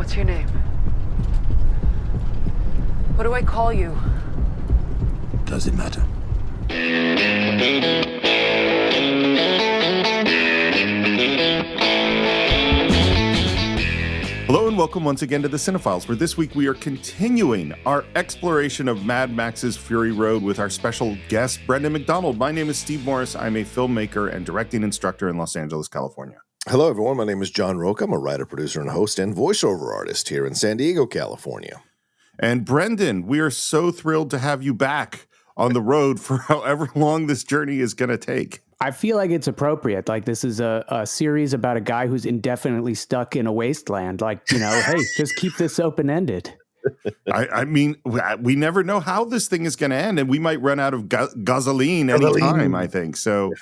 What's your name? What do I call you? Does it matter? Hello and welcome once again to the Cine-Files, where this week we are continuing our exploration of Mad Max's Fury Road with our special guest, Brendan McDonald. My name is Steve Morris. I'm a filmmaker and directing instructor in Los Angeles, California. Hello, everyone. My name is John Rocha. I'm a writer, producer, and host and voiceover artist here in San Diego, California. And Brendan, we are so thrilled to have you back on the road for however long this journey is going to take. I feel like it's appropriate. Like, this is a series about a guy who's indefinitely stuck in a wasteland. Like, you know, hey, just keep this open-ended. I mean, we never know how this thing is going to end, and we might run out of gasoline anytime, I think. So,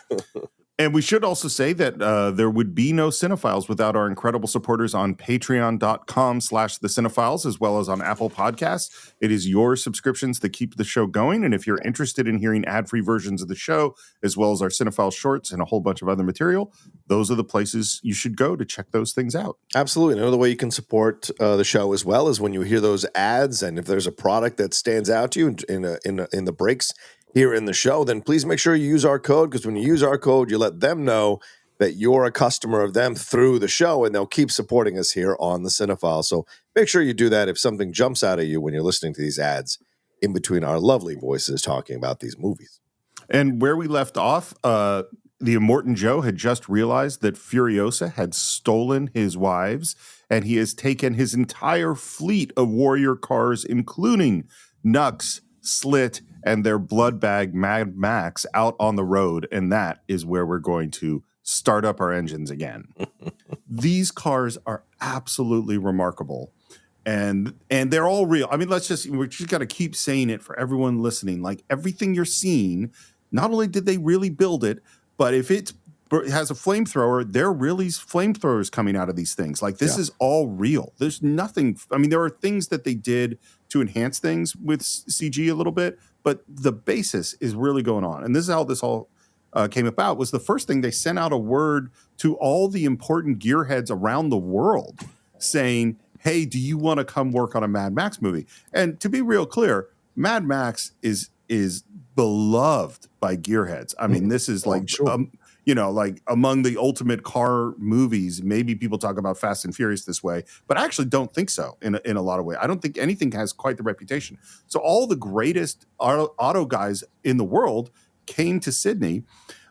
and we should also say that there would be no Cine-Files without our incredible supporters on patreon.com/the Cine-Files, as well as on Apple Podcasts. It is your subscriptions that keep the show going. And if you're interested in hearing ad-free versions of the show, as well as our Cine-Files shorts and a whole bunch of other material, those are the places you should go to check those things out. Absolutely. Another way you can support the show as well is when you hear those ads, and if there's a product that stands out to you in the breaks here in the show, then please make sure you use our code, because when you use our code, you let them know that you're a customer of them through the show, and they'll keep supporting us here on the Cine-Files. So make sure you do that if something jumps out at you when you're listening to these ads in between our lovely voices talking about these movies. And where we left off, the Immortan Joe had just realized that Furiosa had stolen his wives, and he has taken his entire fleet of warrior cars, including Nux, Slit, and their blood bag Mad Max out on the road, and that is where we're going to start up our engines again. These cars are absolutely remarkable, and they're all real. I mean, we're just got to keep saying it for everyone listening. Like, everything you're seeing, not only did they really build it, but if it has a flamethrower, there are really flamethrowers coming out of these things. Like, this is all real. There's nothing. I mean, there are things that they did to enhance things with CG a little bit, but the basis is really going on. And this is how this all came about. Was the first thing they sent out a word to all the important gearheads around the world saying, hey, do you want to come work on a Mad Max movie? And to be real clear, Mad Max is beloved by gearheads. I mean, this is like, like among the ultimate car movies. Maybe people talk about Fast and Furious this way, but I actually don't think so in a lot of ways. I don't think anything has quite the reputation. So all the greatest auto guys in the world came to Sydney,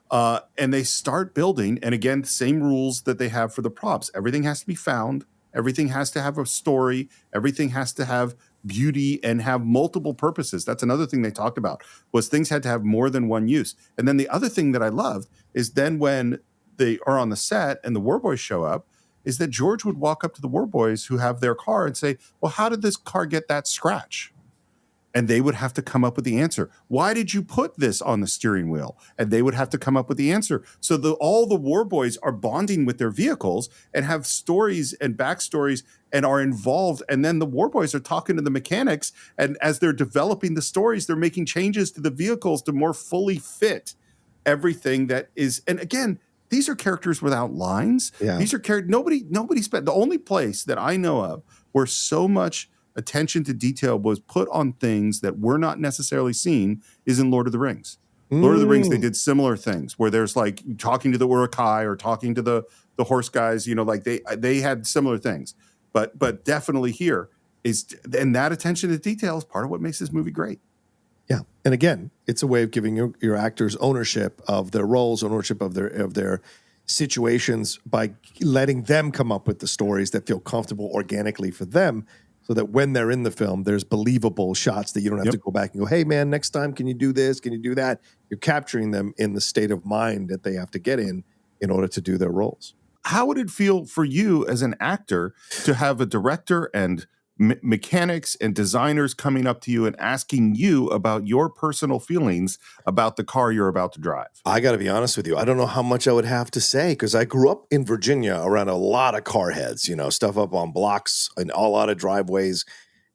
and they start building. And again, same rules that they have for the props. Everything has to be found. Everything has to have a story. Everything has to have beauty and have multiple purposes. That's another thing they talked about, was things had to have more than one use. And then the other thing that I loved is then when they are on the set and the War Boys show up, is that George would walk up to the War Boys who have their car and say, well, how did this car get that scratch? And they would have to come up with the answer. Why did you put this on the steering wheel? And they would have to come up with the answer. So all the War Boys are bonding with their vehicles and have stories and backstories and are involved. And then the War Boys are talking to the mechanics. And as they're developing the stories, they're making changes to the vehicles to more fully fit everything that is. And again, these are characters without lines. Yeah. These are characters. Nobody spent. The only place that I know of where so much attention to detail was put on things that were not necessarily seen is in Lord of the Rings. Lord of the Rings, they did similar things where there's like talking to the Uruk-hai or talking to the horse guys, like they had similar things. But definitely here is, and that attention to detail is part of what makes this movie great. Yeah. And again, it's a way of giving your actors ownership of their roles, ownership of their situations, by letting them come up with the stories that feel comfortable organically for them, so that when they're in the film, there's believable shots that you don't have to go back and go, hey, man, next time, can you do this? Can you do that? You're capturing them in the state of mind that they have to get in order to do their roles. How would it feel for you as an actor to have a director and mechanics and designers coming up to you and asking you about your personal feelings about the car you're about to drive? I got to be honest with you. I don't know how much I would have to say, because I grew up in Virginia around a lot of car heads, stuff up on blocks and a lot of driveways.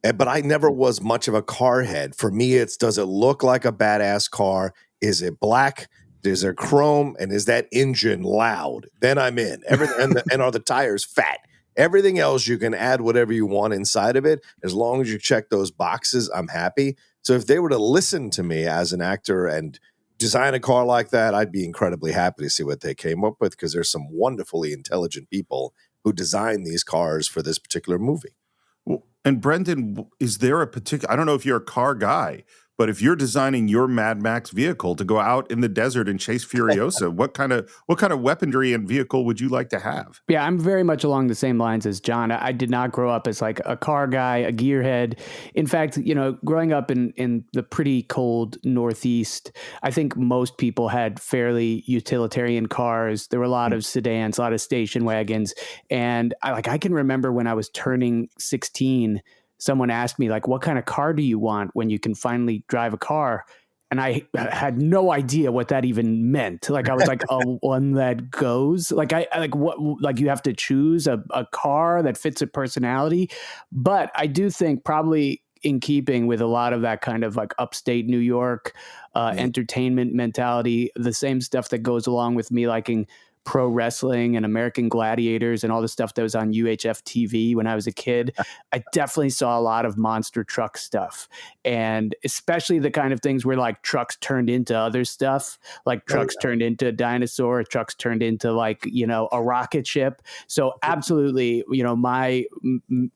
But I never was much of a car head. For me, does it look like a badass car? Is it black? Is there chrome? And is that engine loud? Then I'm in. And are the tires fat? Everything else, you can add whatever you want inside of it. As long as you check those boxes, I'm happy. So if they were to listen to me as an actor and design a car like that, I'd be incredibly happy to see what they came up with, because there's some wonderfully intelligent people who design these cars for this particular movie. Well, and Brendan, is there a particular, I don't know if you're a car guy, but if you're designing your Mad Max vehicle to go out in the desert and chase Furiosa, what kind of weaponry and vehicle would you like to have? Yeah, I'm very much along the same lines as John. I did not grow up as like a car guy, a gearhead. In fact, growing up in the pretty cold Northeast, I think most people had fairly utilitarian cars. There were a lot of sedans, a lot of station wagons. And I can remember when I was turning 16, someone asked me, like, what kind of car do you want when you can finally drive a car? And I had no idea what that even meant. Like, I was like, one that goes? Like, what, you have to choose a car that fits a personality. But I do think, probably in keeping with a lot of that kind of like upstate New York entertainment mentality, the same stuff that goes along with me liking pro wrestling and American Gladiators and all the stuff that was on UHF TV when I was a kid, I definitely saw a lot of monster truck stuff. And especially the kind of things where like trucks turned into other stuff, like trucks turned into a dinosaur, trucks turned into like, a rocket ship. So absolutely, my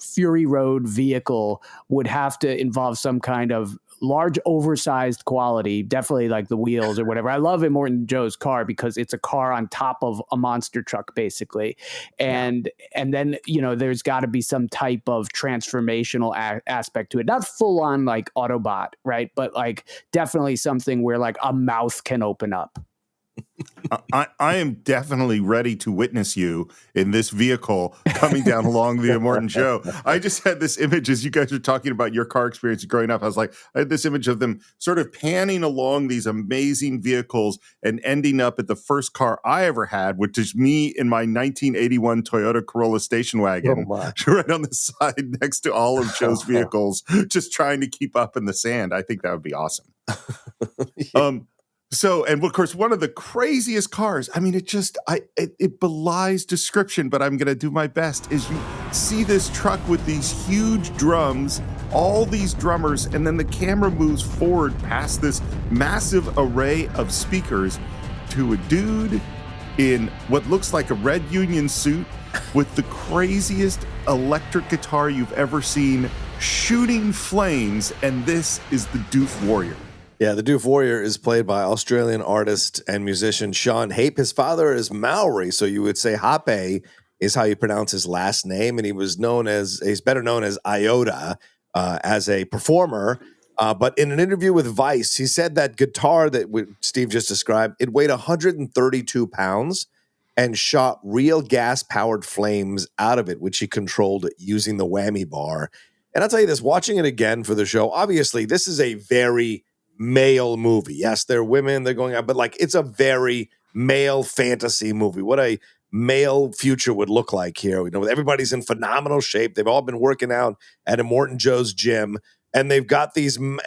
Fury Road vehicle would have to involve some kind of large, oversized quality, definitely like the wheels or whatever. I love Immortan Joe's car because it's a car on top of a monster truck, basically. And then, there's got to be some type of transformational aspect to it. Not full on like Autobot, right? But like definitely something where like a mouth can open up. I am definitely ready to witness you in this vehicle coming down along the Immortan Joe. I just had this image as you guys were talking about your car experience growing up. I had this image of them sort of panning along these amazing vehicles and ending up at the first car I ever had, which is me in my 1981 Toyota Corolla station wagon, right on the side next to all of Joe's vehicles, just trying to keep up in the sand. I think that would be awesome. So, and of course, one of the craziest cars, I mean, it belies description, but I'm going to do my best, is you see this truck with these huge drums, all these drummers, and then the camera moves forward past this massive array of speakers to a dude in what looks like a red union suit with the craziest electric guitar you've ever seen, shooting flames, and this is the Doof Warrior. Yeah, the Doof Warrior is played by Australian artist and musician Sean Hape. His father is Maori, so you would say Hape is how you pronounce his last name, and he's better known as Iota as a performer. But in an interview with Vice, he said that guitar that Steve just described, it weighed 132 pounds and shot real gas-powered flames out of it, which he controlled using the whammy bar. And I'll tell you this, watching it again for the show, obviously this is a very male movie. Yes, they're women, they're going out, but like it's a very male fantasy movie. What a male future would look like here. Everybody's in phenomenal shape. They've all been working out at Immortan Joe's gym, and they've got these. And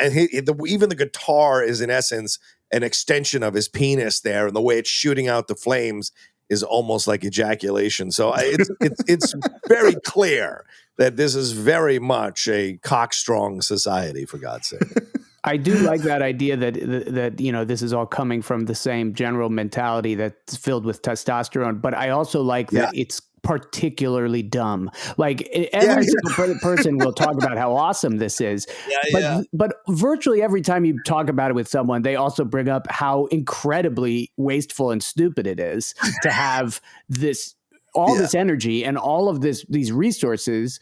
even the guitar is in essence an extension of his penis there, and the way it's shooting out the flames is almost like ejaculation. So it's very clear that this is very much a cock-strong society, for God's sake. I do like that idea that this is all coming from the same general mentality that's filled with testosterone, but I also like that it's particularly dumb. Like every single person will talk about how awesome this is, but virtually every time you talk about it with someone, they also bring up how incredibly wasteful and stupid it is to have this energy and all of these resources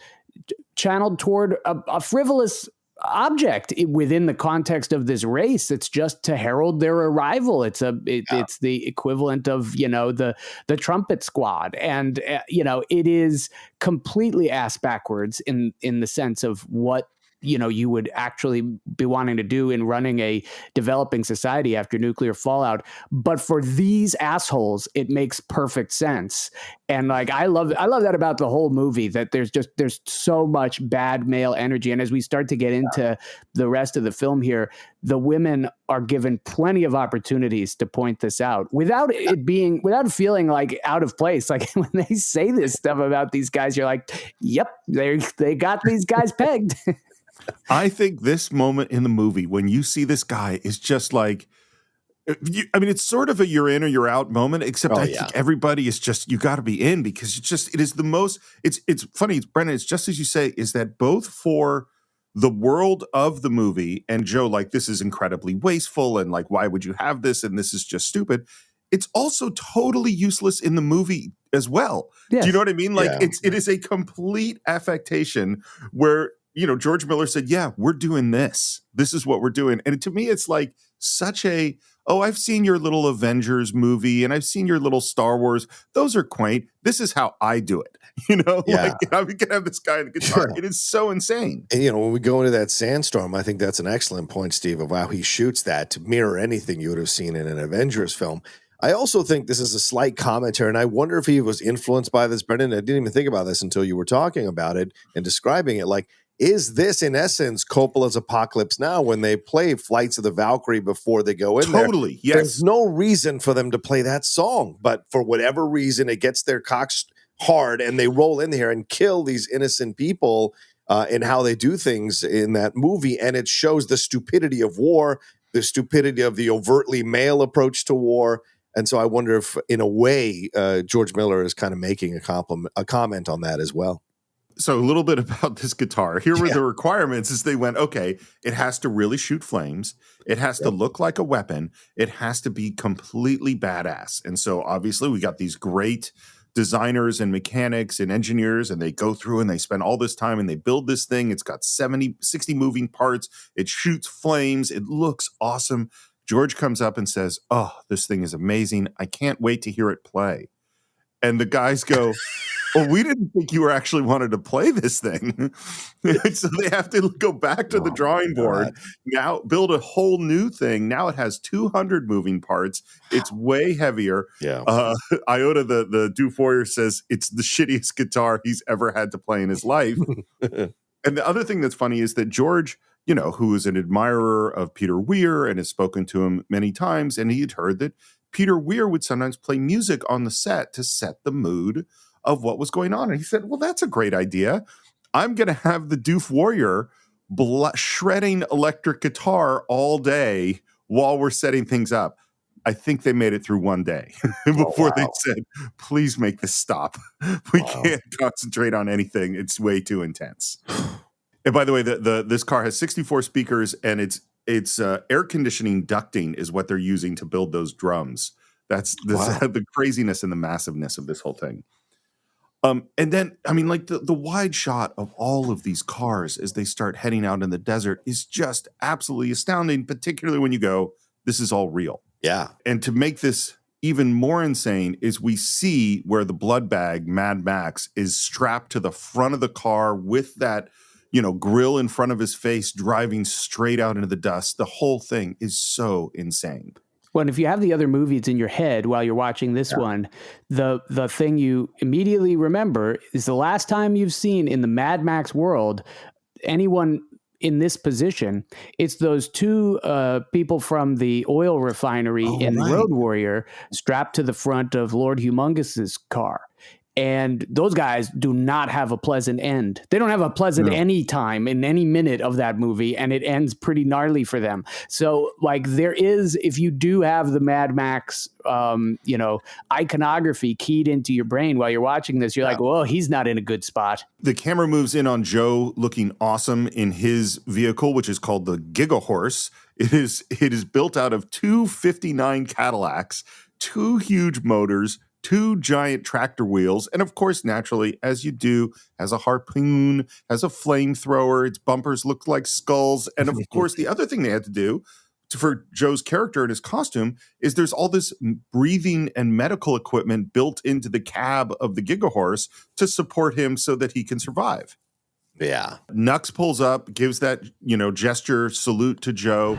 channeled toward a frivolous object within the context of this race. It's just to herald their arrival. It's the equivalent of the trumpet squad, and it is completely ass backwards in the sense of what you would actually be wanting to do in running a developing society after nuclear fallout. But for these assholes, it makes perfect sense. And like, I love that about the whole movie, that there's so much bad male energy. And as we start to get into the rest of the film here, the women are given plenty of opportunities to point this out without feeling like out of place. Like when they say this stuff about these guys, you're like, yep, they got these guys pegged. I think this moment in the movie, when you see this guy, is just like, it's sort of a you're in or you're out moment, except I think everybody is just, you got to be in, because it is the most, it's funny, Brendan, it's just as you say, is that both for the world of the movie and Joe, like, this is incredibly wasteful and like, why would you have this? And this is just stupid. It's also totally useless in the movie as well. Yes. Do you know what I mean? Like it is a complete affectation where, George Miller said, yeah, we're doing this. This is what we're doing. And to me, it's like such a, I've seen your little Avengers movie and I've seen your little Star Wars. Those are quaint. This is how I do it. Like, we can have this guy in the guitar. It is so insane. And, when we go into that sandstorm, I think that's an excellent point, Steve, of how he shoots that to mirror anything you would have seen in an Avengers film. I also think this is a slight commentary, and I wonder if he was influenced by this, Brendan. I didn't even think about this until you were talking about it and describing it. Like, is this, in essence, Coppola's Apocalypse Now, when they play Flights of the Valkyrie before they go in there? Totally, yes. There's no reason for them to play that song, but for whatever reason, it gets their cocks hard, and they roll in here and kill these innocent people in how they do things in that movie, and it shows the stupidity of war, the stupidity of the overtly male approach to war. And so I wonder if, in a way, George Miller is kind of making a comment on that as well. So a little bit about this guitar. Here were the requirements: is they went, okay, it has to really shoot flames. It has to look like a weapon. It has to be completely badass. And so obviously we got these great designers and mechanics and engineers, and they go through and they spend all this time and they build this thing. It's got 60 moving parts. It shoots flames. It looks awesome. George comes up and says, oh, this thing is amazing. I can't wait to hear it play. And the guys go, well, we didn't think you were actually wanted to play this thing. So they have to go back to the drawing board, now build a whole new thing. Now it has 200 moving parts. It's way heavier. Yeah. Iota, the Doof Warrior, says it's the shittiest guitar he's ever had to play in his life. And the other thing that's funny is that George, who is an admirer of Peter Weir and has spoken to him many times, and he had heard that Peter Weir would sometimes play music on the set to set the mood of what was going on. And he said, well, that's a great idea. I'm going to have the Doof Warrior shredding electric guitar all day while we're setting things up. I think they made it through one day before they said, please make this stop. We can't concentrate on anything. It's way too intense. And by the way, this car has 64 speakers, and it's air conditioning ducting is what they're using to build those drums. That's the craziness and the massiveness of this whole thing. And then, like the wide shot of all of these cars as they start heading out in the desert is just absolutely astounding, particularly when you go, this is all real. Yeah. And to make this even more insane is we see where the blood bag, Mad Max, is strapped to the front of the car with that, grill in front of his face, driving straight out into the dust. The whole thing is so insane. Well, and if you have the other movies in your head while you're watching this one, the thing you immediately remember is the last time you've seen in the Mad Max world anyone in this position. It's those two people from the oil refinery in Road Warrior strapped to the front of Lord Humongous's car. And those guys do not have a pleasant end. They don't have a pleasant any time in any minute of that movie, and it ends pretty gnarly for them. So, like, there is, if you do have the Mad Max, iconography keyed into your brain while you're watching this, you're like, well, he's not in a good spot. The camera moves in on Joe looking awesome in his vehicle, which is called the Gigahorse. It is built out of two 59 Cadillacs, two huge motors, two giant tractor wheels, and of course, naturally, as you do, has a harpoon, has a flamethrower, its bumpers look like skulls, and of course, the other thing they had to do for Joe's character and his costume is there's all this breathing and medical equipment built into the cab of the Gigahorse to support him so that he can survive. Yeah. Nux pulls up, gives that, gesture salute to Joe.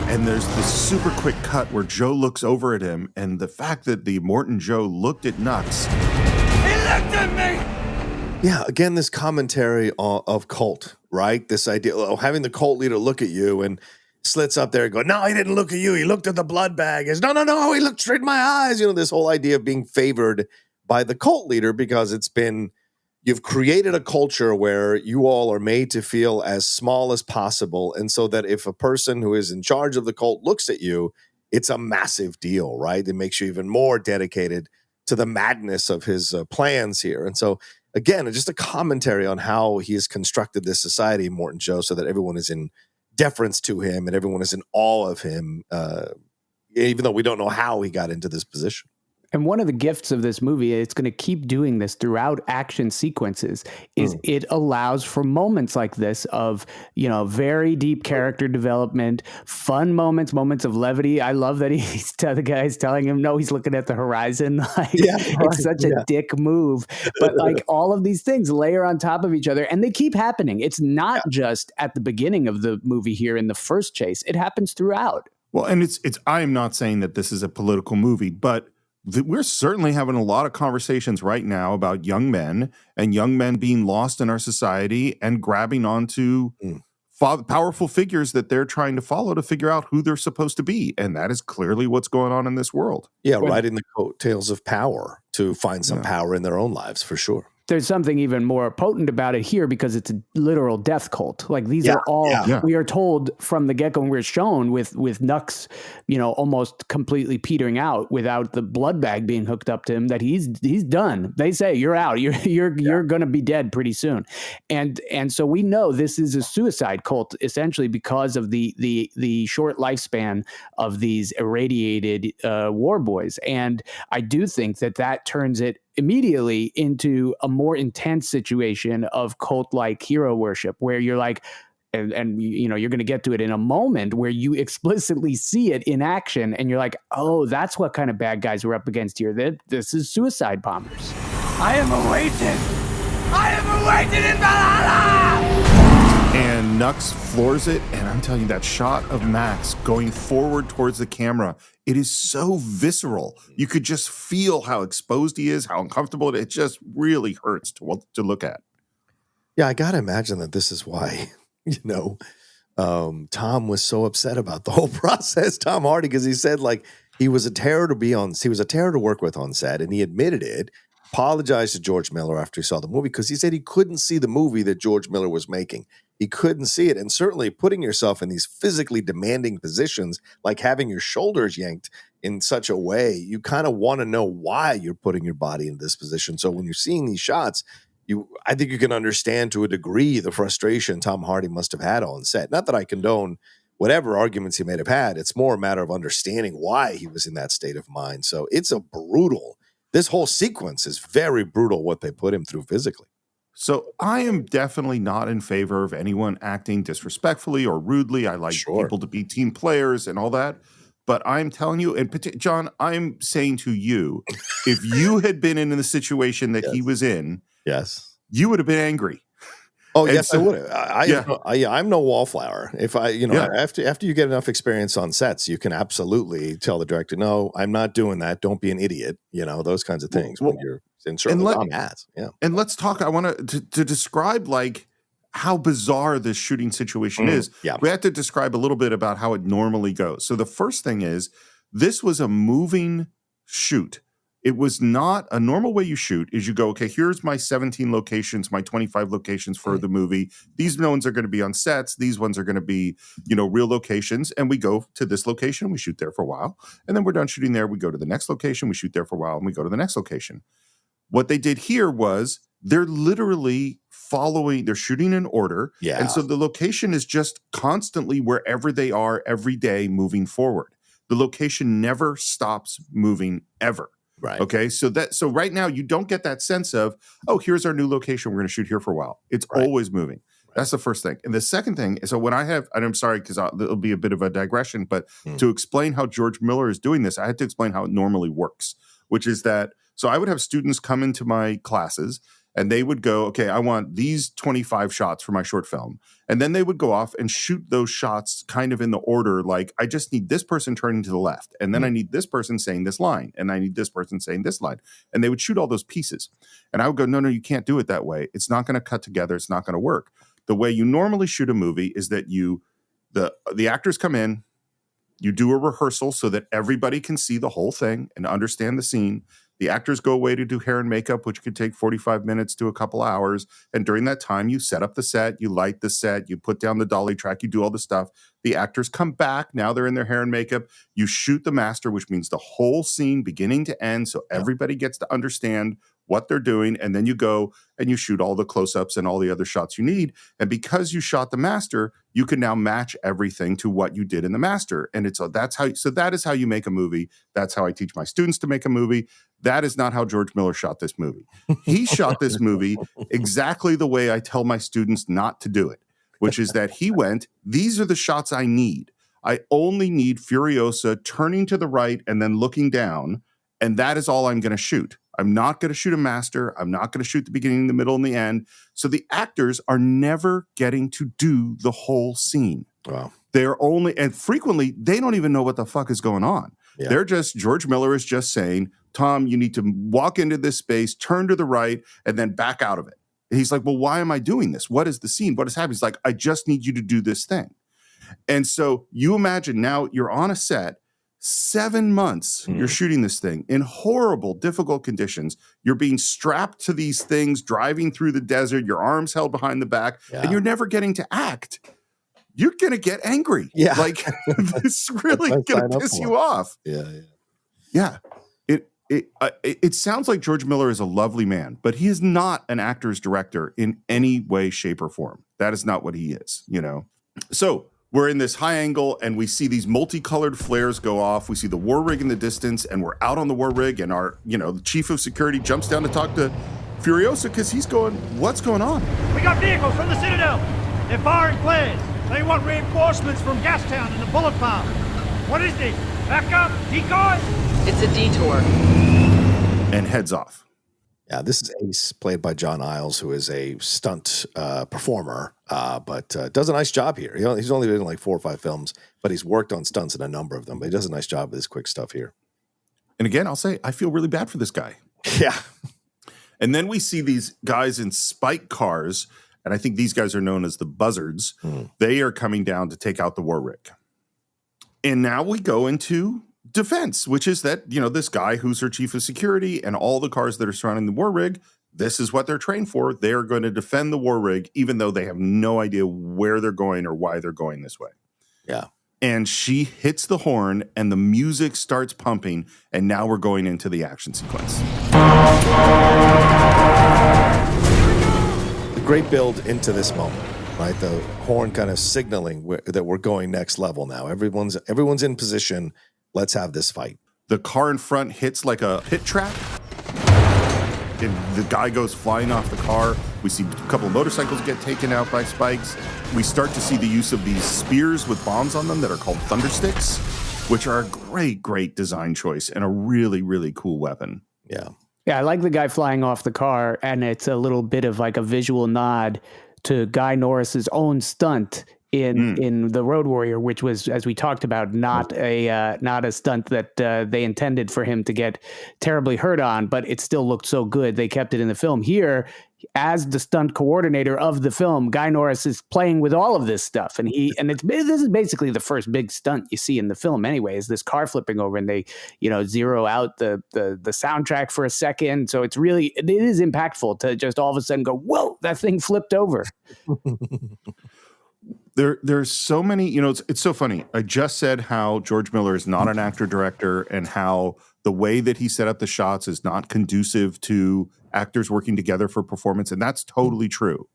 And there's this super quick cut where Joe looks over at him, and the fact that the Immortan Joe looked at Nux. He looked at me! Yeah, again, this commentary of cult, right? This idea of having the cult leader look at you and Slit's up there and go, no, he didn't look at you. He looked at the blood bag. No, he looked straight in my eyes. This whole idea of being favored by the cult leader because you've created a culture where you all are made to feel as small as possible. And so that if a person who is in charge of the cult looks at you, it's a massive deal, right? It makes you even more dedicated to the madness of his plans here. And so, again, just a commentary on how he has constructed this society, Immortan Joe, so that everyone is in deference to him and everyone is in awe of him, even though we don't know how he got into this position. And one of the gifts of this movie, it's going to keep doing this throughout action sequences, is it allows for moments like this of, very deep character development, fun moments of levity. I love that the guy's telling him, no, he's looking at the horizon. It's such a dick move. But all of these things layer on top of each other and they keep happening. It's not just at the beginning of the movie here in the first chase. It happens throughout. Well, and I am not saying that this is a political movie, but we're certainly having a lot of conversations right now about young men and young men being lost in our society and grabbing onto powerful figures that they're trying to follow to figure out who they're supposed to be. And that is clearly what's going on in this world. Yeah, riding the coattails of power to find some power in their own lives, for sure. There's something even more potent about it here because it's a literal death cult. These are all, we are told from the get-go, and we're shown with Nux, almost completely petering out without the blood bag being hooked up to him, that he's done. They say, you're out. You're going to be dead pretty soon. And so we know this is a suicide cult essentially because of the short lifespan of these irradiated war boys. And I do think that turns it immediately into a more intense situation of cult-like hero worship where you're like, and you're going to get to it in a moment where you explicitly see it in action and you're like, oh, that's what kind of bad guys we're up against here. This is suicide bombers. I am awaited in Valhalla! And Nux floors it, and I'm telling you, that shot of Max going forward towards the camera, it is so visceral. You could just feel how exposed he is, how uncomfortable it is. It just really hurts to look at. Yeah, I got to imagine that this is why, Tom was so upset about the whole process, Tom Hardy, because he said he was a terror to work with on set, and he admitted it. Apologized to George Miller after he saw the movie because he said he couldn't see the movie that George Miller was making. He couldn't see it. And certainly putting yourself in these physically demanding positions, like having your shoulders yanked in such a way, you kind of want to know why you're putting your body in this position. So when you're seeing these shots, I think you can understand to a degree the frustration Tom Hardy must have had on set. Not that I condone whatever arguments he may have had. It's more a matter of understanding why he was in that state of mind. So it's this whole sequence is very brutal what they put him through physically. So I am definitely not in favor of anyone acting disrespectfully or rudely. I like people to be team players and all that. But I'm telling you, and John, I'm saying to you, if you had been in the situation that he was in, you would have been angry. Oh, and yes, I would have. I'm no wallflower. If after you get enough experience on sets, you can absolutely tell the director, no, I'm not doing that. Don't be an idiot. Those kinds of things when you're in certain ads. Yeah. And let's talk. I want to describe how bizarre this shooting situation is. Yeah. We have to describe a little bit about how it normally goes. So the first thing is, this was a moving shoot. It was not a normal way you shoot is you go, okay, here's my 17 locations, my 25 locations for the movie. These ones are going to be on sets. These ones are going to be, real locations. And we go to this location, we shoot there for a while. And then we're done shooting there. We go to the next location, we shoot there for a while, and we go to the next location. What they did here was they're literally they're shooting in order. Yeah. And so the location is just constantly wherever they are every day moving forward. The location never stops moving ever. Right. Okay. So right now you don't get that sense of, oh, here's our new location. We're going to shoot here for a while. It's always moving. Right. That's the first thing. And the second thing is, so when and I'm sorry, because it'll be a bit of a digression, but to explain how George Miller is doing this, I had to explain how it normally works, which is that So I would have students come into my classes and they would go, okay, I want these 25 shots for my short film. And then they would go off and shoot those shots kind of in the order, like, I just need this person turning to the left. And then I need this person saying this line. And I need this person saying this line. And they would shoot all those pieces. And I would go, no, you can't do it that way. It's not going to cut together. It's not going to work. The way you normally shoot a movie is that the actors come in, you do a rehearsal so that everybody can see the whole thing and understand the scene. The actors go away to do hair and makeup, which could take 45 minutes to a couple hours. And during that time, you set up the set, you light the set, you put down the dolly track, you do all the stuff. The actors come back. Now they're in their hair and makeup. You shoot the master, which means the whole scene beginning to end. So everybody gets to understand what they're doing. And then you go and you shoot all the close-ups and all the other shots you need. And because you shot the master, you can now match everything to what you did in the master. And that is how you make a movie. That's how I teach my students to make a movie. That is not how George Miller shot this movie. He shot this movie exactly the way I tell my students not to do it, which is that he went, these are the shots I need. I only need Furiosa turning to the right and then looking down, and that is all I'm going to shoot. I'm not going to shoot a master. I'm not going to shoot the beginning, the middle, and the end. So the actors are never getting to do the whole scene. Wow. And frequently, they don't even know what the fuck is going on. Yeah. George Miller is just saying, Tom, you need to walk into this space, turn to the right, and then back out of it. And he's like, well, why am I doing this? What is the scene? What is happening? He's like, I just need you to do this thing. And so you imagine now you're on a set, 7 months, you're shooting this thing in horrible, difficult conditions. You're being strapped to these things, driving through the desert, your arms held behind the back, and you're never getting to act. You're going to get angry. Yeah. Like, it's really going to piss you off. Yeah. It sounds like George Miller is a lovely man, but he is not an actor's director in any way, shape, or form. That is not what he is, So we're in this high angle and we see these multicolored flares go off. We see the war rig in the distance and we're out on the war rig and our, the chief of security jumps down to talk to Furiosa because he's going, what's going on? We got vehicles from the Citadel. They're firing flares. They want reinforcements from Gastown and the bullet farm. What is this? Backup? Decoy? It's a detour. And heads off. Yeah, this is Ace, played by John Isles, who is a stunt performer, but does a nice job here. He's only been in like 4 or 5 films, but he's worked on stunts in a number of them. But he does a nice job with this quick stuff here. And again, I'll say, I feel really bad for this guy. Yeah. And then we see these guys in spike cars, and I think these guys are known as the Buzzards. They are coming down to take out the war rig. And now we go into defense, which is that, this guy who's her chief of security and all the cars that are surrounding the war rig, this is what they're trained for. They're going to defend the war rig, even though they have no idea where they're going or why they're going this way. Yeah. And she hits the horn and the music starts pumping. And now we're going into the action sequence. The great build into this moment, right? The horn kind of signaling that we're going next level now. Everyone's in position. Let's have this fight. The car in front hits like a hit trap. And the guy goes flying off the car. We see a couple of motorcycles get taken out by spikes. We start to see the use of these spears with bombs on them that are called thundersticks, which are a great, great design choice and a really, really cool weapon. Yeah. Yeah, I like the guy flying off the car, and it's a little bit of like a visual nod to Guy Norris's own stunt in The Road Warrior, which was, as we talked about, not a stunt that they intended for him to get terribly hurt on, but it still looked so good they kept it in the film. Here, as the stunt coordinator of the film, Guy Norris is playing with all of this stuff, and this is basically the first big stunt you see in the film. Anyway, is this car flipping over, and they zero out the soundtrack for a second, so it is impactful to just all of a sudden go, whoa, that thing flipped over. There's so many, it's so funny. I just said how George Miller is not an actor-director and how the way that he set up the shots is not conducive to actors working together for performance, and that's totally true.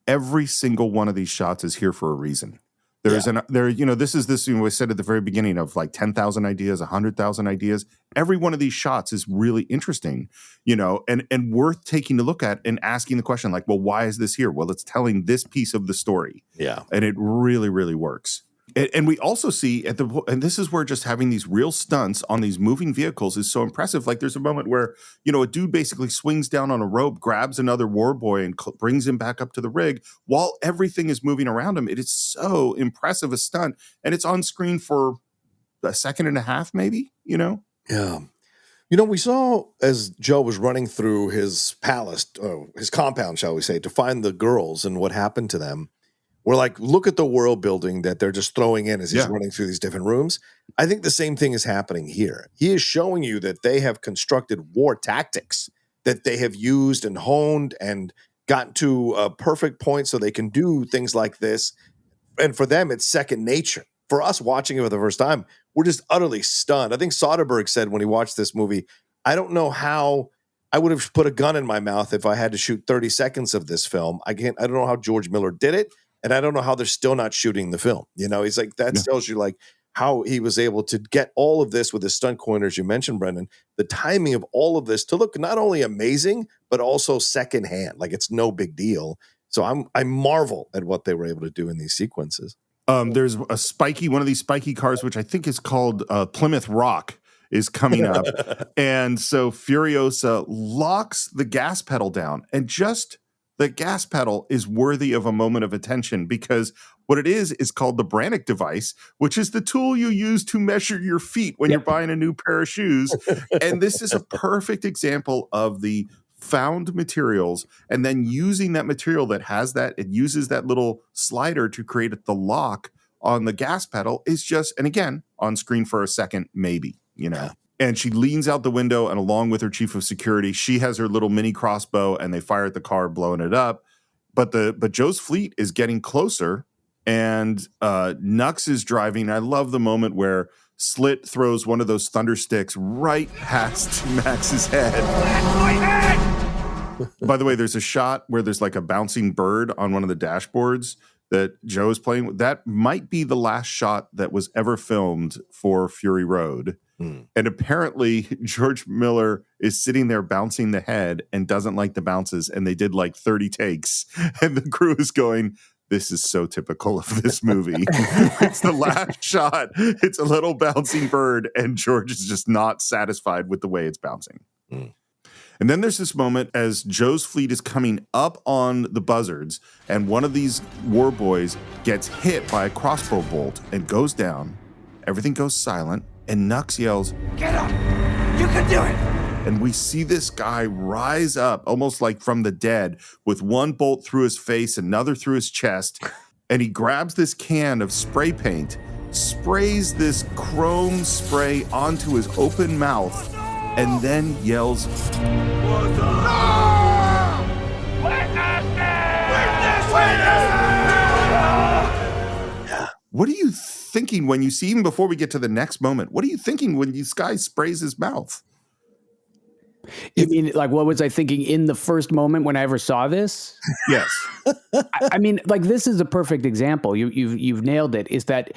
Every single one of these shots is here for a reason. This is this we said at the very beginning of like 10,000 ideas, 100,000 ideas. Every one of these shots is really interesting, and worth taking a look at and asking the question like, well, why is this here? Well, it's telling this piece of the story. Yeah. And it really, really works. And we also see and this is where just having these real stunts on these moving vehicles is so impressive. Like there's a moment where, a dude basically swings down on a rope, grabs another war boy and brings him back up to the rig while everything is moving around him. It is so impressive a stunt. And it's on screen for a second and a half, maybe, Yeah. We saw as Joe was running through his palace, his compound, shall we say, to find the girls and what happened to them. We're like, look at the world building that they're just throwing in as he's running through these different rooms. I think the same thing is happening here. He is showing you that they have constructed war tactics that they have used and honed and gotten to a perfect point so they can do things like this. And for them, it's second nature. For us watching it for the first time, we're just utterly stunned. I think Soderbergh said when he watched this movie, I don't know how I would have put a gun in my mouth if I had to shoot 30 seconds of this film. I don't know how George Miller did it. And I don't know how they're still not shooting the film. He's like, that tells you like how he was able to get all of this with his stunt coordinator, as you mentioned, Brendan, the timing of all of this to look not only amazing, but also secondhand. Like it's no big deal. So I marvel at what they were able to do in these sequences. There's one of these spiky cars, which I think is called Plymouth Rock, is coming up. And so Furiosa locks the gas pedal down, and just the gas pedal is worthy of a moment of attention because what it is called the Brannick device, which is the tool you use to measure your feet when you're buying a new pair of shoes. And this is a perfect example of the found materials and then using that material that has that, it uses that little slider to create the lock on the gas pedal is just, and again, on screen for a second, maybe, And she leans out the window, and along with her chief of security, she has her little mini crossbow, and they fire at the car, blowing it up. But Joe's fleet is getting closer, and Nux is driving. I love the moment where Slit throws one of those thunder sticks right past Max's head. By the way, there's a shot where there's like a bouncing bird on one of the dashboards that Joe is playing with. That might be the last shot that was ever filmed for Fury Road. And apparently George Miller is sitting there bouncing the head and doesn't like the bounces. And they did like 30 takes. And the crew is going, this is so typical of this movie. It's the last shot. It's a little bouncing bird. And George is just not satisfied with the way it's bouncing. And then there's this moment as Joe's fleet is coming up on the buzzards. And one of these war boys gets hit by a crossbow bolt and goes down. Everything goes silent. And Nux yells, Get up! You can do it! And we see this guy rise up almost like from the dead with one bolt through his face, another through his chest. And he grabs this can of spray paint, sprays this chrome spray onto his open mouth, and then yells, Witness! What are you thinking when you see, even before we get to the next moment, what are you thinking when this guy sprays his mouth? You mean, like, what was I thinking in the first moment when I ever saw this? Yes. I mean, like, this is a perfect example. You've nailed it. Is that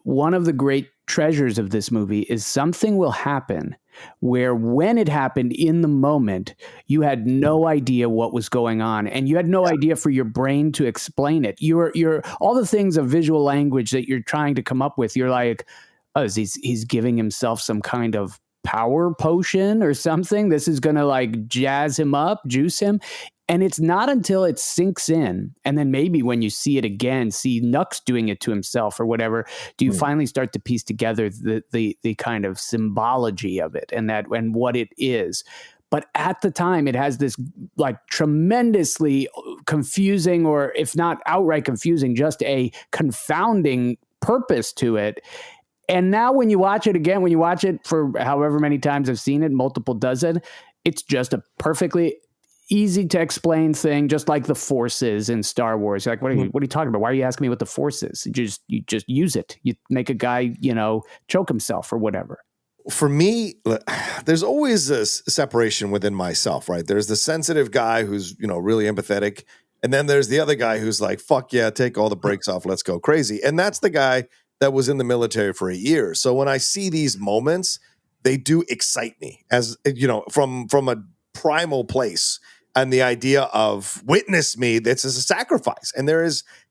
one of the great treasures of this movie is something will happen where when it happened in the moment, you had no idea what was going on, and you had no idea for your brain to explain it. You're all the things of visual language that you're trying to come up with. You're like, oh, he's giving himself some kind of power potion or something. This is going to like jazz him up, juice him. And it's not until it sinks in, and then maybe when you see it again, see Nux doing it to himself or whatever, do you finally start to piece together the kind of symbology of it and what it is. But at the time, it has this like tremendously confusing, or if not outright confusing, just a confounding purpose to it. And now when you watch it again, when you watch it for however many times I've seen it, multiple dozen, it's just a perfectly easy to explain thing, just like the Force is in Star Wars. Like, what are you talking about? Why are you asking me what the Force is? You just use it. You make a guy, choke himself or whatever. For me, there's always a separation within myself, right? There's the sensitive guy who's, really empathetic. And then there's the other guy who's like, fuck yeah, take all the brakes off. Let's go crazy. And that's the guy that was in the military for 8 years. So when I see these moments, they do excite me as, from a primal place. And the idea of witness me, this is a sacrifice. And there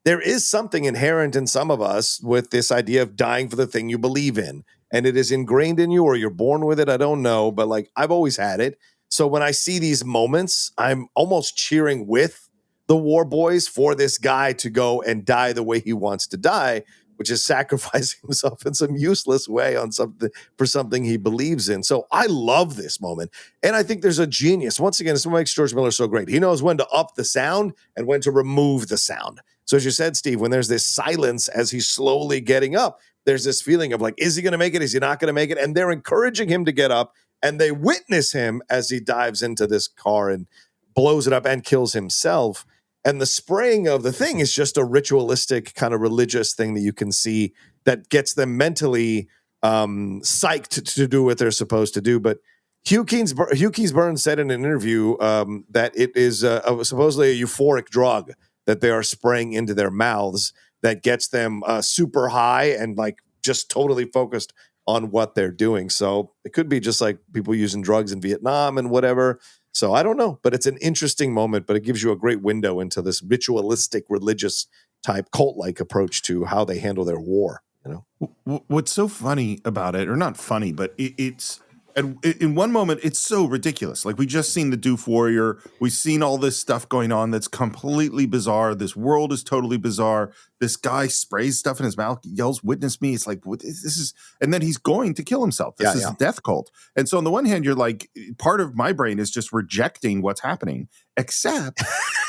there is something inherent in some of us with this idea of dying for the thing you believe in. And it is ingrained in you, or you're born with it. I don't know. But like, I've always had it. So when I see these moments, I'm almost cheering with the war boys for this guy to go and die the way he wants to die, which is sacrificing himself in some useless way on something for something he believes in. So I love this moment. And I think there's a genius. Once again, it's what makes George Miller so great. He knows when to up the sound and when to remove the sound. So as you said, Steve, when there's this silence as he's slowly getting up, there's this feeling of like, is he going to make it? Is he not going to make it? And they're encouraging him to get up, and they witness him as he dives into this car and blows it up and kills himself. And the spraying of the thing is just a ritualistic kind of religious thing that you can see that gets them mentally psyched to do what they're supposed to do. But Hugh Keays-Byrne said in an interview that it is supposedly a euphoric drug that they are spraying into their mouths that gets them super high and like just totally focused on what they're doing. So it could be just like people using drugs in Vietnam and whatever. So I don't know, but it's an interesting moment, but it gives you a great window into this ritualistic, religious type cult-like approach to how they handle their war. You know, what's so funny about it, or not funny, but it's in one moment it's so ridiculous. Like, we just seen the Doof Warrior, we've seen all this stuff going on that's completely bizarre. This world is totally bizarre. This guy sprays stuff in his mouth, yells, "Witness me!" It's like, what is this? And then he's going to kill himself. This is a death cult. And so on the one hand, you're like, part of my brain is just rejecting what's happening, except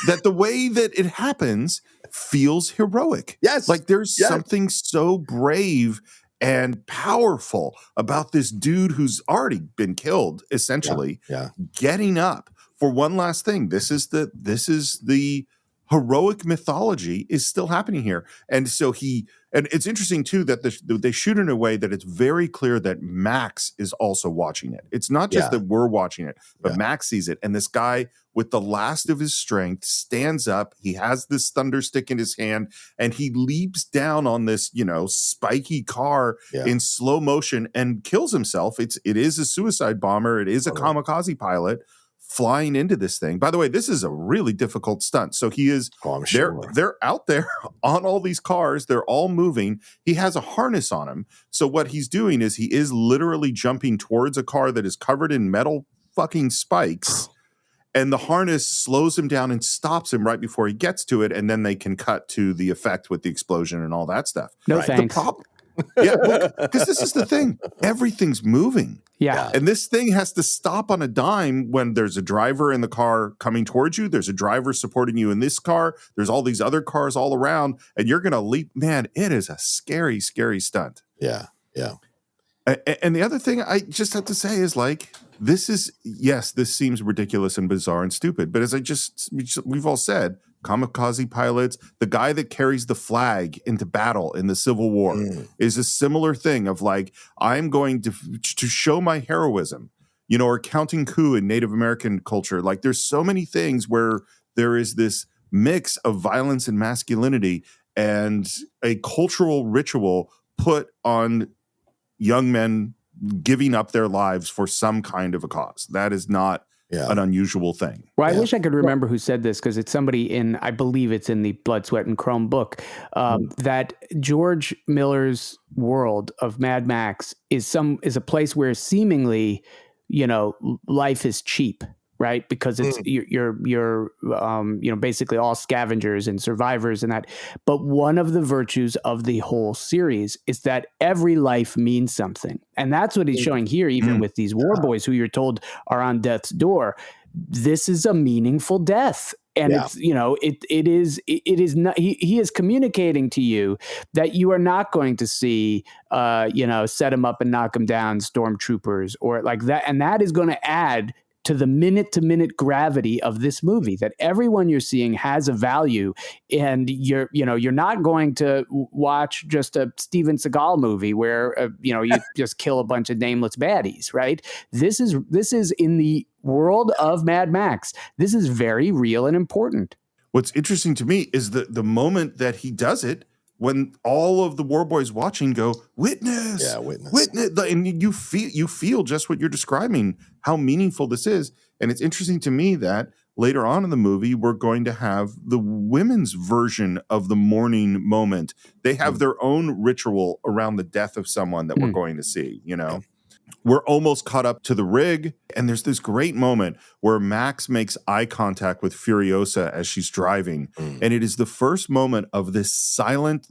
that the way that it happens feels heroic. Yes, like there's something so brave and powerful about this dude who's already been killed, essentially, getting up for one last thing. This is the heroic mythology is still happening here. And so and it's interesting too that they shoot in a way that it's very clear that Max is also watching it. It's not just that we're watching it, but Max sees it. And this guy with the last of his strength stands up. He has this thunder stick in his hand, and he leaps down on this, spiky car in slow motion and kills himself. It is a suicide bomber. It is a kamikaze pilot flying into this thing. By the way, this is a really difficult stunt. So he is, they're out there on all these cars. They're all moving. He has a harness on him. So what he's doing is he is literally jumping towards a car that is covered in metal fucking spikes. And the harness slows him down and stops him right before he gets to it. And then they can cut to the effect with the explosion and all that stuff. No thanks. Because this is the thing. Everything's moving. Yeah. And this thing has to stop on a dime when there's a driver in the car coming towards you. There's a driver supporting you in this car. There's all these other cars all around. And you're going to leap. Man, it is a scary, scary stunt. Yeah. Yeah. And the other thing I just have to say is like, this seems ridiculous and bizarre and stupid. But as we've all said, kamikaze pilots, the guy that carries the flag into battle in the Civil War is a similar thing of like, I'm going to show my heroism, or counting coup in Native American culture. Like, there's so many things where there is this mix of violence and masculinity and a cultural ritual put on young men giving up their lives for some kind of a cause. That is not an unusual thing. Well, I wish I could remember who said this, because it's somebody I believe it's in the Blood, Sweat, and Chrome book, that George Miller's world of Mad Max is a place where seemingly, life is cheap. Right, because it's you're basically all scavengers and survivors and that. But one of the virtues of the whole series is that every life means something, and that's what he's showing here. Even with these war boys, who you're told are on death's door, this is a meaningful death, and it's it is not. He is communicating to you that you are not going to see set him up and knock him down stormtroopers or like that, and that is going to add to the minute-to-minute gravity of this movie, that everyone you're seeing has a value, and you're not going to watch just a Steven Seagal movie where you just kill a bunch of nameless baddies, right? This is in the world of Mad Max. This is very real and important. What's interesting to me is the moment that he does it, when all of the war boys watching go, witness, Yeah, witness. and you feel just what you're describing, how meaningful this is. And it's interesting to me that later on in the movie, we're going to have the women's version of the mourning moment. They have their own ritual around the death of someone that we're going to see, you know. We're almost caught up to the rig, and there's this great moment where Max makes eye contact with Furiosa as she's driving, and it is the first moment of this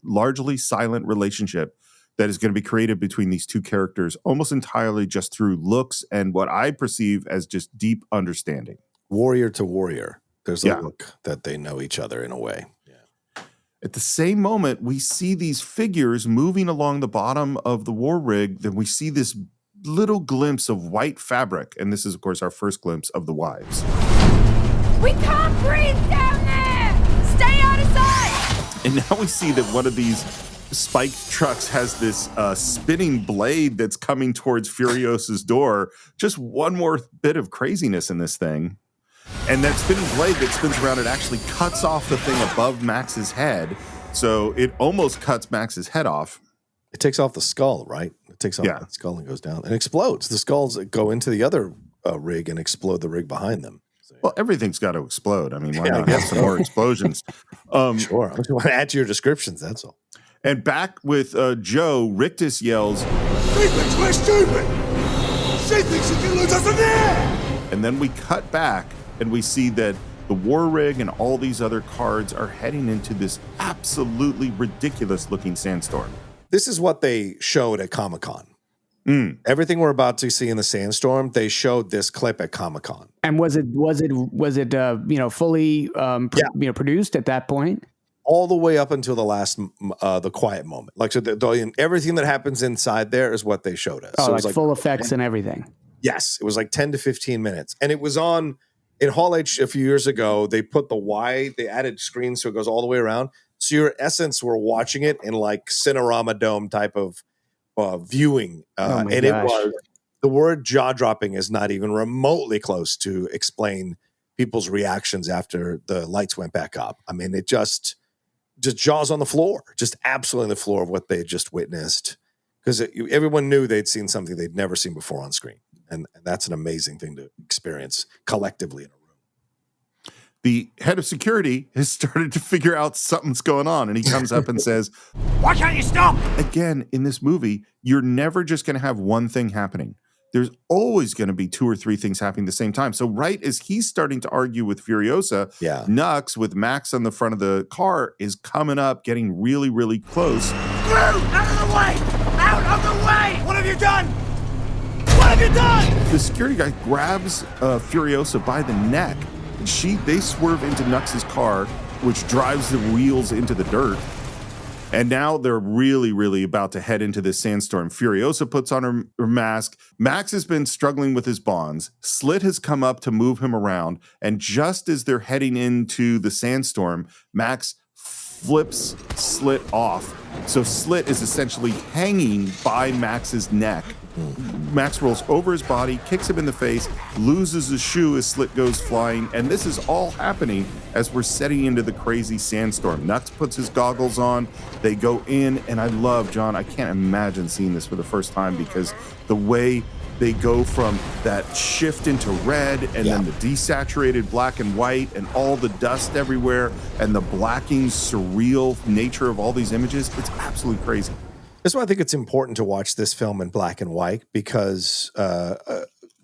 largely silent relationship that is going to be created between these two characters, almost entirely just through looks and what I perceive as just deep understanding. Warrior to warrior. There's a look that they know each other in a way. At the same moment, we see these figures moving along the bottom of the war rig. Then we see this little glimpse of white fabric. And this is, of course, our first glimpse of the wives. We can't breathe down there! Stay out of sight! And now we see that one of these spiked trucks has this spinning blade that's coming towards Furiosa's door. Just one more bit of craziness in this thing. And that spinning blade that spins around, it actually cuts off the thing above Max's head. So it almost cuts Max's head off. It takes off the skull, right? It takes off the skull and goes down and explodes. The skulls go into the other rig and explode the rig behind them. So, well, everything's got to explode. I mean, why not have some more explosions? Sure. I just want to add to your descriptions, that's all. And back with Joe, Rictus yells, She thinks we're stupid! She thinks she can lose us in the air! And then we cut back and we see that the war rig and all these other cards are heading into this absolutely ridiculous looking sandstorm. This is what they showed at Comic-Con. Everything we're about to see in the sandstorm, they showed this clip at Comic-Con. And was it fully produced at that point? All the way up until the last, the quiet moment. Like, so everything that happens inside there is what they showed us. Oh, so like, it was full effects and everything. Yes, it was like 10 to 15 minutes. And it was on, in Hall H a few years ago, they put they added screens so it goes all the way around. So your essence, we're watching it in like Cinerama Dome type of viewing. And gosh. It was, the word jaw-dropping is not even remotely close to explain people's reactions after the lights went back up. I mean, it just jaws on the floor, just absolutely on the floor of what they just witnessed. Because everyone knew they'd seen something they'd never seen before on screen. And that's an amazing thing to experience collectively in a room. The head of security has started to figure out something's going on. And he comes up and says, Why can't you stop? Again, in this movie, you're never just going to have one thing happening. There's always going to be two or three things happening at the same time. So right as he's starting to argue with Furiosa, Nux, with Max on the front of the car, is coming up, getting really, really close. Thru! Out of the way! Out of the way! What have you done? What have you done? The security guy grabs Furiosa by the neck. They swerve into Nux's car, which drives the wheels into the dirt. And now they're really, really about to head into this sandstorm. Furiosa puts on her mask. Max has been struggling with his bonds. Slit has come up to move him around. And just as they're heading into the sandstorm, Max flips Slit off. So Slit is essentially hanging by Max's neck. Max rolls over his body, kicks him in the face, loses his shoe as Slit goes flying, and this is all happening as we're setting into the crazy sandstorm. Nux puts his goggles on, they go in, and I love, John, I can't imagine seeing this for the first time because the way they go from that shift into red and then the desaturated black and white and all the dust everywhere and the blacking, surreal nature of all these images, it's absolutely crazy. That's why I think it's important to watch this film in black and white because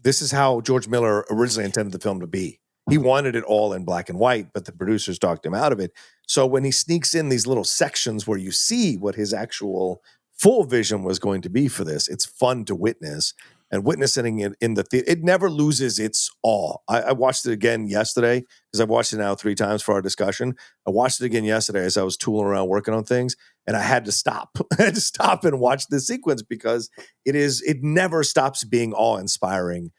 this is how George Miller originally intended the film to be. He wanted it all in black and white, but the producers talked him out of it. So when he sneaks in these little sections where you see what his actual full vision was going to be for this, it's fun to witness. And witnessing it in the theater, it never loses its awe. I watched it again yesterday because I've watched it now 3 times for our discussion. I watched it again yesterday as I was tooling around working on things, and I had to stop. I had to stop and watch this sequence because it never stops being awe-inspiring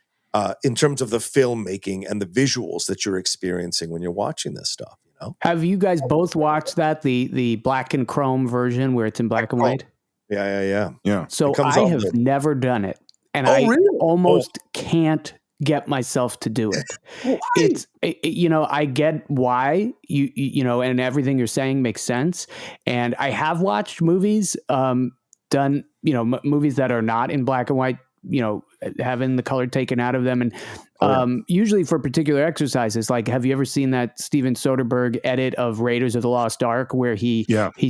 in terms of the filmmaking and the visuals that you're experiencing when you're watching this stuff. You know? Have you guys both watched that, the black and chrome version where it's in black and white? Yeah. So I have never done it. And I really? almost can't get myself to do it. I get why you and everything you're saying makes sense. And I have watched movies, done, movies that are not in black and white, having the color taken out of them. And usually for particular exercises, like, have you ever seen that Steven Soderbergh edit of Raiders of the Lost Ark where he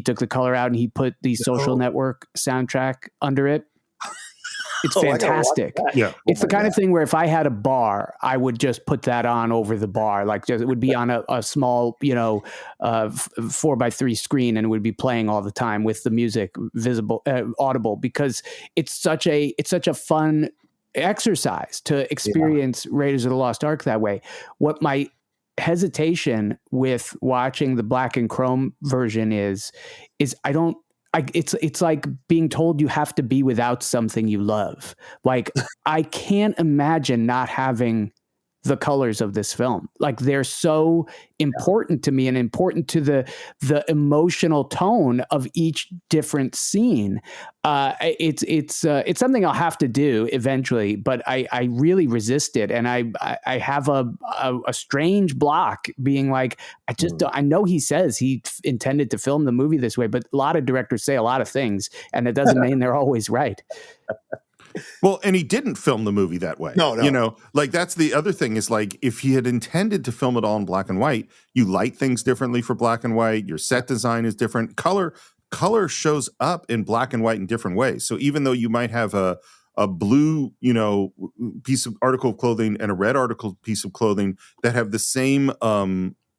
took the color out and he put the Social Network soundtrack under it? It's fantastic. Yeah. It's the kind of thing where if I had a bar, I would just put that on over the bar. Like, it would be on a small, 4x3 screen, and it would be playing all the time with the music visible, audible, because it's such a fun exercise to experience Raiders of the Lost Ark that way. What my hesitation with watching the black and chrome version is it's like being told you have to be without something you love. Like, I can't imagine not having the colors of this film. Like, they're so important to me and important to the emotional tone of each different scene. It's something I'll have to do eventually, but I really resist it. And I have a strange block being like, I just don't, I know he says he intended to film the movie this way, but a lot of directors say a lot of things, and it doesn't mean they're always right. Well, and he didn't film the movie that way. No. Like, that's the other thing is, like, if he had intended to film it all in black and white, you light things differently for black and white. Your set design is different. Color shows up in black and white in different ways. So even though you might have a blue, piece of article of clothing and a red piece of clothing that have the same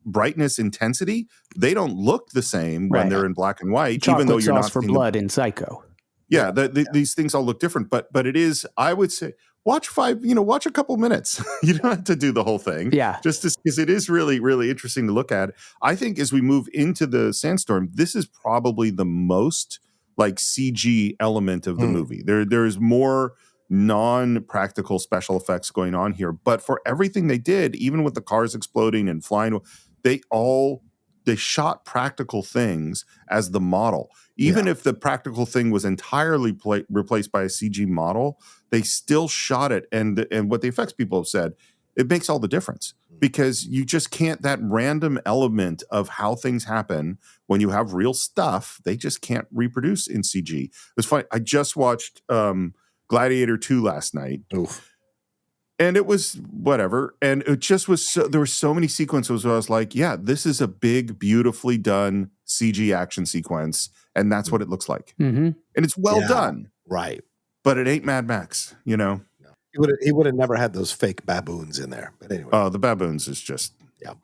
brightness intensity, they don't look the same when they're in black and white. Chocolate even though you're sauce not for blood in Psycho. Yeah, these things all look different, but it is, I would say, watch a couple minutes. You don't have to do the whole thing. Yeah. Just because it is really, really interesting to look at. I think as we move into the sandstorm, this is probably the most like CG element of the movie. There's more non-practical special effects going on here, but for everything they did, even with the cars exploding and flying, they shot practical things as the model. Even if the practical thing was entirely replaced by a CG model, they still shot it. And what the effects people have said, it makes all the difference, because you just can't, that random element of how things happen when you have real stuff, they just can't reproduce in CG. It was funny. I just watched Gladiator 2 last night. Oof. And it was whatever. And it just was, there were so many sequences where I was like, yeah, this is a big, beautifully done CG action sequence. And that's what it looks like. Mm-hmm. And it's well done. Right. But it ain't Mad Max, He would have never had those fake baboons in there. But anyway. Oh, the baboons is just. Yeah.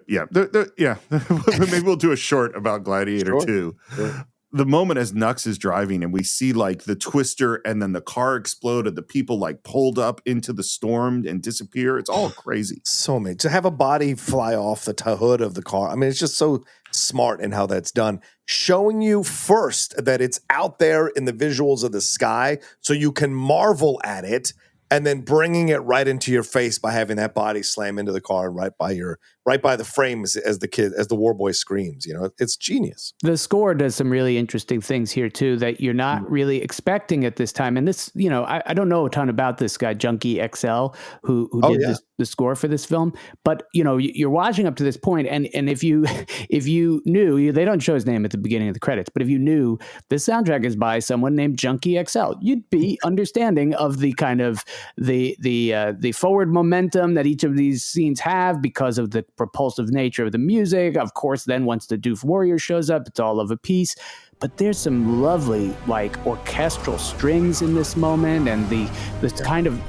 Yeah. Maybe we'll do a short about Gladiator 2. Sure. The moment as Nux is driving and we see like the twister and then the car exploded, the people like pulled up into the storm and disappear. It's all crazy. So many. To have a body fly off the hood of the car. I mean, it's just so smart in how that's done. Showing you first that it's out there in the visuals of the sky so you can marvel at it, and then bringing it right into your face by having that body slam into the car right by the frame as the war boy screams. It's genius. The score does some really interesting things here too that you're not really expecting at this time. And this, I don't know a ton about this guy, Junkie XL, who did the score for this film. But you're watching up to this point, and if you knew, they don't show his name at the beginning of the credits, but if you knew this soundtrack is by someone named Junkie XL, you'd be understanding of the kind of the forward momentum that each of these scenes have because of the propulsive nature of the music. Of course, then once the Doof Warrior shows up, it's all of a piece. But there's some lovely like orchestral strings in this moment, and the kind of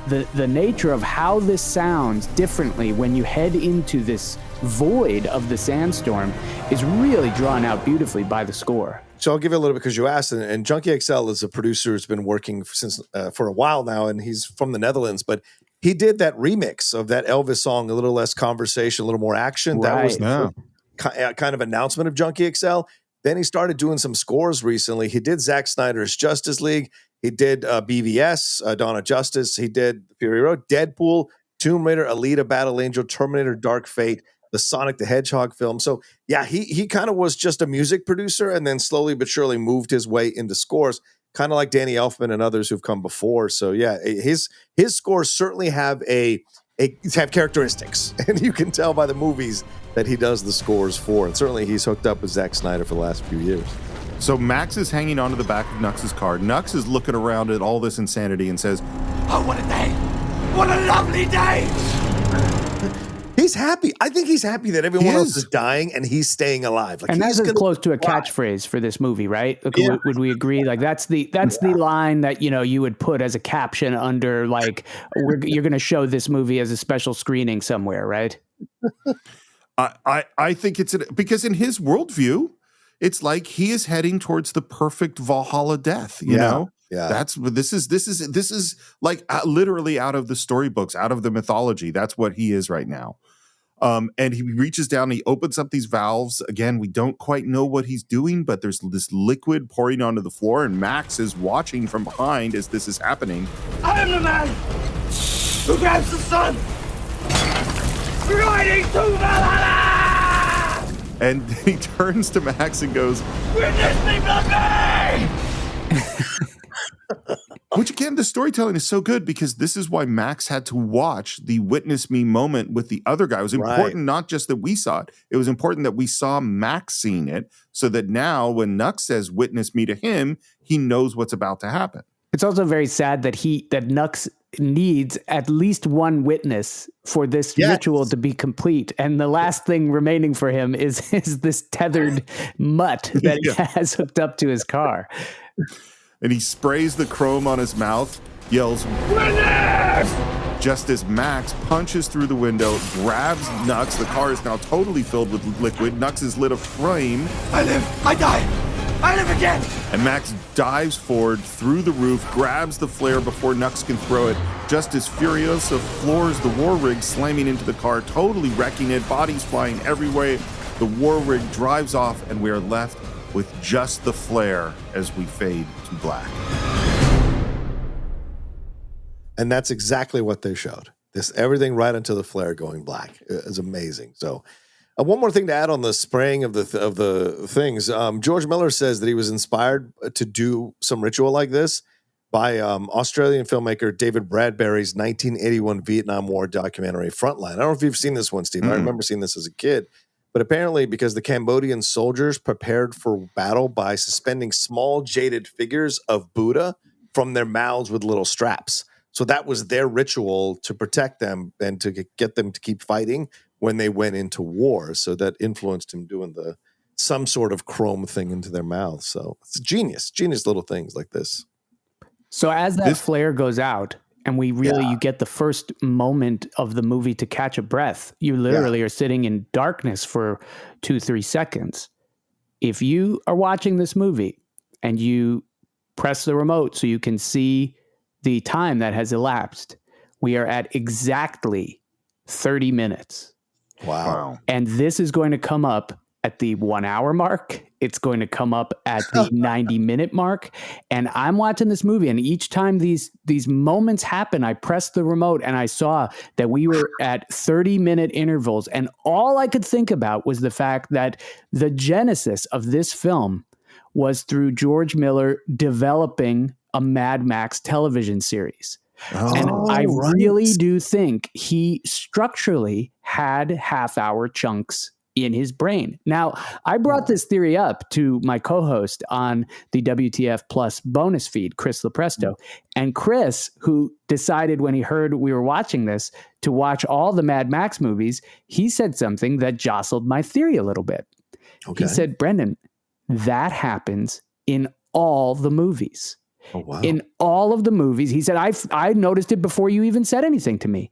the nature of how this sounds differently when you head into this void of the sandstorm is really drawn out beautifully by the score. So I'll give you a little bit because you asked, and Junkie XL is a producer who's been working for a while now, and he's from the Netherlands, but he did that remix of that Elvis song, A Little Less Conversation, A Little More Action. That was the kind of announcement of Junkie XL. Then he started doing some scores recently. He did Zack Snyder's Justice League. He did BVS, Dawn of Justice. He did Fury Road, Deadpool, Tomb Raider, Alita, Battle Angel, Terminator, Dark Fate, the Sonic the Hedgehog film. So yeah, he kind of was just a music producer and then slowly but surely moved his way into scores kind of like Danny Elfman and others who've come before. So yeah, his scores certainly have have characteristics, and you can tell by the movies that he does the scores for. And certainly he's hooked up with Zack Snyder for the last few years. So Max is hanging onto the back of Nux's car. Nux is looking around at all this insanity and says, Oh, what a day! What a lovely day! He's happy. I think he's happy that everyone else is dying and he's staying alive. Like, and that's as close to a fly. catchphrase for this movie, right? Like, Yeah. would we agree? Like that's the line that you would put as a caption under like you're going to show this movie as a special screening somewhere, right? I think it's because in his worldview, it's like he is heading towards the perfect Valhalla death. You know. Yeah, this is like literally out of the storybooks, out of the mythology. That's what he is right now. And he reaches down, and he opens up these valves. Again, we don't quite know what he's doing, but there's this liquid pouring onto the floor, and Max is watching from behind as this is happening. I am the man who grabs the sun, riding to Valhalla! And he turns to Max and goes, Witness me, blood me! Which again, the storytelling is so good because this is why Max had to watch the witness me moment with the other guy. It was important not just that we saw it. It was important that we saw Max seeing it so that now when Nux says witness me to him, he knows what's about to happen. It's also very sad that Nux needs at least one witness for this ritual to be complete. And the last thing remaining for him is this tethered mutt that he has hooked up to his car. And he sprays the chrome on his mouth, yells, Witness! Just as Max punches through the window, grabs Nux. The car is now totally filled with liquid. Nux is lit aflame. I live, I die, I live again! And Max dives forward through the roof, grabs the flare before Nux can throw it, just as Furiosa floors the war rig, slamming into the car, totally wrecking it, bodies flying everywhere. The war rig drives off, and we are left with just the flare as we fade to black. And that's exactly what they showed. Everything right until the flare going black. It's amazing. So one more thing to add on the spraying of the things. George Miller says that he was inspired to do some ritual like this by Australian filmmaker David Bradbury's 1981 Vietnam War documentary Frontline. I don't know if you've seen this one, Steve. I remember seeing this as a kid. But apparently, because the Cambodian soldiers prepared for battle by suspending small jaded figures of Buddha from their mouths with little straps. So that was their ritual to protect them and to get them to keep fighting when they went into war. So that influenced him doing some sort of chrome thing into their mouths. So it's genius little things like this. So as that flare goes out, and you get the first moment of the movie to catch a breath. You literally are sitting in darkness for 2-3 seconds. If you are watching this movie and you press the remote so you can see the time that has elapsed, we are at exactly 30 minutes. Wow. And this is going to come up at the 1 hour mark. It's going to come up at the 90-minute mark. And I'm watching this movie, and each time these moments happen, I pressed the remote and I saw that we were at 30-minute intervals. And all I could think about was the fact that the genesis of this film was through George Miller developing a Mad Max television series. And I really do think he structurally had half-hour chunks in his brain. Now, I brought this theory up to my co-host on the WTF Plus bonus feed, Chris Lopresto. And Chris, who decided when he heard we were watching this to watch all the Mad Max movies, he said something that jostled my theory a little bit. Okay. He said, Brendan, that happens in all the movies. Oh, wow. In all of the movies. He said, I noticed it before you even said anything to me.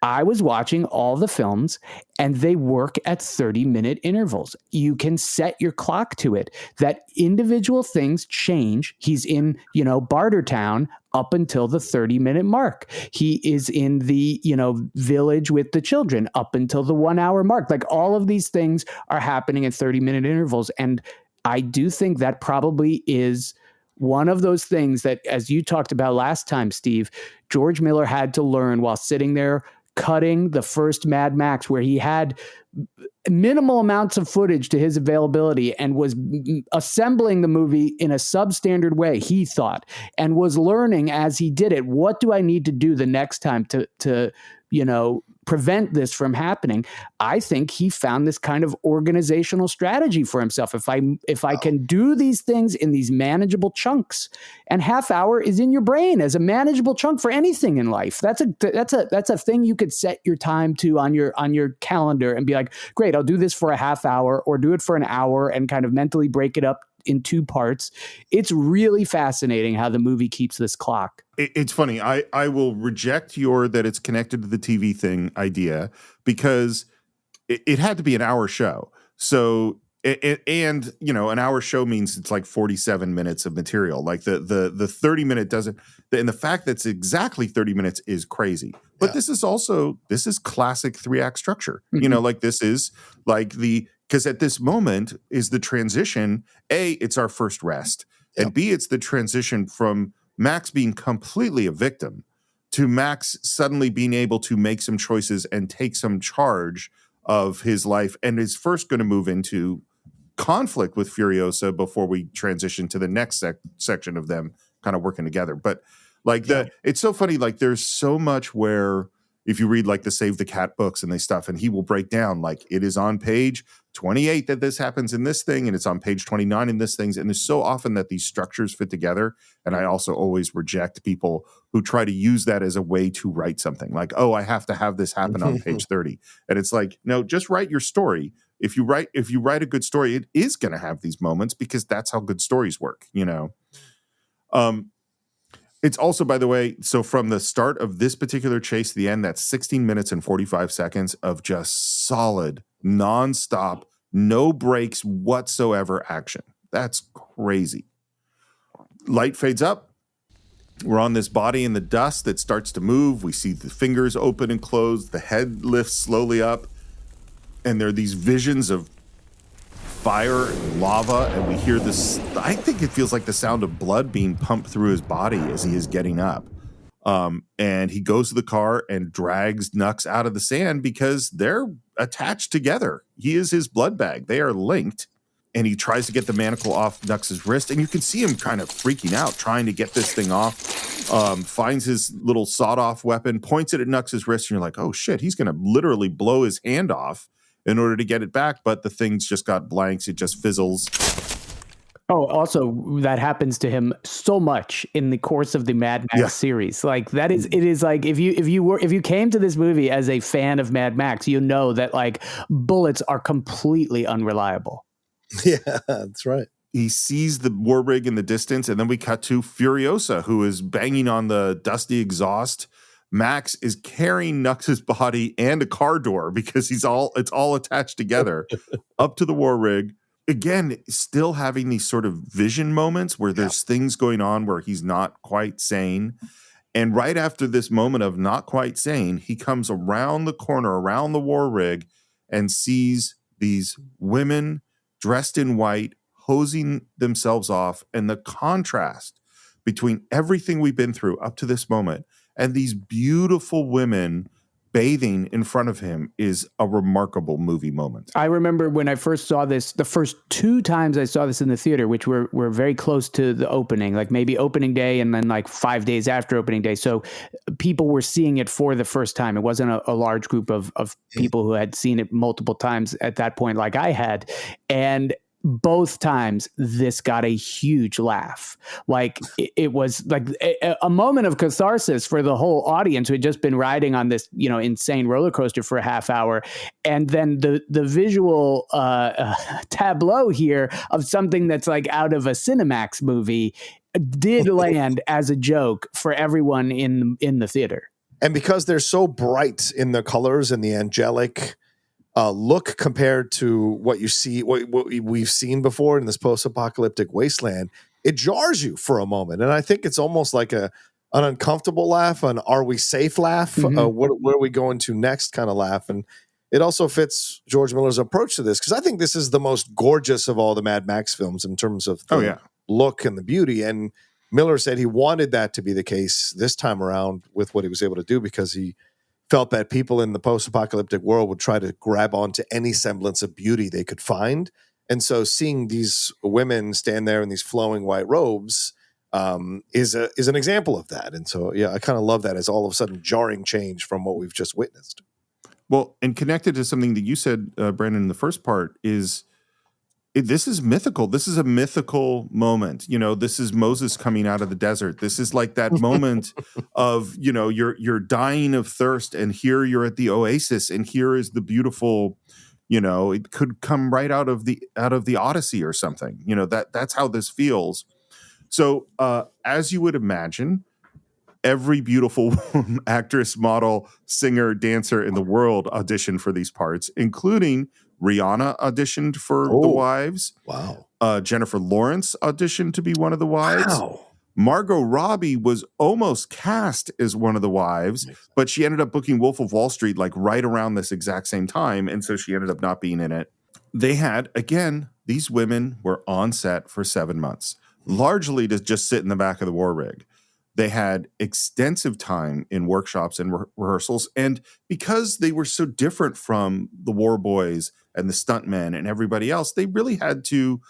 I was watching all the films and they work at 30-minute intervals. You can set your clock to it. That individual things change. He's in, Bartertown up until the 30-minute mark. He is in the, village with the children up until the 1 hour mark. Like all of these things are happening at 30-minute intervals. And I do think that probably is one of those things that, as you talked about last time, Steve, George Miller had to learn while sitting there cutting the first Mad Max, where he had minimal amounts of footage to his availability and was assembling the movie in a substandard way, he thought, and was learning as he did it, what do I need to do the next time to prevent this from happening? I think he found this kind of organizational strategy for himself. If I can do these things in these manageable chunks, and half hour is in your brain as a manageable chunk for anything in life. That's a thing you could set your time to on your calendar and be like, great, I'll do this for a half hour, or do it for an hour and kind of mentally break it up in two parts. It's really fascinating how the movie keeps this clock. It's funny. I will reject your that it's connected to the TV thing idea, because it had to be an hour show. So and an hour show means it's like 47 minutes of material. Like the 30 minute doesn't, and the fact that it's exactly 30 minutes is crazy. But this is classic 3-act structure. Mm-hmm. Like this is like because at this moment is the transition. A, it's our first rest. And B, it's the transition from Max being completely a victim to Max suddenly being able to make some choices and take some charge of his life, and is first going to move into conflict with Furiosa before we transition to the next section of them kind of working together. But it's so funny. Like there's so much where if you read like the Save the Cat books and they stuff, and he will break down like it is on page 28 that this happens in this thing, and it's on page 29 in this things. And there's so often that these structures fit together. And I also always reject people who try to use that as a way to write something like, oh, I have to have this happen on page 30. And it's like, no, just write your story. If you write a good story, it is going to have these moments, because that's how good stories work, It's also, by the way, so from the start of this particular chase to the end, that's 16 minutes and 45 seconds of just solid, nonstop, no breaks whatsoever action. That's crazy. Light fades up. We're on this body in the dust that starts to move. We see the fingers open and close. The head lifts slowly up. And there are these visions of fire and lava, and we hear this. I think it feels like the sound of blood being pumped through his body as he is getting up. And he goes to the car and drags Nux out of the sand because they're attached together. He is his blood bag. They are linked. And he tries to get the manacle off Nux's wrist, and you can see him kind of freaking out, trying to get this thing off. Finds his little sawed-off weapon, points it at Nux's wrist, and you're like, oh shit, he's going to literally blow his hand off in order to get it back, but the thing's just got blanks. It just fizzles. Oh, also that happens to him so much in the course of the Mad Max series. Like it is like if you came to this movie as a fan of Mad Max, you know that like bullets are completely unreliable. Yeah, that's right. He sees the war rig in the distance, and then we cut to Furiosa, who is banging on the dusty exhaust. Max is carrying Nux's body and a car door, because it's all attached together up to the war rig. Again, still having these sort of vision moments where there's things going on where he's not quite sane. And right after this moment of not quite sane, he comes around the corner, around the war rig, and sees these women dressed in white, hosing themselves off. And the contrast between everything we've been through up to this moment and these beautiful women bathing in front of him is a remarkable movie moment. I remember when I first saw this, the first 2 times I saw this in the theater, which were very close to the opening, like maybe opening day and then like 5 days after opening day. So people were seeing it for the first time. It wasn't a large group of people who had seen it multiple times at that point like I had. And both times this got a huge laugh. Like it was like a moment of catharsis for the whole audience who had just been riding on this, insane roller coaster for a half hour. And then the visual tableau here of something that's like out of a Cinemax movie did land as a joke for everyone in the theater. And because they're so bright in the colors and the angelic look compared to what you see, what we've seen before in this post-apocalyptic wasteland, it jars you for a moment. And I think it's almost like an uncomfortable laugh, an "are we safe" laugh, where are we going to next kind of laugh. And it also fits George Miller's approach to this, because I think this is the most gorgeous of all the Mad Max films in terms of the look and the beauty. And Miller said he wanted that to be the case this time around with what he was able to do, because he felt that people in the post-apocalyptic world would try to grab onto any semblance of beauty they could find. And so seeing these women stand there in these flowing white robes is an example of that. And so, yeah, I kind of love that as all of a sudden jarring change from what we've just witnessed. Well, and connected to something that you said, Brandon, in the first part is this is mythical. This is a mythical moment. You know, this is Moses coming out of the desert. This is like that moment of, you know, you're dying of thirst, and here you're at the oasis, and here is the beautiful, you know, it could come right out of the Odyssey or something. You know, that's how this feels. So as you would imagine, every beautiful actress, model, singer, dancer in the world auditioned for these parts, including Rihanna auditioned for the wives. Wow. Jennifer Lawrence auditioned to be one of the wives. Wow. Margot Robbie was almost cast as one of the wives, but she ended up booking Wolf of Wall Street like right around this exact same time, and so she ended up not being in it. They had, again, these women were on set for 7 months, largely to just sit in the back of the war rig. They had extensive time in workshops and rehearsals, and because they were so different from the war boys and the stuntmen and everybody else, they really had to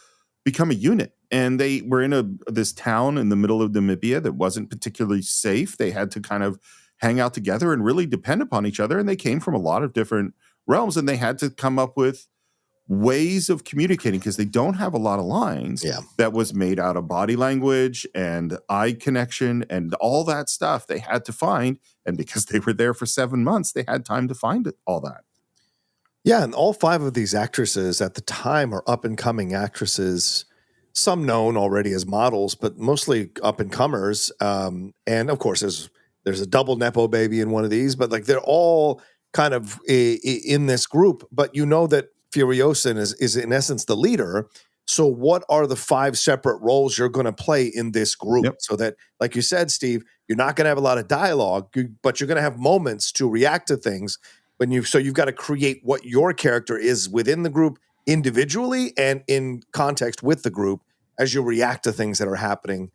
become a unit. And they were in this town in the middle of Namibia that wasn't particularly safe. They had to kind of hang out together and really depend upon each other. And they came from a lot of different realms, and they had to come up with ways of communicating because they don't have a lot of lines. That was made out of body language and eye connection and all that stuff they had to find. And because they were there for 7 months, they had time to find all that. Yeah, and all 5 of these actresses at the time are up-and-coming actresses, some known already as models, but mostly up-and-comers. And, of course, there's a double Nepo baby in one of these, but like they're all kind of in this group. But you know that Furiosa is in essence the leader. So what are the 5 separate roles you're going to play in this group? So that, like you said, Steve, you're not going to have a lot of dialogue, but you're going to have moments to react to things. So you've got to create what your character is within the group individually and in context with the group as you react to things that are happening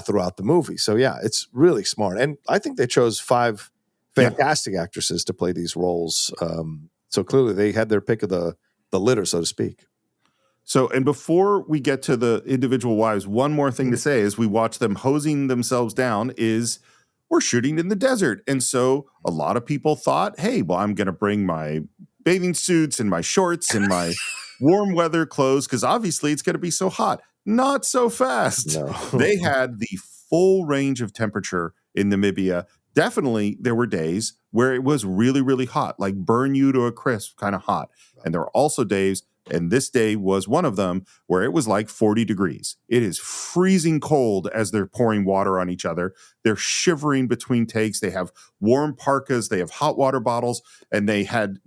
throughout the movie. So yeah, it's really smart. And I think they chose 5 fantastic actresses to play these roles. So clearly they had their pick of the litter, so to speak. So, and before we get to the individual wives, one more thing to say as we watch them hosing themselves down is we're shooting in the desert. And so a lot of people thought, hey, well, I'm going to bring my bathing suits and my shorts and my warm weather clothes because obviously it's going to be so hot. Not so fast. No. They had the full range of temperature in Namibia. Definitely there were days where it was really, really hot, like burn you to a crisp kind of hot. And there were also days, and this day was one of them, where it was like 40 degrees. It is freezing cold as they're pouring water on each other. They're shivering between takes. They have warm parkas. They have hot water bottles. And they had,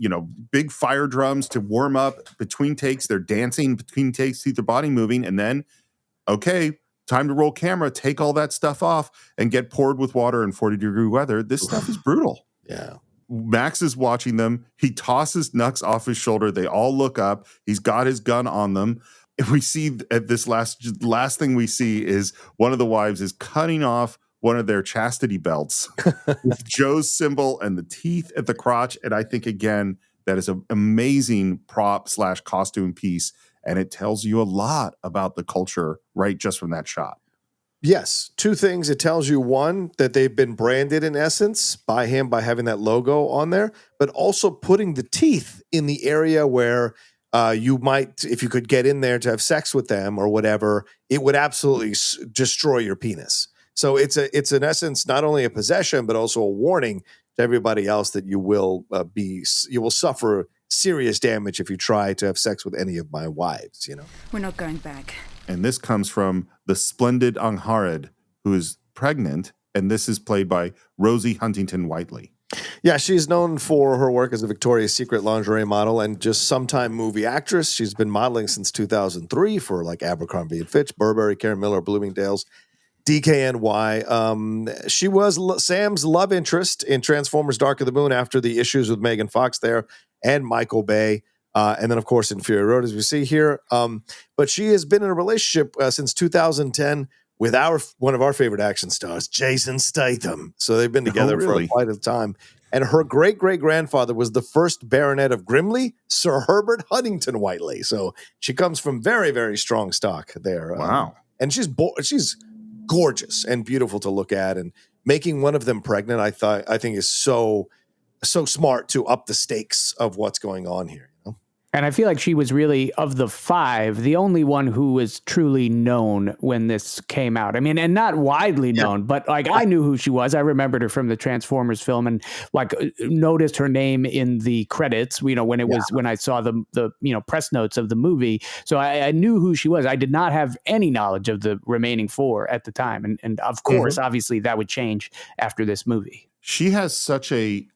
big fire drums to warm up between takes. They're dancing between takes, keep their body moving. And then, okay, time to roll camera, take all that stuff off, and get poured with water in 40-degree weather. This stuff is brutal. Yeah. Max is watching them. He tosses Nux off his shoulder. They all look up. He's got his gun on them. And we see at this last thing we see is one of the wives is cutting off one of their chastity belts with Joe's symbol and the teeth at the crotch. And I think, again, that is an amazing prop / costume piece. And it tells you a lot about the culture, right, just from that shot. Yes. 2 things. It tells you, one, that they've been branded in essence by him by having that logo on there, but also putting the teeth in the area where you might, if you could get in there to have sex with them or whatever, it would absolutely destroy your penis. So it's in essence not only a possession, but also a warning to everybody else that you will suffer serious damage if you try to have sex with any of my wives. We're not going back. And this comes from the splendid Angharad, who is pregnant, and this is played by Rosie Huntington-Whiteley. Yeah, she's known for her work as a Victoria's Secret lingerie model and just sometime movie actress. She's been modeling since 2003 for like Abercrombie & Fitch, Burberry, Karen Miller, Bloomingdale's, DKNY. She was Sam's love interest in Transformers Dark of the Moon after the issues with Megan Fox there and Michael Bay. And then, of course, in Fury Road, as we see here. But she has been in a relationship since 2010 with one of our favorite action stars, Jason Statham. So they've been together for quite a time. And her great-great-grandfather was the first Baronet of Grimley, Sir Herbert Huntington-Whiteley. So she comes from very, very strong stock there. Wow. And she's gorgeous and beautiful to look at. And making one of them pregnant, I think is so smart to up the stakes of what's going on here. You know? And I feel like she was really, of the five, the only one who was truly known when this came out. I mean, and not widely known, but like I knew who she was. I remembered her from the Transformers film and like noticed her name in the credits, you know, when it was, when I saw the you know, press notes of the movie. So I knew who she was. I did not have any knowledge of the remaining four at the time. And of course, obviously that would change after this movie. She has such a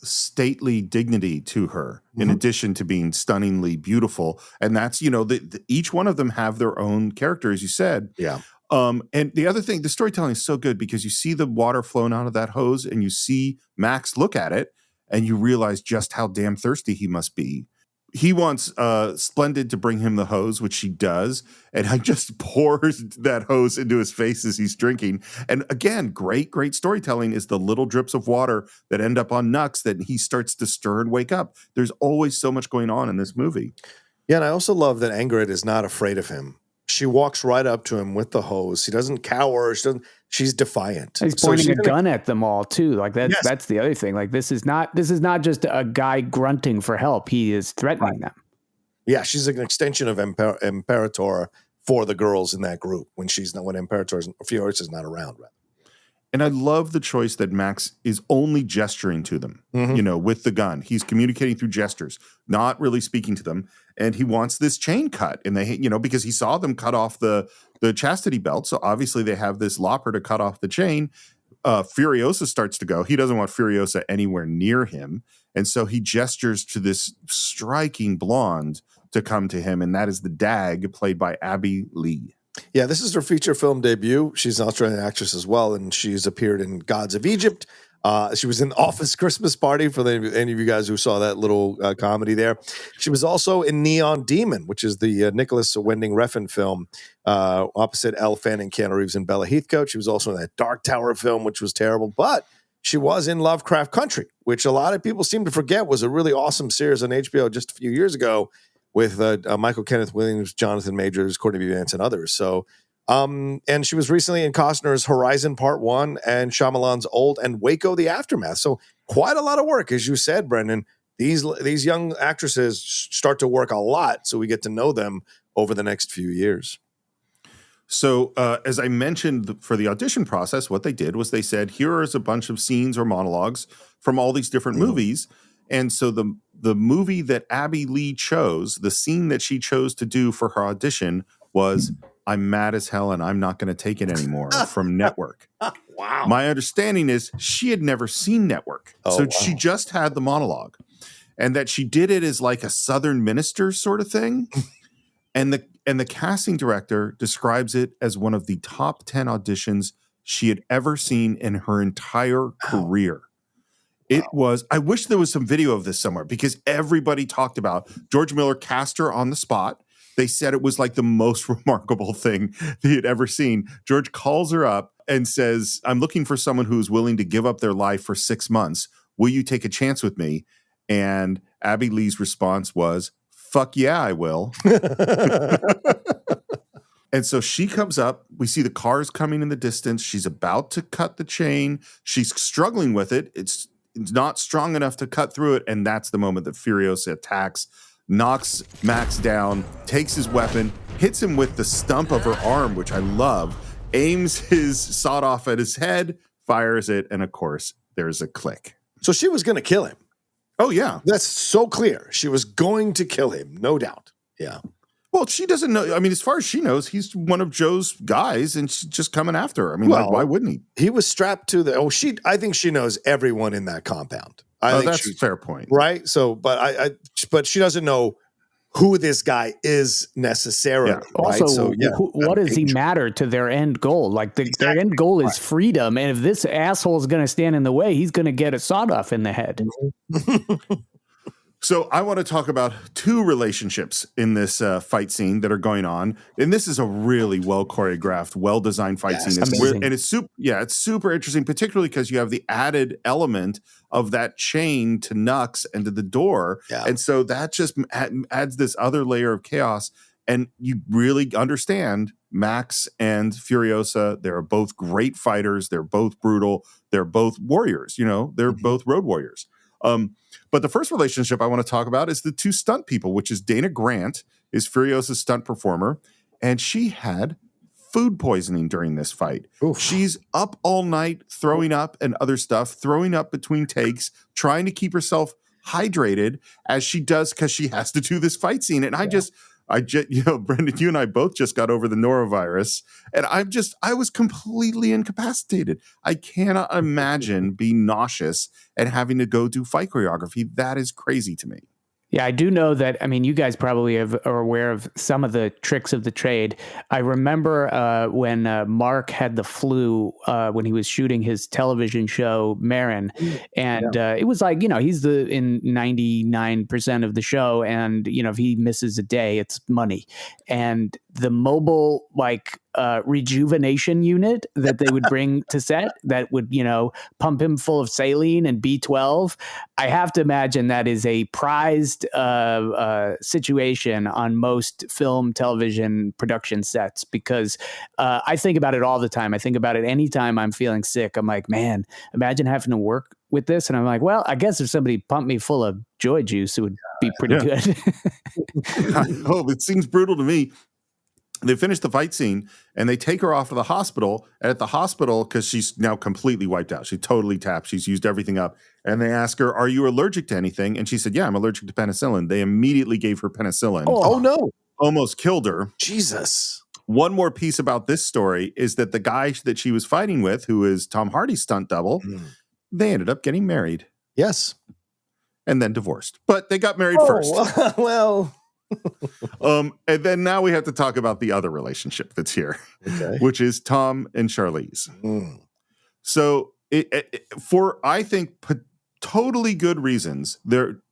stately dignity to her, in addition to being stunningly beautiful. And that's, you know, each one of them have their own character, as you said. Yeah. And the other thing, the storytelling is so good because you see the water flowing out of that hose and you see Max look at it and you realize just how damn thirsty he must be. He wants Splendid to bring him the hose, which she does, and he just pours that hose into his face as he's drinking. And again, great storytelling is the little drips of water that end up on Nux that he starts to stir and wake up. There's always so much going on in this movie. Yeah, and I also love that Ingrid is not afraid of him. She walks right up to him with the hose. She doesn't cower. She's defiant. He's pointing a gun at them all too. Like that's the other thing. Like this is not just a guy grunting for help. He is threatening them. Yeah, she's an extension of Imperator for the girls in that group when Furiosa is not around. Right? And I love the choice that Max is only gesturing to them, you know, with the gun. He's communicating through gestures, not really speaking to them. And he wants this chain cut. And they, you know, because he saw them cut off the chastity belt. So obviously they have this lopper to cut off the chain. Furiosa starts to go. He doesn't want Furiosa anywhere near him. And so he gestures to this striking blonde to come to him. And that is the Dag, played by Abbey Lee. Yeah, this is her feature film debut. She's an Australian actress as well, and she's appeared in Gods of Egypt. She was in Office Christmas Party for any of you guys who saw that little comedy there. She was also in Neon Demon, which is the Nicholas Winding Refn film opposite Elle Fanning, Keanu Reeves, and Bella Heathcote. She was also in that Dark Tower film, which was terrible, but she was in Lovecraft Country, which a lot of people seem to forget was a really awesome series on HBO just a few years ago, with Michael Kenneth Williams, Jonathan Majors, Courtney B. Vance, and others. So, and she was recently in Costner's Horizon Part 1 and Shyamalan's Old and Waco: The Aftermath. So quite a lot of work, as you said, Brendan. These young actresses start to work a lot, so we get to know them over the next few years. So as I mentioned for the audition process, what they did was they said, here is a bunch of scenes or monologues from all these different movies. And so the movie that Abbey Lee chose, the scene that she chose to do for her audition was I'm Mad as Hell and I'm Not Going to Take It Anymore from Network. Wow. My understanding is she had never seen Network. She just had the monologue, and that she did it as like a Southern minister sort of thing. and the casting director describes it as one of the top 10 auditions she had ever seen in her entire career. It was, I wish there was some video of this somewhere because everybody talked about George Miller cast her on the spot. They said it was like the most remarkable thing he had ever seen. George calls her up and says, I'm looking for someone who's willing to give up their life for 6 months. Will you take a chance with me? And Abbey Lee's response was, fuck yeah, I will. And so she comes up. We see the cars coming in the distance. She's about to cut the chain. She's struggling with it. It's not strong enough to cut through it, and that's the moment that Furiosa attacks, knocks Max down, takes his weapon, hits him with the stump of her arm, which I love, aims his sawed off at his head, fires it, and of course, there's a click. So she was going to kill him. Oh, yeah. That's so clear. She was going to kill him, no doubt. Yeah. Well, she doesn't know. I mean, as far as she knows, he's one of Joe's guys, and she's just coming after her. I mean, why wouldn't he? He was strapped to the. I think she knows everyone in that compound. I think that's a fair point, right? So, but but she doesn't know who this guy is necessarily. Yeah. Also, right? So, what does he matter to their end goal? Like their end goal is freedom, and if this asshole is going to stand in the way, he's going to get a sawed off in the head. So I want to talk about two relationships in this fight scene that are going on, and this is a really well choreographed, well designed fight scene. amazing. And it's super interesting, particularly because you have the added element of that chain to Nux and to the door, and so that just adds this other layer of chaos. And you really understand Max and Furiosa. They're both great fighters. They're both brutal. They're both warriors. They're both road warriors. But the first relationship I want to talk about is the two stunt people, which is Dana Grant, is Furiosa's stunt performer, and she had food poisoning during this fight. Oof. She's up all night throwing up and other stuff, throwing up between takes, trying to keep herself hydrated as she does because she has to do this fight scene. And I just, Brendan, you and I both just got over the norovirus, and I was completely incapacitated. I cannot imagine being nauseous and having to go do fight choreography. That is crazy to me. Yeah, I do know that. I mean, you guys probably are aware of some of the tricks of the trade. I remember when Marc had the flu when he was shooting his television show Maron, and it was like, he's in 99% of the show, and if he misses a day, it's money. And the mobile rejuvenation unit that they would bring to set that would pump him full of saline and B12. I have to imagine that is a prized situation on most film, television production sets, because I think about it all the time. I think about it anytime I'm feeling sick. I'm like, man, imagine having to work with this. And I'm like, well, I guess if somebody pumped me full of joy juice, it would be pretty good. It seems brutal to me. They finish the fight scene and they take her off to the hospital. And at the hospital, because she's now completely wiped out, she's totally tapped, she's used everything up. And they ask her, "Are you allergic to anything?" And she said, "Yeah, I'm allergic to penicillin." They immediately gave her penicillin. Oh no. Almost killed her. Jesus. One more piece about this story is that the guy that she was fighting with, who is Tom Hardy's stunt double, they ended up getting married. Yes. And then divorced. But they got married first. Well. And then now we have to talk about the other relationship that's here, which is Tom and Charlize. So for, I think, totally good reasons,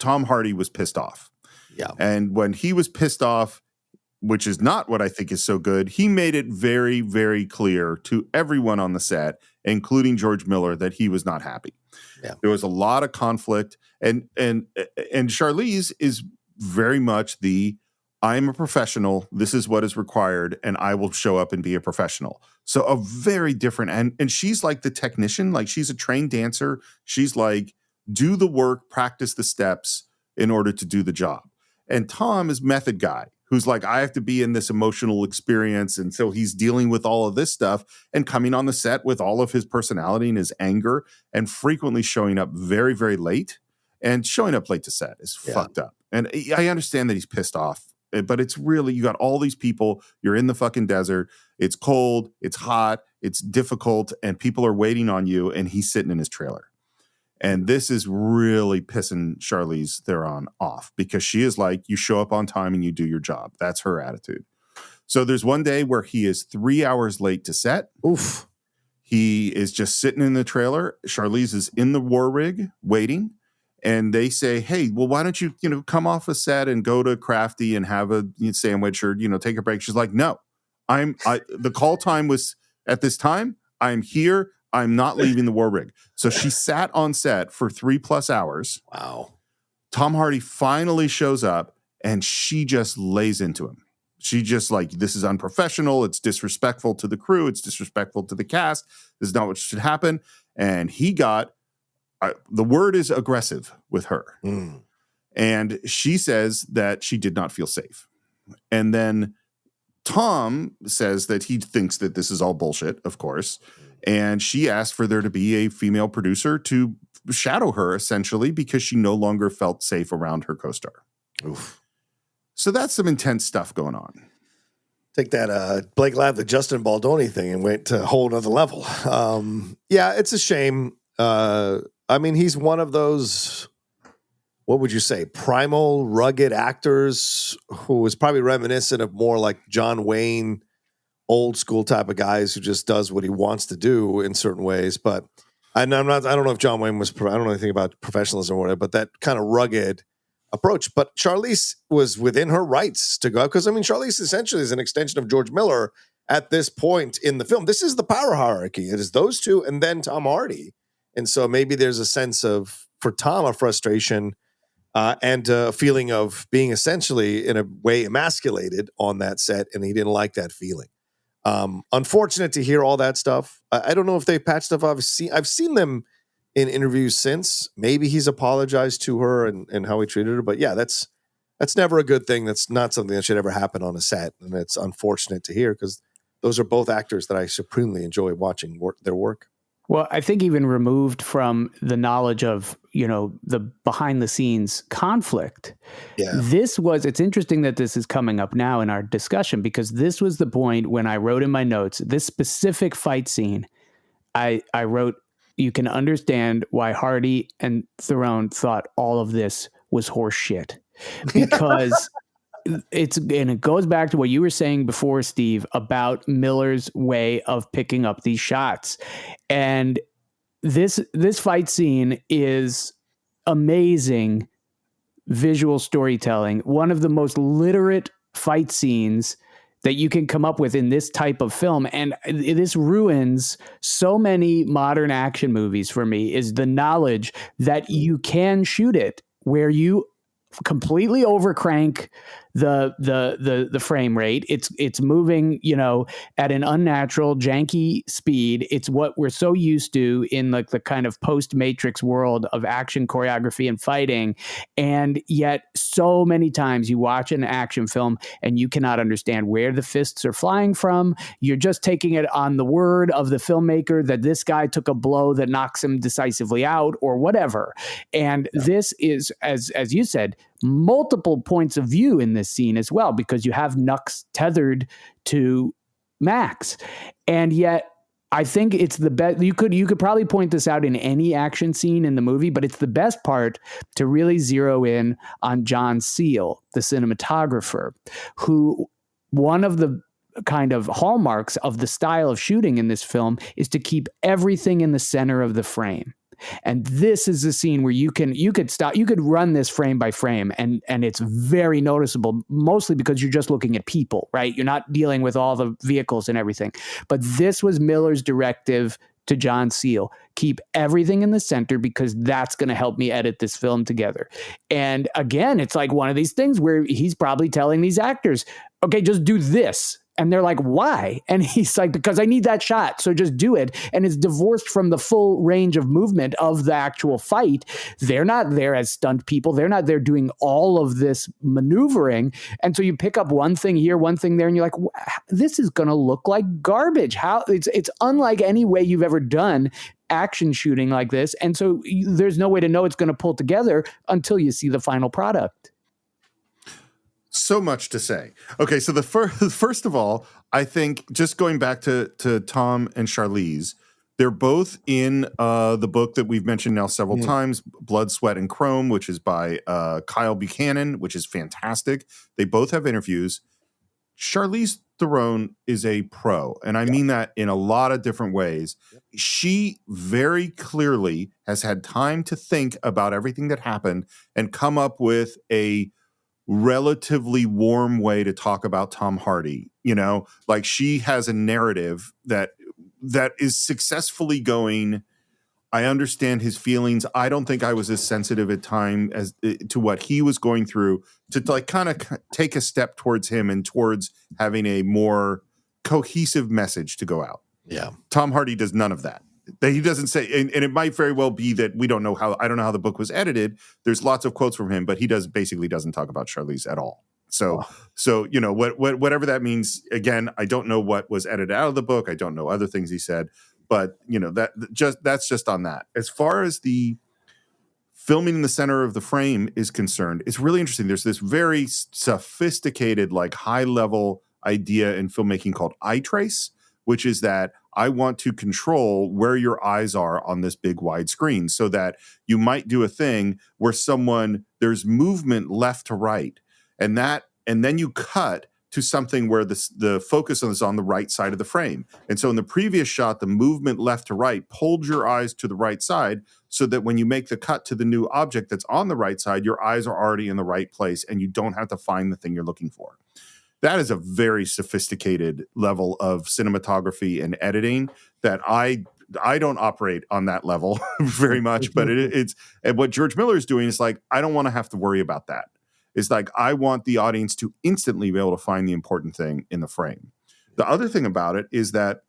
Tom Hardy was pissed off. Yeah. And when he was pissed off, which is not what I think is so good, he made it very, very clear to everyone on the set, including George Miller, that he was not happy. Yeah. There was a lot of conflict, and Charlize is very much I'm a professional, this is what is required, and I will show up and be a professional. So a very different, and she's like the technician, like she's a trained dancer. She's like, do the work, practice the steps in order to do the job. And Tom is method guy, who's like, I have to be in this emotional experience. And so he's dealing with all of this stuff and coming on the set with all of his personality and his anger, and frequently showing up very, very late. And showing up late to set is fucked up. And I understand that he's pissed off, but it's really, you got all these people, you're in the fucking desert, it's cold, it's hot, it's difficult, and people are waiting on you, and he's sitting in his trailer. And this is really pissing Charlize Theron off, because she is like, you show up on time and you do your job. That's her attitude. So there's one day where he is 3 hours late to set. Oof. He is just sitting in the trailer. Charlize is in the war rig waiting. And they say, hey, well, why don't you, come off a set and go to Crafty and have a sandwich or, take a break. She's like, no, the call time was at this time. I'm here. I'm not leaving the war rig. So she sat on set for 3+ hours. Wow. Tom Hardy finally shows up and she just lays into him. She just like, this is unprofessional. It's disrespectful to the crew. It's disrespectful to the cast. This is not what should happen. And he got, the word is aggressive with her. And she says that she did not feel safe. And then Tom says that he thinks that this is all bullshit, of course. And she asked for there to be a female producer to shadow her, essentially, because she no longer felt safe around her co-star. Oof. So that's some intense stuff going on. Take that Blake Lively, Justin Baldoni thing and went to a whole other level. Yeah, it's a shame. I mean, he's one of those, what would you say, primal, rugged actors who is probably reminiscent of more like John Wayne, old school type of guys who just does what he wants to do in certain ways. But I don't know if John Wayne was, I don't know anything about professionalism or whatever, but that kind of rugged, approach. But Charlize was within her rights to go, because I mean, Charlize essentially is an extension of George Miller at this point in the film. This is the power hierarchy. It is those two and then Tom Hardy. And so maybe there's a sense of, for Tom, a frustration and a feeling of being essentially in a way emasculated on that set, and he didn't like that feeling. Unfortunate to hear all that stuff. I don't know if they patched stuff. I've seen them in interviews since. Maybe he's apologized to her and how he treated her. But yeah, that's never a good thing. That's not something that should ever happen on a set, and it's unfortunate to hear because those are both actors that I supremely enjoy watching their work. Well, I think even removed from the knowledge of, the behind the scenes conflict, it's interesting that this is coming up now in our discussion, because this was the point when I wrote in my notes, this specific fight scene, I wrote, you can understand why Hardy and Theron thought all of this was horse shit, because it goes back to what you were saying before, Steve, about Miller's way of picking up these shots. And this fight scene is amazing visual storytelling. One of the most literate fight scenes that you can come up with in this type of film. And this ruins so many modern action movies for me, is the knowledge that you can shoot it where you completely overcrank the frame rate. It's moving, at an unnatural, janky speed. It's what we're so used to in like the kind of post-Matrix world of action choreography and fighting. And yet so many times you watch an action film and you cannot understand where the fists are flying from. You're just taking it on the word of the filmmaker that this guy took a blow that knocks him decisively out or whatever. And this is, as you said, multiple points of view in this scene as well, because you have Nux tethered to Max. And yet I think it's the best. You could probably point this out in any action scene in the movie, but it's the best part to really zero in on John Seal, the cinematographer, who one of the kind of hallmarks of the style of shooting in this film is to keep everything in the center of the frame. And this is a scene where you could run this frame by frame, and it's very noticeable, mostly because you're just looking at people, right? You're not dealing with all the vehicles and everything. But this was Miller's directive to John Seal. Keep everything in the center, because that's going to help me edit this film together. And again, it's like one of these things where he's probably telling these actors, okay, just do this. And they're like, why? And he's like, because I need that shot. So just do it. And it's divorced from the full range of movement of the actual fight. They're not there as stunt people. They're not there doing all of this maneuvering. And so you pick up one thing here, one thing there, and you're like, this is going to look like garbage. How it's unlike any way you've ever done action shooting like this. And so there's no way to know it's going to pull together until you see the final product. So much to say. Okay, so the first of all, I think just going back to Tom and Charlize, they're both in the book that we've mentioned now several times, Blood, Sweat, and Chrome, which is by Kyle Buchanan, which is fantastic. They both have interviews. Charlize Theron is a pro, and I mean that in a lot of different ways. She very clearly has had time to think about everything that happened and come up with a relatively warm way to talk about Tom Hardy. Like she has a narrative that is successfully going, I understand his feelings. I don't think I was as sensitive at time as to what he was going through, to like kind of take a step towards him and towards having a more cohesive message to go out. Yeah. Tom Hardy does none of that. He doesn't say, and it might very well be that I don't know how the book was edited. There's lots of quotes from him, but he basically doesn't talk about Charlize at all. So whatever that means. Again, I don't know what was edited out of the book. I don't know other things he said, but that's just on that. As far as the filming in the center of the frame is concerned, it's really interesting. There's this very sophisticated, like high level idea in filmmaking called eye trace, which is that I want to control where your eyes are on this big wide screen, so that you might do a thing where there's movement left to right, and then you cut to something where the focus is on the right side of the frame. And so in the previous shot, the movement left to right pulled your eyes to the right side so that when you make the cut to the new object that's on the right side, your eyes are already in the right place and you don't have to find the thing you're looking for. That is a very sophisticated level of cinematography and editing that I don't operate on that level very much, but it's and what George Miller is doing is like, I don't want to have to worry about that. It's like, I want the audience to instantly be able to find the important thing in the frame. The other thing about it is that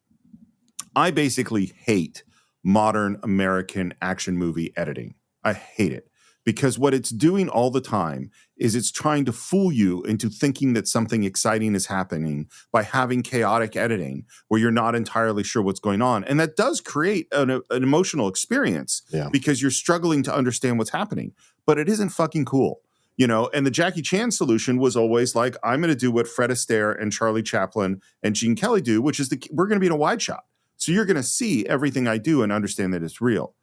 I basically hate modern American action movie editing. I hate it because what it's doing all the time is it's trying to fool you into thinking that something exciting is happening by having chaotic editing where you're not entirely sure what's going on. And that does create an emotional experience because you're struggling to understand what's happening, but it isn't fucking cool. You know, and the Jackie Chan solution was always like, I'm going to do what Fred Astaire and Charlie Chaplin and Gene Kelly do, which is we're going to be in a wide shot. So you're going to see everything I do and understand that it's real.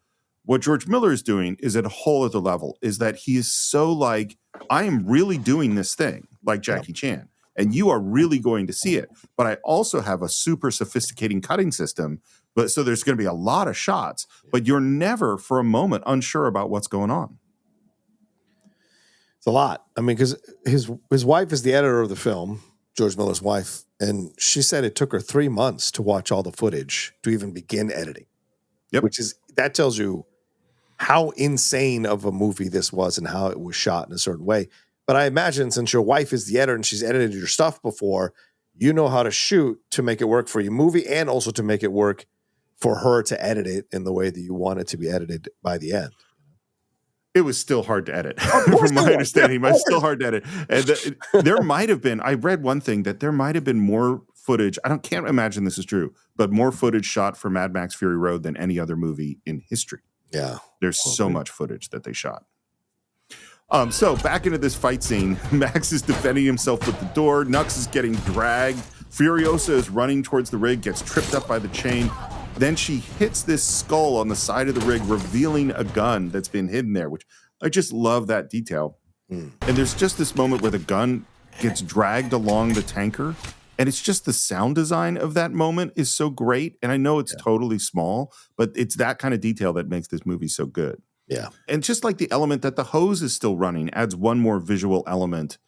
What George Miller is doing is at a whole other level, is that he is so like, I am really doing this thing like Jackie Chan, and you are really going to see it. But I also have a super sophisticated cutting system. But so there's going to be a lot of shots, but you're never for a moment unsure about what's going on. A lot. I mean, because his wife is the editor of the film, George Miller's wife, and she said it took her 3 months to watch all the footage to even begin editing. Yep. That tells you how insane of a movie this was and how it was shot in a certain way. But I imagine since your wife is the editor and she's edited your stuff before, you know how to shoot to make it work for your movie and also to make it work for her to edit it in the way that you want it to be edited by the end. It was still hard to edit. From my understanding, it was still hard to edit. And there might have been, I read one thing that there might have been more footage. Can't imagine this is true, but more footage shot for Mad Max Fury Road than any other movie in history. Yeah. There's so much footage that they shot. So back into this fight scene, Max is defending himself with the door. Nux is getting dragged. Furiosa is running towards the rig, gets tripped up by the chain. Then she hits this skull on the side of the rig, revealing a gun that's been hidden there, which I just love that detail. And there's just this moment where the gun gets dragged along the tanker, and it's just the sound design of that moment is so great. And I know it's totally small, but it's that kind of detail that makes this movie so good. Yeah. And just like the element that the hose is still running adds one more visual element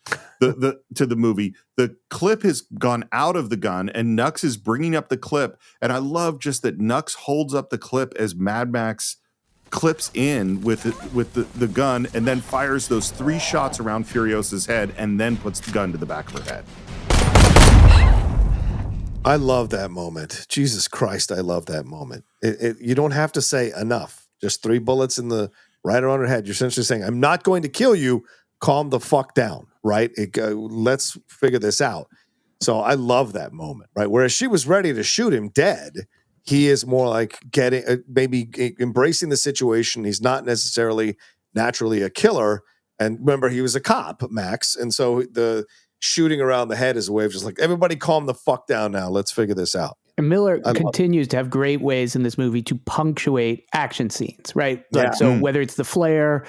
to the movie. The clip has gone out of the gun and Nux is bringing up the clip. And I love just that Nux holds up the clip as Mad Max clips in with the gun and then fires those 3 shots around Furiosa's head and then puts the gun to the back of her head. I love that moment. Jesus Christ, I love that moment. You don't have to say enough. Just 3 bullets in the right around her head. You're essentially saying, I'm not going to kill you. Calm the fuck down, right? Let's figure this out. So I love that moment, right? Whereas she was ready to shoot him dead, he is more like getting, maybe embracing the situation. He's not necessarily naturally a killer. And remember, he was a cop, Max. And so the shooting around the head is a way of just like, everybody calm the fuck down now. Let's figure this out. And Miller continues to have great ways in this movie to punctuate action scenes, right? Like, so whether it's the flare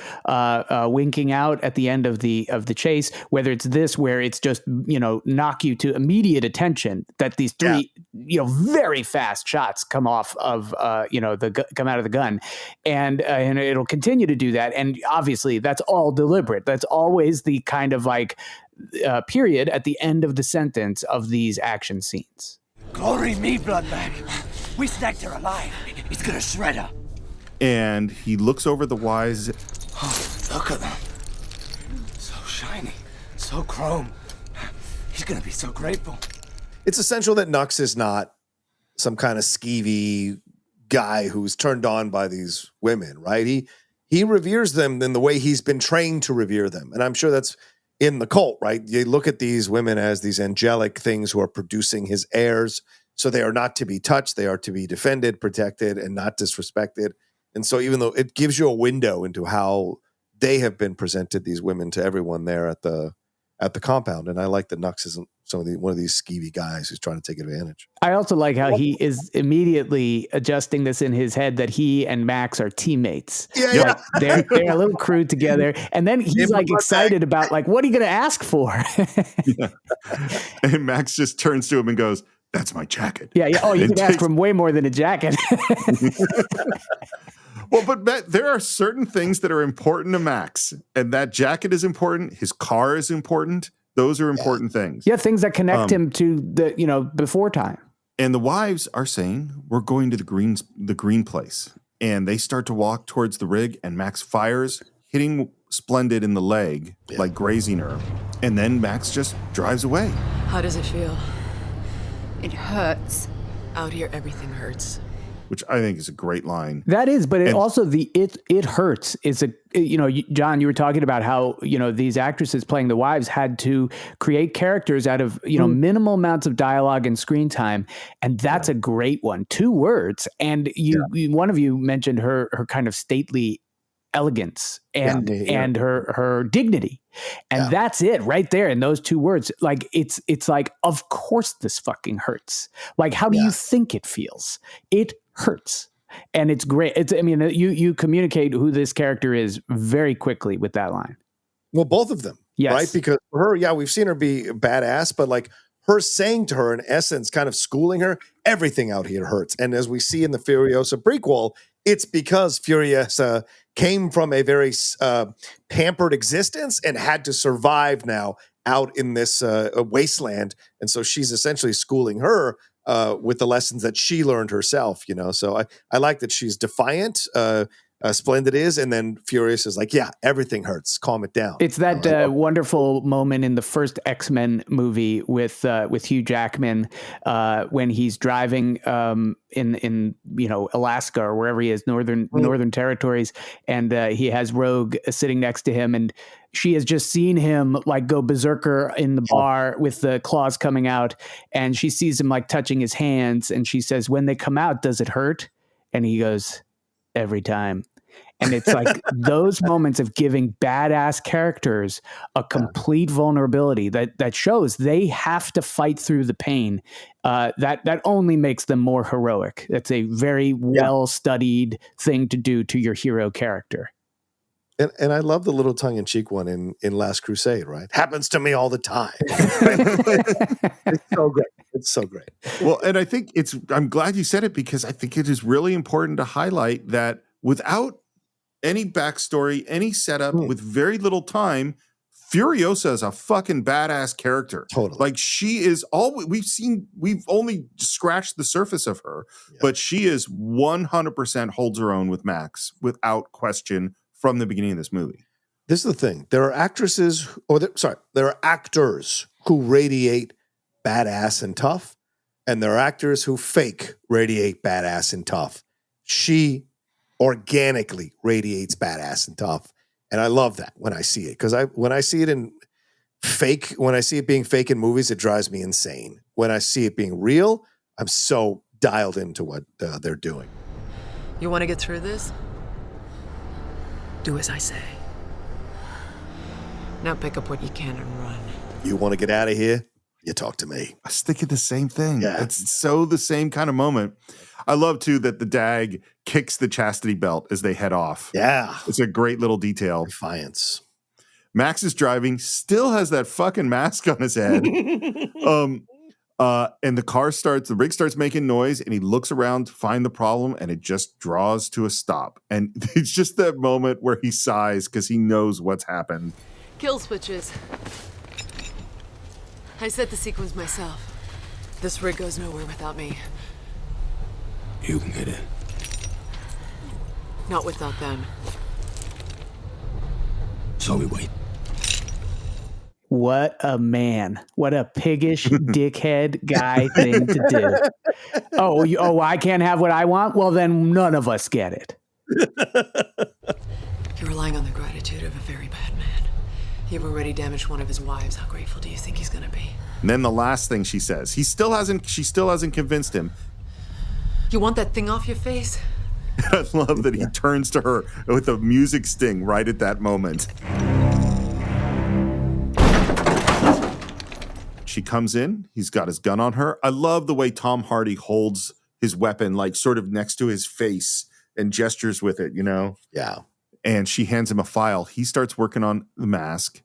winking out at the end of the chase, whether it's this where it's just, knock you to immediate attention that these 3, very fast shots come off of, come out of the gun, and it'll continue to do that. And obviously that's all deliberate. That's always the kind of like period at the end of the sentence of these action scenes. Glory me, Bloodbag. We snagged her alive. He's gonna shred her. And he looks over the wise. Oh, look at them. So shiny. So chrome. He's gonna be so grateful. It's essential that Nux is not some kind of skeevy guy who's turned on by these women, right? He reveres them in the way he's been trained to revere them. And I'm sure that's in the cult, right? You look at these women as these angelic things who are producing his heirs. So they are not to be touched. They are to be defended, protected, and not disrespected. And so even though it gives you a window into how they have been presented, these women, to everyone there at the compound. And I like that Nux isn't one of these skeevy guys who's trying to take advantage. I also like how he is immediately adjusting this in his head that he and Max are teammates. Yeah. Like they're a little crew together. And then he's like excited about like, what are you going to ask for? And Max just turns to him and goes, "That's my jacket." Yeah. Oh, you can ask for way more than a jacket. Well, but Matt, there are certain things that are important to Max, and that jacket is important. His car is important. Those are important things. Yeah, things that connect him to the before time. And the wives are saying, we're going to the green place. And they start to walk towards the rig, and Max fires, hitting Splendid in the leg, like grazing her. And then Max just drives away. How does it feel? It hurts. Out here, everything hurts. Which I think is a great line. That is, but it also it hurts is John, you were talking about how, these actresses playing the wives had to create characters out of, minimal amounts of dialogue and screen time. And that's a great one. 2 words. And one of you mentioned her kind of stately elegance and her dignity. And that's it right there in those 2 words. Like it's like, of course this fucking hurts. Like, how do you think it feels? It hurts. And it's great. You communicate who this character is very quickly with that line. Well, both of them, right? Because for her, we've seen her be badass, but like her saying to her, in essence, kind of schooling her, everything out here hurts. And as we see in the Furiosa prequel, it's because Furiosa came from a very pampered existence and had to survive now out in this wasteland. And so she's essentially schooling her with the lessons that she learned herself, So I like that she's defiant, Splendid is, and then Furious is like, everything hurts. Calm it down. It's that wonderful moment in the first X-Men movie with Hugh Jackman when he's driving in Alaska or wherever he is, northern territories, and he has Rogue sitting next to him, and she has just seen him like go berserker in the bar with the claws coming out, and she sees him like touching his hands, and she says, "When they come out, does it hurt?" And he goes, "Every time." And it's like those moments of giving badass characters a complete vulnerability that shows they have to fight through the pain. That only makes them more heroic. That's a very well-studied thing to do to your hero character. And I love the little tongue-in-cheek one in Last Crusade, right? Happens to me all the time. It's so great. It's so great. Well, and I think I'm glad you said it, because I think it is really important to highlight that without any backstory, any setup, with very little time, Furiosa is a fucking badass character. Totally. Like, she is we've only scratched the surface of her, but she is 100% holds her own with Max without question from the beginning of this movie. This is the thing. There are there are actors who radiate badass and tough, and there are actors who fake radiate badass and tough. She organically radiates badass and tough. And I love that when I see it, because when I see it being fake in movies, it drives me insane. When I see it being real, I'm so dialed into what they're doing. You want to get through this? Do as I say. Now pick up what you can and run. You want to get out of here? You talk to me. I was thinking the same thing. Yeah. It's so the same kind of moment. I love, too, that the dag kicks the chastity belt as they head off. Yeah. It's a great little detail. Defiance. Max is driving, still has that fucking mask on his head. And the rig starts making noise, and he looks around to find the problem, and it just draws to a stop. And it's just that moment where he sighs because he knows what's happened. Kill switches. I set the sequence myself. This rig goes nowhere without me. You can get in. Not without them. So we wait. What a man. What a piggish dickhead guy thing to do. Oh, I can't have what I want? Well, then none of us get it. You're relying on the gratitude of a very bad man. You've already damaged one of his wives. How grateful do you think he's going to be? And then the last thing she says, she still hasn't convinced him. You want that thing off your face? I love that he turns to her with a music sting right at that moment. She comes in. He's got his gun on her. I love the way Tom Hardy holds his weapon, like sort of next to his face and gestures with it, Yeah. And she hands him a file. He starts working on the mask,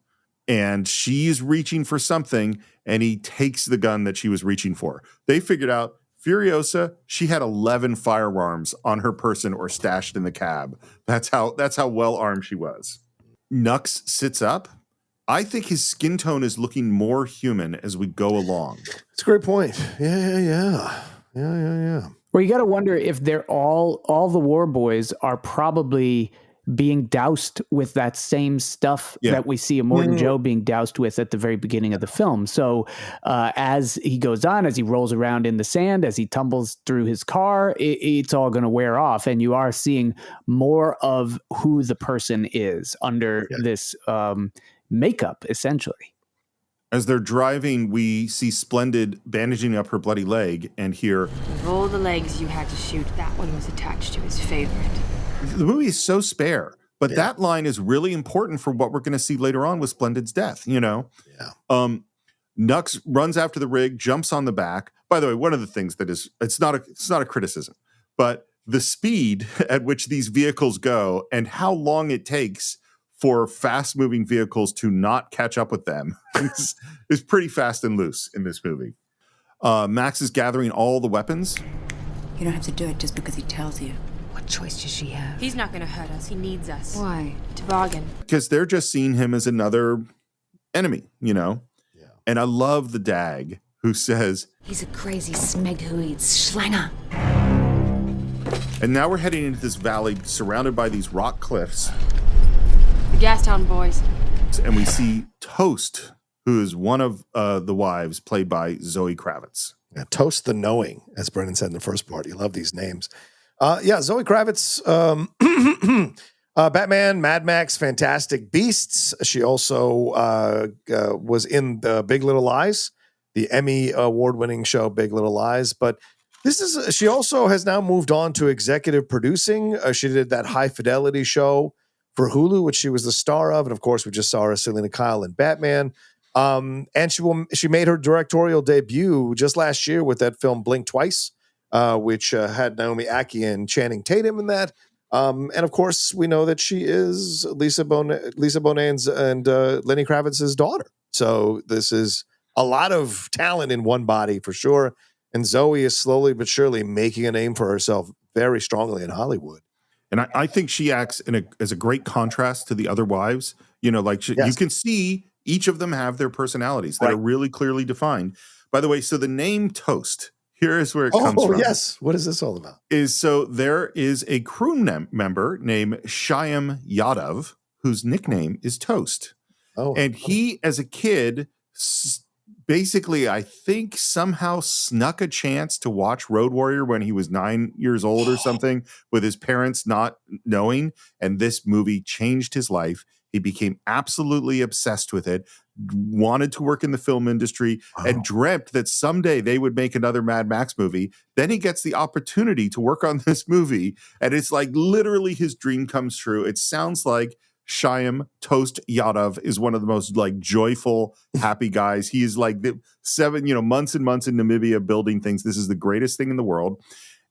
and she's reaching for something, and he takes the gun that she was reaching for. They figured out Furiosa, she had 11 firearms on her person or stashed in the cab. That's how well armed she was. Nux sits up. I think his skin tone is looking more human as we go along. It's a great point. Yeah. Well, you got to wonder if they're all the war boys are probably being doused with that same stuff that we see Immortan Joe being doused with at the very beginning of the film. So as he goes on, as he rolls around in the sand, as he tumbles through his car, it's all going to wear off. And you are seeing more of who the person is under this makeup, essentially. As they're driving, we see Splendid bandaging up her bloody leg and hear, Of all the legs you had to shoot, that one was attached to his favorite. the movie is so spare, but that line is really important for what we're going to see later on with Splendid's death, you know? Yeah. Nux runs after the rig, jumps on the back. By the way, one of the things that is, it's not a criticism, but the speed at which these vehicles go and how long it takes for fast-moving vehicles to not catch up with them is pretty fast and loose in this movie. Max is gathering all the weapons. You don't have to do it just because he tells you. What choice does she have? He's not going to hurt us. He needs us. Why? To bargain. Because they're just seeing him as another enemy, you know? Yeah. And I love the Dag who says, He's a crazy smeg who eats schlanger. and now we're heading into this valley surrounded by these rock cliffs. The Gastown boys. And we see Toast, who is one of the wives, played by Zoë Kravitz. Yeah, Toast the Knowing, as Brendan said in the first part. You love these names. Zoë Kravitz, Batman, Mad Max, Fantastic Beasts. She also was in the Big Little Lies, the Emmy award-winning show Big Little Lies. But she also has now moved on to executive producing. She did that High Fidelity show for Hulu, which she was the star of. And of course, we just saw her as Selena Kyle in Batman. And she made her directorial debut just last year with that film Blink Twice, which had Naomi Ackie and Channing Tatum in that. And of course, we know that she is Lisa Bonet's and Lenny Kravitz's daughter. So this is a lot of talent in one body for sure. And Zoe is slowly but surely making a name for herself very strongly in Hollywood. And I think she acts as a great contrast to the other wives. You know, like you can see each of them have their personalities that are really clearly defined. By the way, so the name Toast, here is where it comes from. Oh, yes. What is this all about? So there is a crew member named Shyam Yadav, whose nickname is Toast. Oh, and he, as a kid, basically, I think somehow snuck a chance to watch Road Warrior when he was 9 years old or something, with his parents not knowing. And this movie changed his life. He became absolutely obsessed with it, wanted to work in the film industry, and dreamt that someday they would make another Mad Max movie. Then he gets the opportunity to work on this movie, and it's like literally his dream comes true. It sounds like Shyam Toast Yadav is one of the most like joyful, happy guys. He is like the 7 months and months in Namibia building things. This is the greatest thing in the world.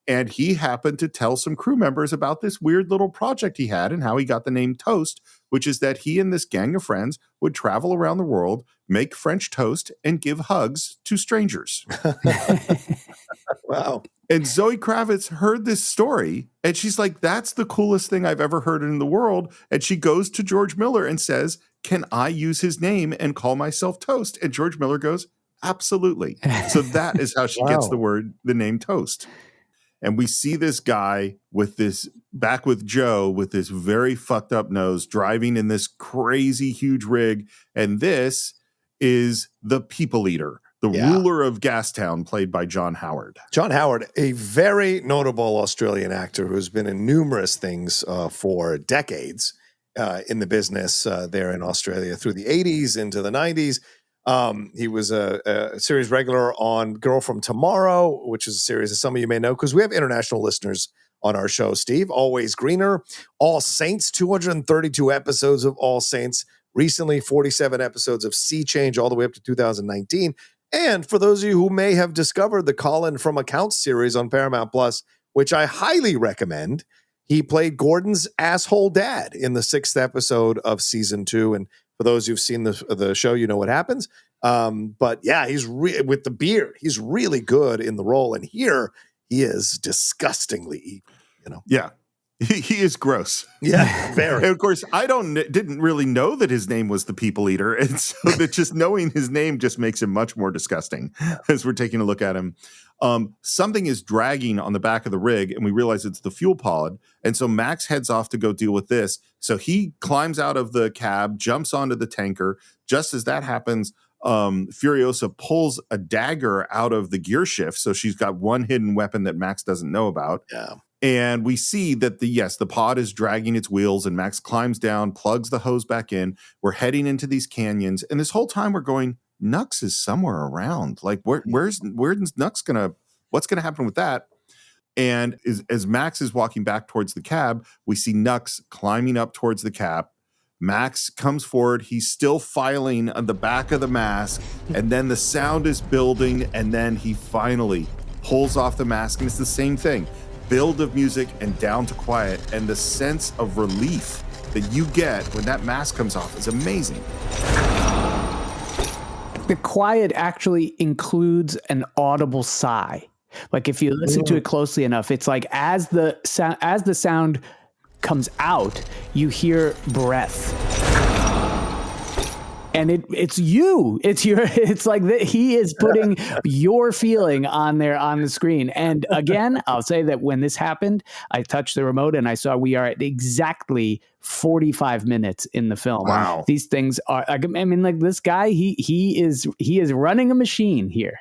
And he happened to tell some crew members about this weird little project he had and how he got the name Toast, which is that he and this gang of friends would travel around the world, make French toast, and give hugs to strangers. Wow. And Zoe Kravitz heard this story, and she's like, that's the coolest thing I've ever heard in the world. And she goes to George Miller and says, can I use his name and call myself Toast? And George Miller goes, absolutely. So that is how she gets the name Toast. And we see this guy with this back with Joe with this very fucked up nose driving in this crazy huge rig. And this is the people eater, the ruler of Gastown, played by John Howard. John Howard, a very notable Australian actor who's been in numerous things for decades in the business there in Australia through the 80s into the 90s. He was a series regular on Girl from Tomorrow, which is a series that some of you may know because we have international listeners on our show, Steve. Always Greener, All Saints, 232 episodes of All Saints. Recently, 47 episodes of Sea Change all the way up to 2019. And for those of you who may have discovered the Colin from Accounts series on Paramount Plus, which I highly recommend, he played Gordon's asshole dad in the 6th episode of season 2. And for those who've seen the show, you know what happens. But yeah, he's with the beard. He's really good in the role, and here he is disgustingly evil. You know. Yeah. He is gross. Yeah, very. And of course, I didn't really know that his name was the People Eater, and so that just knowing his name just makes him much more disgusting as we're taking a look at him. Something is dragging on the back of the rig, and we realize it's the fuel pod. And so Max heads off to go deal with this. So he climbs out of the cab, jumps onto the tanker. Just as that happens, Furiosa pulls a dagger out of the gear shift. So she's got one hidden weapon that Max doesn't know about. Yeah. And we see that the pod is dragging its wheels, and Max climbs down, plugs the hose back in. We're heading into these canyons, and this whole time we're going, Nux is somewhere around. Like, where's Nux what's gonna happen with that? And as Max is walking back towards the cab, we see Nux climbing up towards the cab. Max comes forward. He's still filing on the back of the mask, and then the sound is building, and then he finally pulls off the mask, and it's the same thing. Build of music and down to quiet, and the sense of relief that you get when that mask comes off is amazing. The quiet actually includes an audible sigh. Like if you listen to it closely enough, it's like as the sound comes out, you hear breath. And it's you. It's like he is putting your feeling on there on the screen. And again, I'll say that when this happened, I touched the remote and I saw we are at exactly 45 minutes in the film. Wow. These things are, I mean, like this guy, he is running a machine here.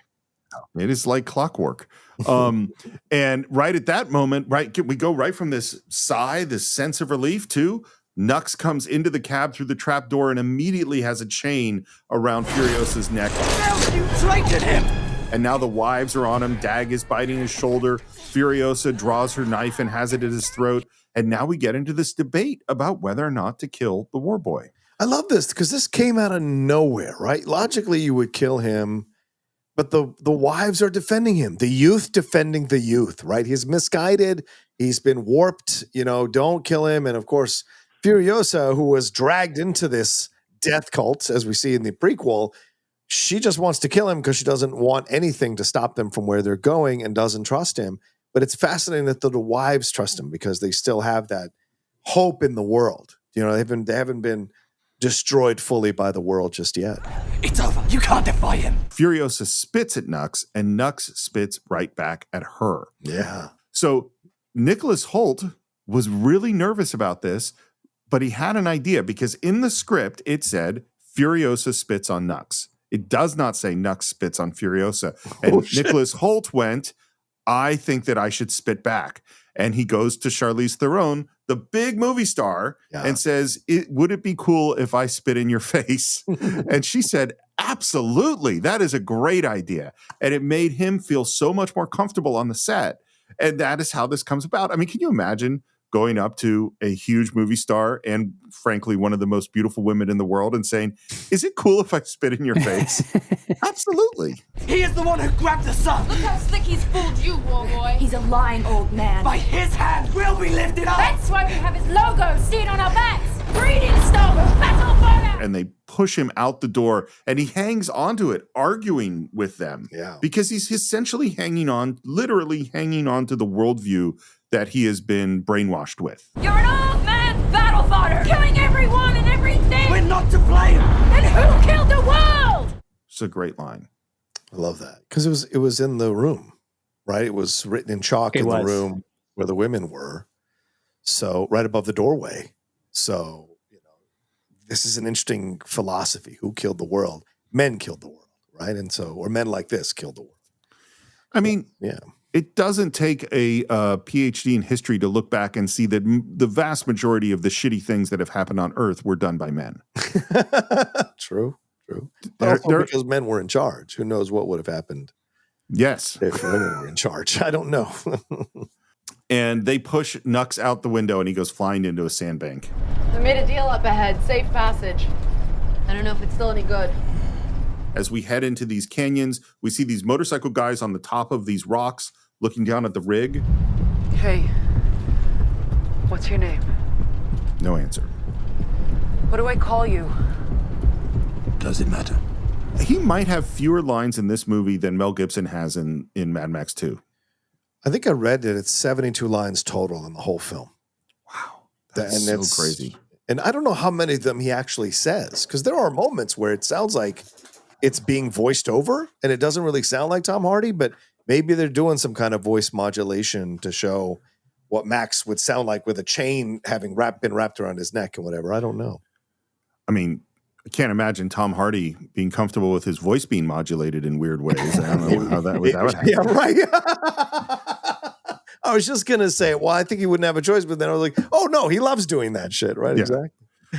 It is like clockwork. And right at that moment, we go right from this sigh, this sense of relief to Nux comes into the cab through the trap door and immediately has a chain around Furiosa's neck. Now you traitor him! And now the wives are on him. Dag is biting his shoulder. Furiosa draws her knife and has it at his throat. And now we get into this debate about whether or not to kill the war boy. I love this because this came out of nowhere, right? Logically, you would kill him, but the wives are defending him. The youth defending the youth, right? He's misguided. He's been warped. Don't kill him. And of course, Furiosa, who was dragged into this death cult, as we see in the prequel, she just wants to kill him because she doesn't want anything to stop them from where they're going and doesn't trust him. But it's fascinating that the wives trust him because they still have that hope in the world. They haven't been destroyed fully by the world just yet. It's over. You can't defy him. Furiosa spits at Nux, and Nux spits right back at her. Yeah. So Nicholas Hoult was really nervous about this, but he had an idea because in the script, it said Furiosa spits on Nux. It does not say Nux spits on Furiosa. And Nicholas Hoult went, I think that I should spit back. And he goes to Charlize Theron, the big movie star, and says, would it be cool if I spit in your face? And she said, absolutely. That is a great idea. And it made him feel so much more comfortable on the set. And that is how this comes about. I mean, can you imagine going up to a huge movie star and, frankly, one of the most beautiful women in the world and saying, is it cool if I spit in your face? Absolutely. He is the one who grabbed the sun. Look how slick he's fooled you, war boy. He's a lying old man. By his hand will be lifted up. That's why we have his logo seen on our backs. Breeding stone, battle fire. And they push him out the door, and he hangs onto it, arguing with them. Yeah. Because he's essentially literally hanging on to the worldview that he has been brainwashed with. You're an old man battle fodder, killing everyone and everything. We're not to blame. And who killed the world? It's a great line. I love that because it was in the room, right? It was written in chalk in the room where the women were, so right above the doorway. So this is an interesting philosophy. Who killed the world? Men killed the world, right? And so, or men like this killed the world. I mean, yeah. It doesn't take a PhD in history to look back and see that the vast majority of the shitty things that have happened on Earth were done by men. True. But also because men were in charge. Who knows what would have happened? Yes. If women were in charge. I don't know. And they push Nux out the window and he goes flying into a sandbank. We made a deal up ahead. Safe passage. I don't know if it's still any good. As we head into these canyons, we see these motorcycle guys on the top of these rocks looking down at the rig. Hey, what's your name? No answer. What do I call you? Does it matter? He might have fewer lines in this movie than Mel Gibson has in Mad Max 2. I think I read that it's 72 lines total in the whole film. Wow. That's so crazy. And I don't know how many of them he actually says, because there are moments where it sounds like it's being voiced over and it doesn't really sound like Tom Hardy, but maybe they're doing some kind of voice modulation to show what Max would sound like with a chain having been wrapped around his neck and whatever. I don't know. I mean, I can't imagine Tom Hardy being comfortable with his voice being modulated in weird ways. I don't know how that would happen. Yeah, right. I was just going to say, well, I think he wouldn't have a choice, but then I was like, oh, no, he loves doing that shit, right? Yeah. Exactly.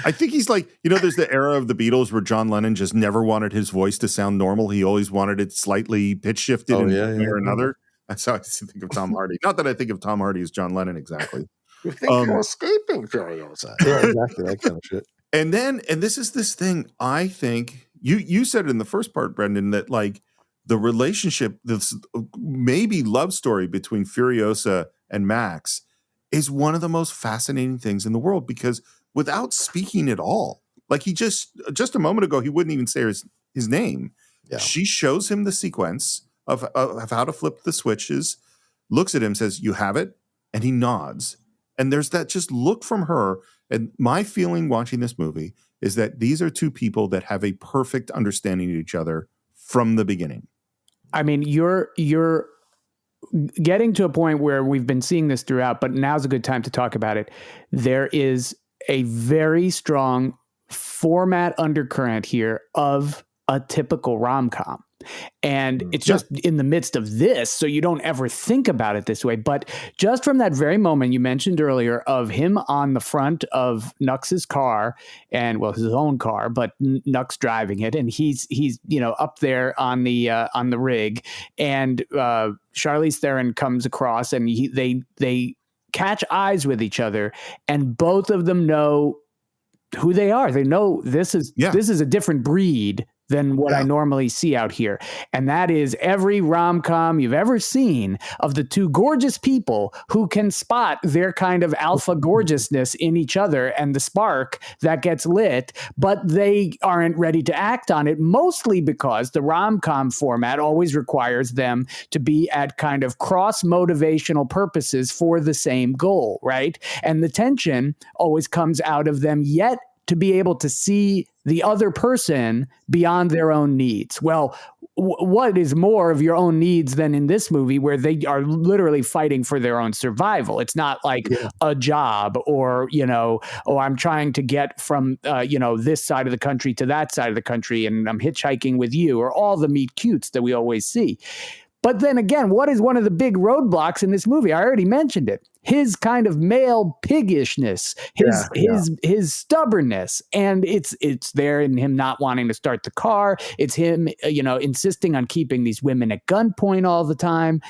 I think he's like, there's the era of the Beatles where John Lennon just never wanted his voice to sound normal. He always wanted it slightly pitch shifted in one way or another. That's how I think of Tom Hardy. Not that I think of Tom Hardy as John Lennon exactly. You think you're escaping Furiosa. Yeah, exactly. That kind of shit. And this is this thing, I think, you said it in the first part, Brendan, that like the relationship, this maybe love story between Furiosa and Max is one of the most fascinating things in the world, because without speaking at all, like he just a moment ago, he wouldn't even say his name. Yeah. She shows him the sequence of how to flip the switches, looks at him, says, "You have it," and he nods. And there's that just look from her. And my feeling watching this movie is that these are two people that have a perfect understanding of each other from the beginning. I mean, you're getting to a point where we've been seeing this throughout, but now's a good time to talk about it. There is a very strong format undercurrent here of a typical rom-com. And it's just in the midst of this, so you don't ever think about it this way. But just from that very moment you mentioned earlier of him on the front of Nux's car, and well, his own car, but Nux driving it, and he's up there on the rig, and Charlize Theron comes across, and they catch eyes with each other, and both of them know who they are. They know this is a different breed than what I normally see out here. And that is every rom-com you've ever seen of the two gorgeous people who can spot their kind of alpha gorgeousness in each other and the spark that gets lit, but they aren't ready to act on it, mostly because the rom-com format always requires them to be at kind of cross-motivational purposes for the same goal, right? And the tension always comes out of them yet to be able to see the other person beyond their own needs. Well, what is more of your own needs than in this movie where they are literally fighting for their own survival? It's not like a job or, I'm trying to get from, this side of the country to that side of the country and I'm hitchhiking with you, or all the meet cutes that we always see. But then again, what is one of the big roadblocks in this movie? I already mentioned it. His kind of male piggishness, his stubbornness, and it's there in him not wanting to start the car. It's him, insisting on keeping these women at gunpoint all the time.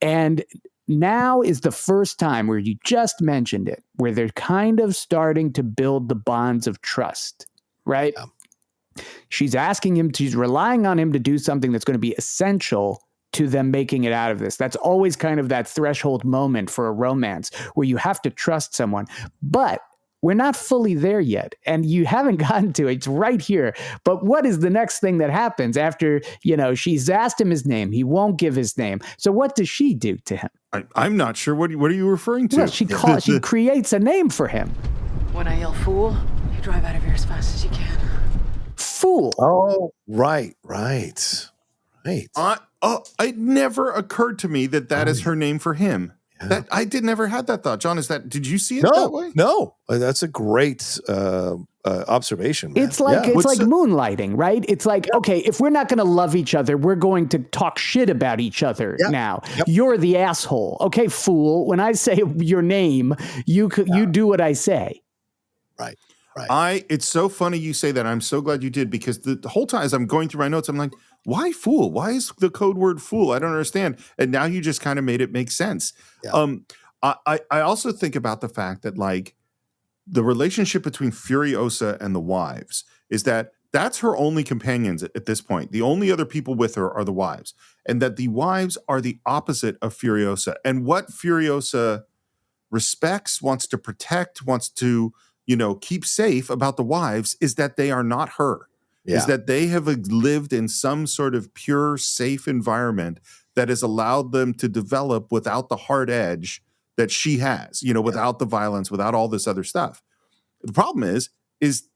And now is the first time where you just mentioned it, where they're kind of starting to build the bonds of trust, right? Yeah. She's relying on him to do something that's going to be essential to them making it out of this. That's always kind of that threshold moment for a romance where you have to trust someone, but we're not fully there yet. And you haven't gotten to it. It's right here. But what is the next thing that happens after, she's asked him his name. He won't give his name. So what does she do to him? I'm not sure. What are you referring to? Well, she creates a name for him. When I yell fool, you drive out of here as fast as you can. Fool. Oh, right. It never occurred to me that is her name for him. Yeah. That I never had that thought. John, did you see it that way? No, that's a great observation, man. It's like moonlighting, right? It's like, okay, if we're not going to love each other, we're going to talk shit about each other now. Yep. You're the asshole. Okay, fool. When I say your name, you do what I say. Right. It's so funny you say that. I'm so glad you did, because the whole time as I'm going through my notes, I'm like, why fool? Why is the code word fool? I don't understand. And now you just kind of made it make sense. Yeah. I also think about the fact that like the relationship between Furiosa and the wives is that's her only companions at this point. The only other people with her are the wives, and that the wives are the opposite of Furiosa. And what Furiosa respects, wants to protect, wants to keep safe about the wives is that they are not her. is that they have lived in some sort of pure, safe environment that has allowed them to develop without the hard edge that she has, without the violence, without all this other stuff. The problem is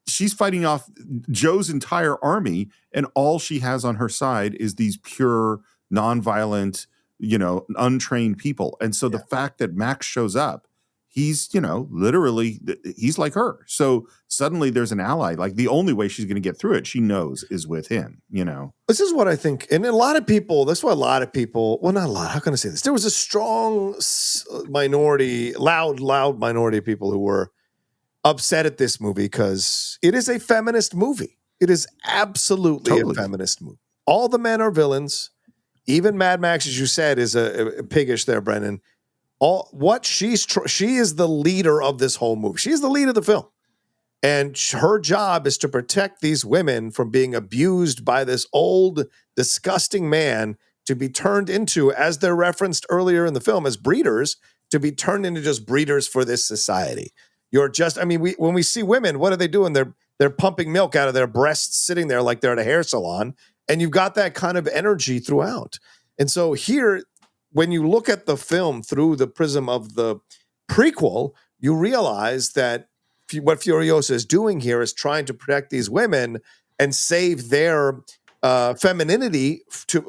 she's fighting off Joe's entire army, and all she has on her side is these pure, nonviolent, untrained people. And so the fact that Max shows up, he's, literally, he's like her. So suddenly there's an ally. Like the only way she's going to get through it, she knows, is with him, This is what I think. And a lot of people, that's why a lot of people, well, not a lot, how can I say this? There was a strong minority, loud minority of people who were upset at this movie because it is a feminist movie. It is absolutely a feminist movie. All the men are villains. Even Mad Max, as you said, is a piggish there, Brendan. She is the leader of this whole movie. She's the lead of the film. And her job is to protect these women from being abused by this old, disgusting man, to be turned into, as they're referenced earlier in the film, as breeders, to be turned into just breeders for this society. When we see women, what are they doing? They're pumping milk out of their breasts, sitting there like they're at a hair salon. And you've got that kind of energy throughout. And so here, when you look at the film through the prism of the prequel, you realize that what Furiosa is doing here is trying to protect these women and save their femininity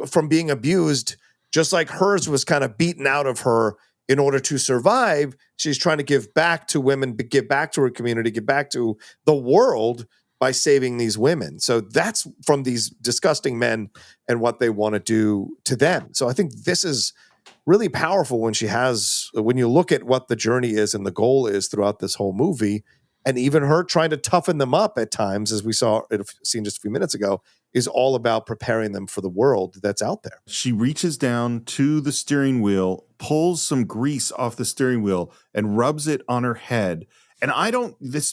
from being abused, just like hers was kind of beaten out of her in order to survive. She's trying to give back to women, give back to her community, give back to the world by saving these women. So that's from these disgusting men and what they want to do to them. So I think this is really powerful when you look at what the journey is and the goal is throughout this whole movie, and even her trying to toughen them up at times, as we saw in a scene just a few minutes ago, is all about preparing them for the world that's out there. She reaches down to the steering wheel, pulls some grease off the steering wheel, and rubs it on her head. And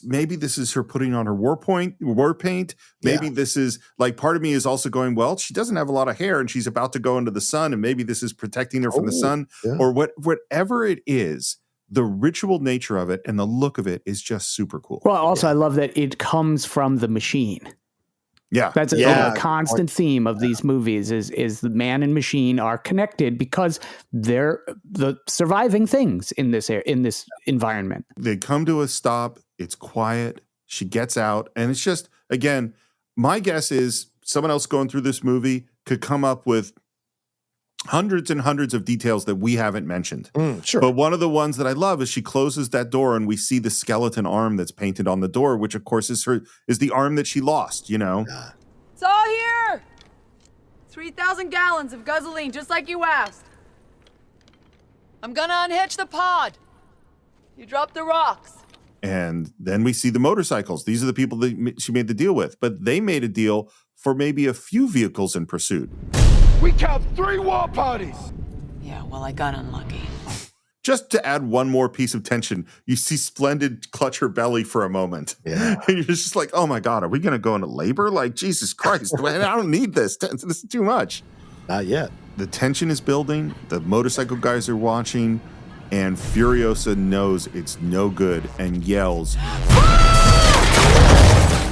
maybe this is her putting on her war paint. Maybe this is like, part of me is also going, well, she doesn't have a lot of hair and she's about to go into the sun, and maybe this is protecting her from the sun, or whatever it is. The ritual nature of it and the look of it is just super cool. Well, also, I love that it comes from the machine. Yeah. That's a constant theme of these movies is the man and machine are connected because they're the surviving things in this environment. They come to a stop. It's quiet. She gets out. And it's just, again, my guess is someone else going through this movie could come up with hundreds and hundreds of details that we haven't mentioned. Sure. But one of the ones that I love is she closes that door and we see the skeleton arm that's painted on the door, which of course is the arm that she lost, It's all here! 3,000 gallons of gasoline, just like you asked. I'm gonna unhitch the pod. You drop the rocks. And then we see the motorcycles. These are the people that she made the deal with, but they made a deal for maybe a few vehicles in pursuit. We count 3 war parties. Yeah, well, I got unlucky. Just to add one more piece of tension, you see Splendid clutch her belly for a moment. Yeah. And you're just like, oh my God, are we going to go into labor? Like, Jesus Christ, I don't need this. This is too much. Not yet. The tension is building. The motorcycle guys are watching. And Furiosa knows it's no good and yells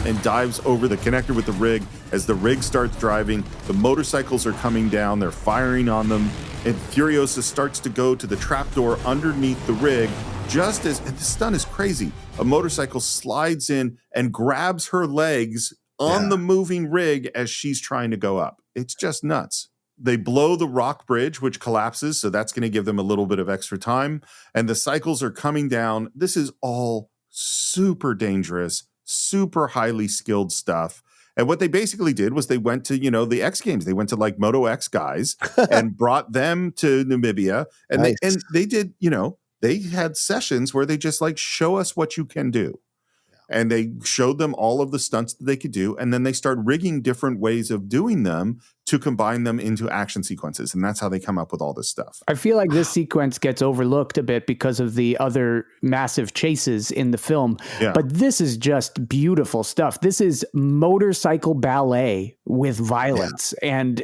and dives over the connector with the rig. As the rig starts driving, the motorcycles are coming down. They're firing on them. And Furiosa starts to go to the trapdoor underneath the rig. Just as, and the stunt is crazy, a motorcycle slides in and grabs her legs on the moving rig as she's trying to go up. It's just nuts. They blow the rock bridge, which collapses, so that's going to give them a little bit of extra time. And the cycles are coming down. This is all super dangerous, super highly skilled stuff. And what they basically did was they went to, the X Games. They went to like Moto X guys and brought them to Namibia. And they did, they had sessions where they just like, show us what you can do. And they showed them all of the stunts that they could do. And then they start rigging different ways of doing them to combine them into action sequences. And that's how they come up with all this stuff. I feel like this sequence gets overlooked a bit because of the other massive chases in the film. Yeah. But this is just beautiful stuff. This is motorcycle ballet with violence. Yeah. And,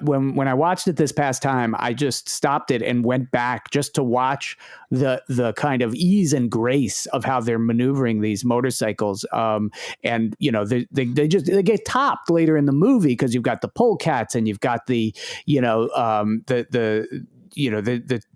when I watched it this past time, I just stopped it and went back just to watch the kind of ease and grace of how they're maneuvering these motorcycles. They get topped later in the movie because you've got the polecats and you've got the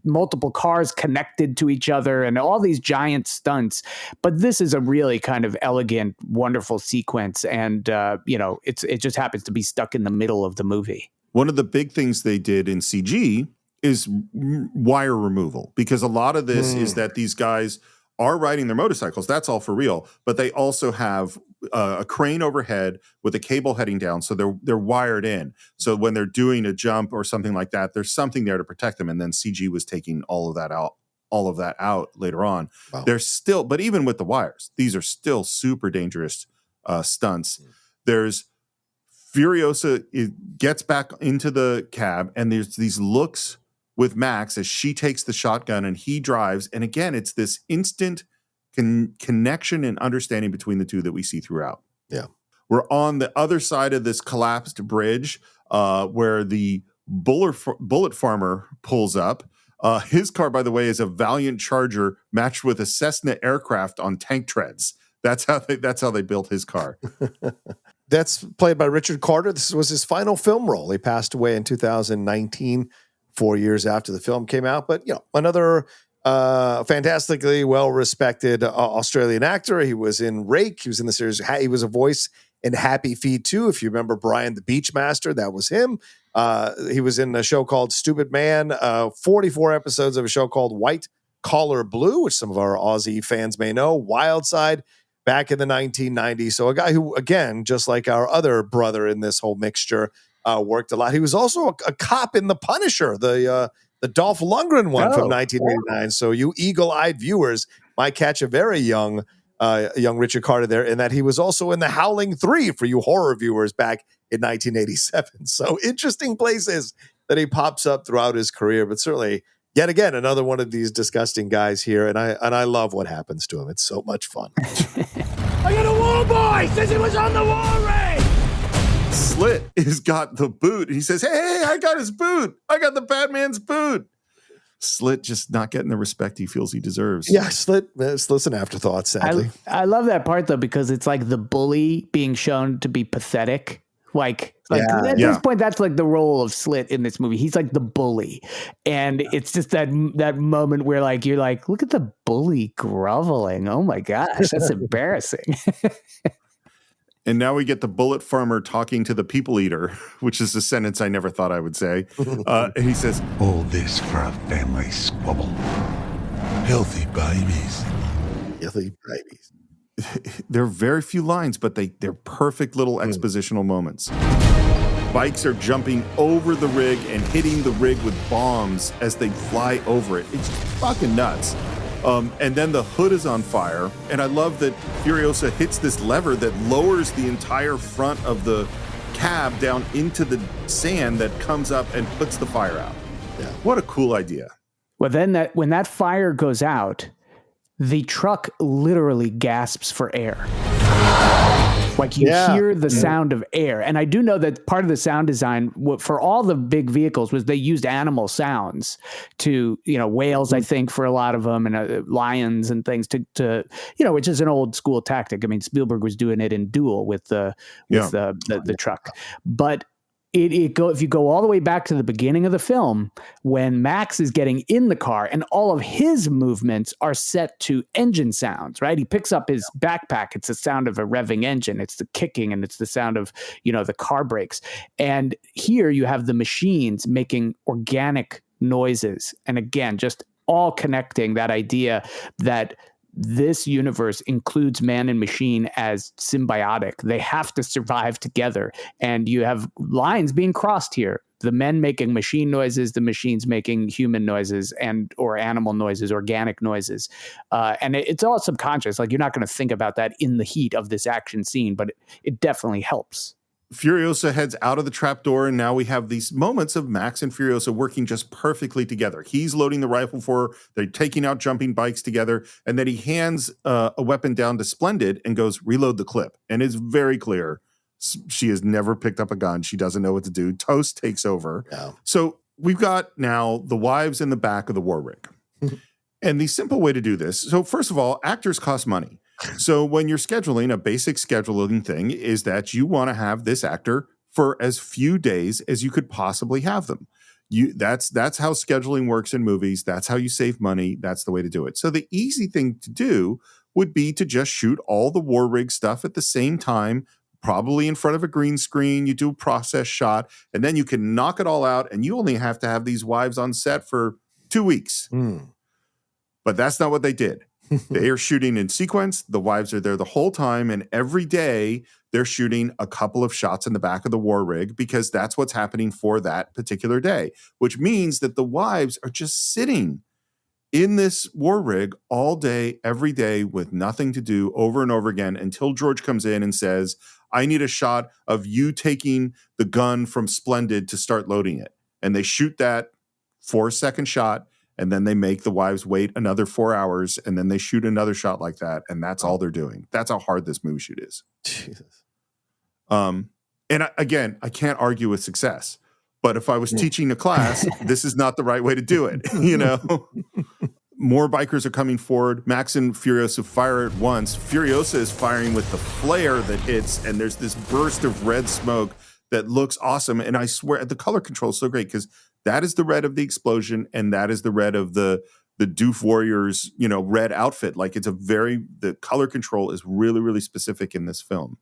multiple cars connected to each other and all these giant stunts. But this is a really kind of elegant, wonderful sequence. And, it just happens to be stuck in the middle of the movie. One of the big things they did in CG is wire removal, because a lot of this is that these guys are riding their motorcycles. That's all for real. But they also have a crane overhead with a cable heading down. So they're wired in. So when they're doing a jump or something like that, there's something there to protect them. And then CG was taking all of that out later on. Wow. But even with the wires, these are still super dangerous stunts. There's Furiosa gets back into the cab, and there's these looks with Max as she takes the shotgun and he drives. And again, it's this instant connection and understanding between the two that we see throughout. Yeah. We're on the other side of this collapsed bridge where the bullet farmer pulls up. His car, by the way, is a Valiant Charger matched with a Cessna aircraft on tank treads. That's how they built his car. That's played by Richard Carter. This was his final film role. He passed away in 2019, 4 years after the film came out. But, another fantastically well-respected Australian actor. He was in Rake. He was in the series. He was a voice in Happy Feet 2. If you remember Brian the Beachmaster, that was him. He was in a show called Stupid Man, 44 episodes of a show called White Collar Blue, which some of our Aussie fans may know, Wild Side, back in the 1990s. So a guy who, again, just like our other brother in this whole mixture, worked a lot. He was also a cop in The Punisher, the Dolph Lundgren one from 1989. So you eagle-eyed viewers might catch a very young Richard Carter there, in that he was also in The Howling 3 for you horror viewers back in 1987. So interesting places that he pops up throughout his career, but certainly, yet again, another one of these disgusting guys here, and I love what happens to him. It's so much fun. I got a wall boy! Says he was on the wall ray! Slit has got the boot. He says, hey, I got his boot. I got the Batman's boot. Slit just not getting the respect he feels he deserves. Yeah, Slit's an afterthought, sadly. I love that part, though, because it's like the bully being shown to be pathetic. At this point, that's like the role of Slit in this movie. He's like the bully. And it's just that moment where you're like, look at the bully groveling. Oh my gosh, that's embarrassing. And now we get the bullet farmer talking to the people eater, which is a sentence I never thought I would say. And he says, all this for a family squabble. Healthy babies. Healthy babies. There are very few lines, but they're perfect little expositional moments. Bikes are jumping over the rig and hitting the rig with bombs as they fly over it. It's fucking nuts. And then the hood is on fire. And I love that Furiosa hits this lever that lowers the entire front of the cab down into the sand that comes up and puts the fire out. Yeah. What a cool idea. Well, then when that fire goes out, the truck literally gasps for air. You hear the sound of air. And I do know that part of the sound design for all the big vehicles was they used animal sounds to, whales, I think, for a lot of them, and lions and things to which is an old school tactic. I mean, Spielberg was doing it in Duel with the truck. But if you go all the way back to the beginning of the film, when Max is getting in the car and all of his movements are set to engine sounds, right? He picks up his backpack. It's the sound of a revving engine. It's the kicking, and it's the sound of, the car brakes. And here you have the machines making organic noises. And again, just all connecting that idea that this universe includes man and machine as symbiotic. They have to survive together. And you have lines being crossed here. The men making machine noises, the machines making human noises or animal noises, organic noises. And it's all subconscious. You're not going to think about that in the heat of this action scene, but it definitely helps. Furiosa heads out of the trapdoor, and now we have these moments of Max and Furiosa working just perfectly together. He's loading the rifle for her, they're taking out jumping bikes together, and then he hands a weapon down to Splendid and goes, reload the clip. And it's very clear she has never picked up a gun. She doesn't know what to do. Toast takes over. Yeah. So we've got now the wives in the back of the war rig. And the simple way to do this, so first of all, actors cost money. So when you're scheduling, a basic scheduling thing is that you want to have this actor for as few days as you could possibly have them. That's how scheduling works in movies. That's how you save money. That's the way to do it. So the easy thing to do would be to just shoot all the war rig stuff at the same time, probably in front of a green screen. You do a process shot, and then you can knock it all out, and you only have to have these wives on set for 2 weeks. But that's not what they did. They are shooting in sequence. The wives are there the whole time, and every day they're shooting a couple of shots in the back of the war rig because that's what's happening for that particular day, which means that the wives are just sitting in this war rig all day, every day with nothing to do over and over again until George comes in and says, I need a shot of you taking the gun from Splendid to start loading it. And they shoot that 4-second shot. And then they make the wives wait another 4 hours, and then they shoot another shot like that, and that's all they're doing. That's how hard this movie shoot is. Jesus. Again, I can't argue with success, but if I was teaching a class, this is not the right way to do it. You know, more bikers are coming forward. Max and Furiosa fire at once. Furiosa is firing with the flare that hits, and there's this burst of red smoke that looks awesome. And I swear, the color control is so great because that is the red of the explosion, and that is the red of the Doof Warriors, red outfit. Like the color control is really, really specific in this film.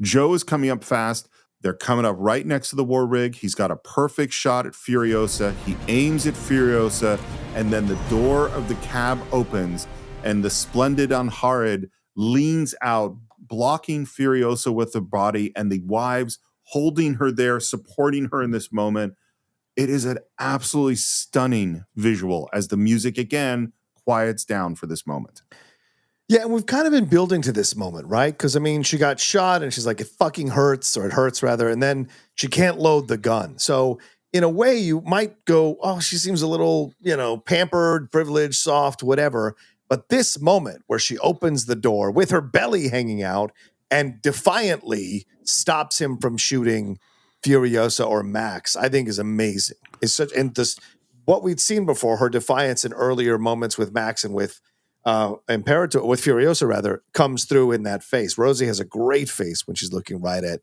Joe is coming up fast. They're coming up right next to the war rig. He's got a perfect shot at Furiosa. He aims at Furiosa, and then the door of the cab opens, and the Splendid Unhurried leans out, blocking Furiosa with the body, and the wives holding her there, supporting her in this moment. It is an absolutely stunning visual as the music again quiets down for this moment. Yeah, and we've kind of been building to this moment, right? Because, she got shot and she's like, it fucking hurts, or it hurts rather, and then she can't load the gun. So in a way, you might go, oh, she seems a little, pampered, privileged, soft, whatever. But this moment where she opens the door with her belly hanging out and defiantly stops him from shooting Furiosa or Max, I think is amazing. It's such, and this, what we'd seen before, her defiance in earlier moments with Max and with Imperator, with Furiosa rather, comes through in that face. Rosie has a great face when she's looking right at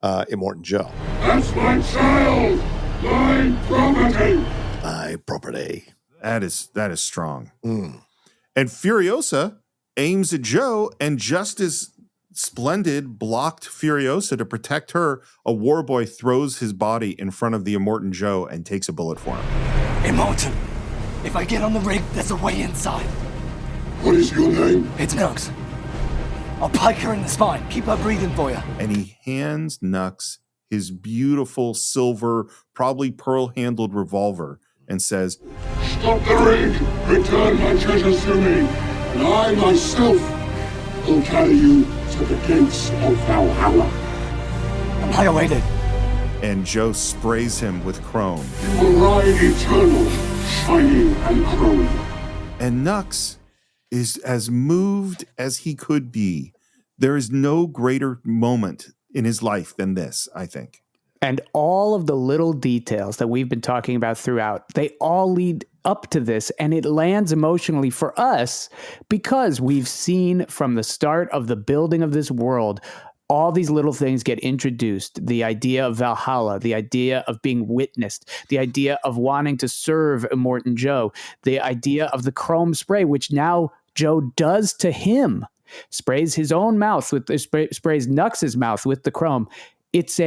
Immortan Joe. That's my child, my property. My property. That is strong. And Furiosa aims at Joe, and just as Splendid blocked Furiosa to protect her, a war boy throws his body in front of the Immortan Joe and takes a bullet for him. Immortan, if I get on the rig, there's a way inside. What is your name? It's Nux. I'll pike her in the spine. Keep her breathing for you. And he hands Nux his beautiful silver, probably pearl-handled revolver and says, Stop the rig. Return my treasures to me, and I myself will carry you to the gates of Valhalla. Annihilated. And Joe sprays him with chrome. You will ride eternal, shining and chrome. And Nux is as moved as he could be. There is no greater moment in his life than this, I think. And all of the little details that we've been talking about throughout, they all lead up to this, and it lands emotionally for us because we've seen from the start of the building of this world, all these little things get introduced. The idea of Valhalla, the idea of being witnessed, the idea of wanting to serve Immortan Joe, the idea of the chrome spray, which now Joe does to him, sprays his own mouth with sprays Nux's mouth with the chrome. It's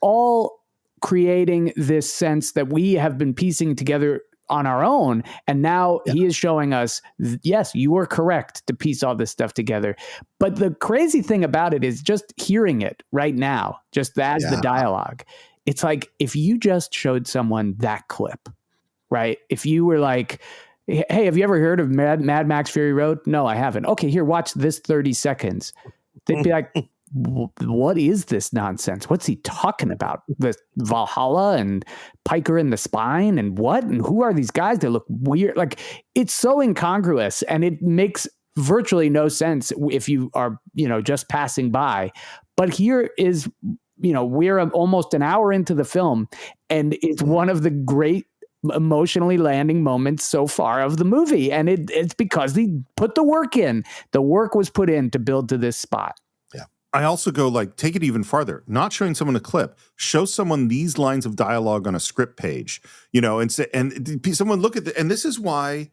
all creating this sense that we have been piecing together on our own. And now he is showing us, yes, you were correct to piece all this stuff together. But the crazy thing about it is just hearing it right now, just as the dialogue. It's like if you just showed someone that clip, right? If you were like, hey, have you ever heard of Mad Max Fury Road? No, I haven't. Okay, here, watch this 30 seconds. They'd be like, what is this nonsense? What's he talking about? The Valhalla and Piker in the spine and what? And who are these guys? They look weird. Like, it's so incongruous, and it makes virtually no sense if you are, just passing by. But here is, we're almost an hour into the film, and it's one of the great emotionally landing moments so far of the movie. And it's because they put the work in. The work was put in to build to this spot. I also go take it even farther, not showing someone a clip, show someone these lines of dialogue on a script page, and say, and someone look at and this is why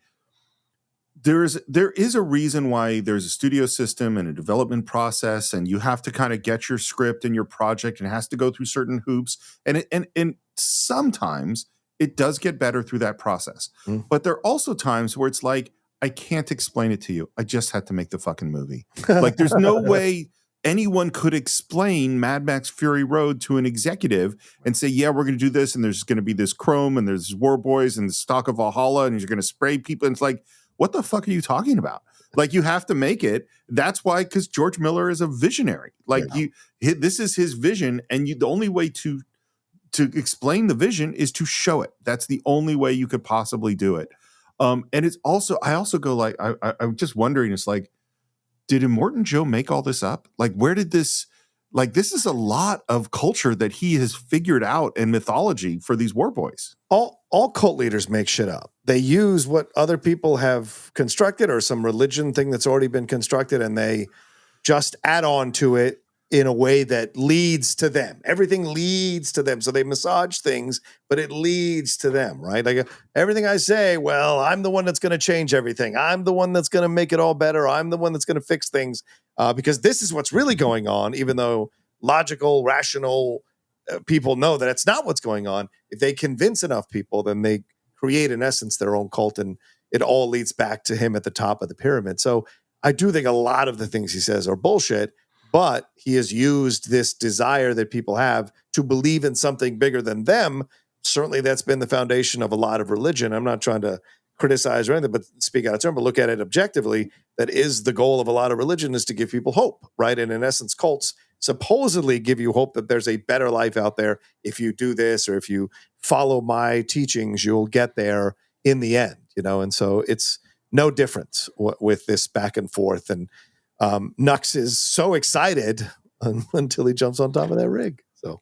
there is a reason why there's a studio system and a development process, and you have to kind of get your script and your project, and it has to go through certain hoops. And sometimes it does get better through that process. But there are also times where it's like, I can't explain it to you. I just had to make the fucking movie. There's no way anyone could explain Mad Max Fury Road to an executive and say, yeah, we're going to do this, and there's going to be this chrome, and there's war boys, and the stock of Valhalla, and you're going to spray people. And it's like, what the fuck are you talking about? You have to make it. That's why, because George Miller is a visionary. This is his vision, and the only way to explain the vision is to show it. That's the only way you could possibly do it. And it's also, I also go I'm just wondering, it's did Immortan Joe make all this up? Where did this, this is a lot of culture that he has figured out and mythology for these war boys. All cult leaders make shit up. They use what other people have constructed or some religion thing that's already been constructed, and they just add on to it in a way that leads to them. Everything leads to them. So they massage things, but it leads to them, right? Everything I say, well, I'm the one that's going to change everything. I'm the one that's going to make it all better. I'm the one that's going to fix things because this is what's really going on, even though logical, rational people know that it's not what's going on. If they convince enough people, then they create, in essence, their own cult, and it all leads back to him at the top of the pyramid. So I do think a lot of the things he says are bullshit, but he has used this desire that people have to believe in something bigger than them. Certainly that's been the foundation of a lot of religion. I'm not trying to criticize or anything, but speak out of turn, but look at it objectively. That is the goal of a lot of religion, is to give people hope, right? And in essence, cults supposedly give you hope that there's a better life out there. If you do this, or if you follow my teachings, you'll get there in the end, And so it's no difference with this back and forth. And Nux is so excited until he jumps on top of that rig. So,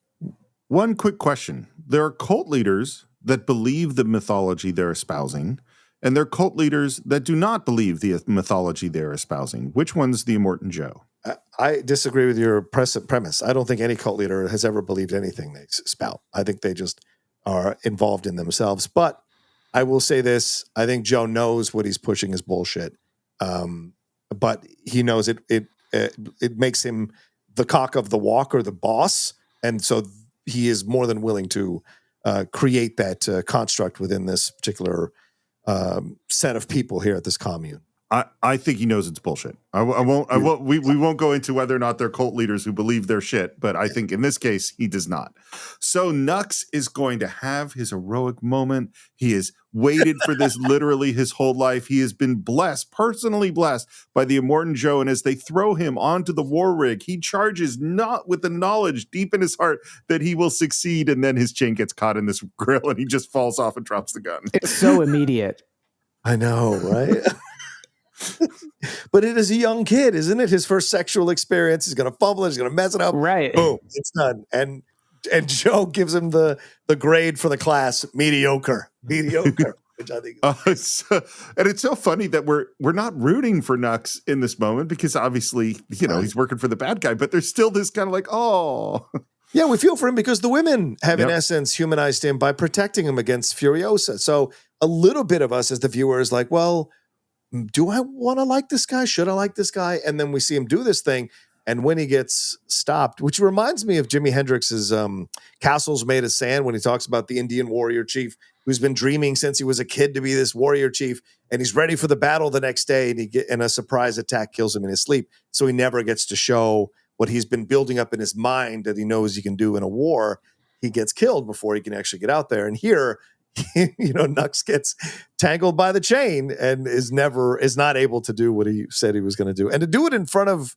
one quick question. There are cult leaders that believe the mythology they're espousing, and there are cult leaders that do not believe the mythology they're espousing. Which one's the Immortan Joe? I disagree with your premise. I don't think any cult leader has ever believed anything they spout. I think they just are involved in themselves. But I will say this. I think Joe knows what he's pushing is bullshit. But he knows it makes him the cock of the walk, or the boss. And so he is more than willing to create that construct within this particular set of people here at this commune. I think he knows it's bullshit. We won't go into whether or not they're cult leaders who believe their shit, but I think in this case, he does not. So Nux is going to have his heroic moment. He has waited for this literally his whole life. He has been personally blessed by the Immortan Joe, and as they throw him onto the war rig, he charges not with the knowledge deep in his heart that he will succeed, and then his chain gets caught in this grill, and he just falls off and drops the gun. It's so immediate. I know, right? But it is a young kid, isn't it? His first sexual experience. He's going to fumble it. He's going to mess it up. Right. Boom. It's done. And Joe gives him the grade for the class, mediocre. Which I think and it's so funny that we're not rooting for Nux in this moment, because obviously, he's working for the bad guy, but there's still this kind of oh. Yeah, we feel for him because the women have, in essence, humanized him by protecting him against Furiosa. So a little bit of us as the viewer is like, well, do I want to like this guy? Should I like this guy? And then we see him do this thing. And when he gets stopped, which reminds me of Jimi Hendrix's Castles Made of Sand, when he talks about the Indian warrior chief who's been dreaming since he was a kid to be this warrior chief, and he's ready for the battle the next day, and a surprise attack kills him in his sleep. So he never gets to show what he's been building up in his mind that he knows he can do in a war. He gets killed before he can actually get out there. And here, Nux gets tangled by the chain and is not able to do what he said he was going to do. And to do it in front of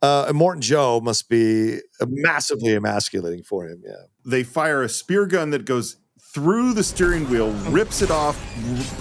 Morton Joe must be massively emasculating for him. Yeah. They fire a spear gun that goes through the steering wheel, rips it off,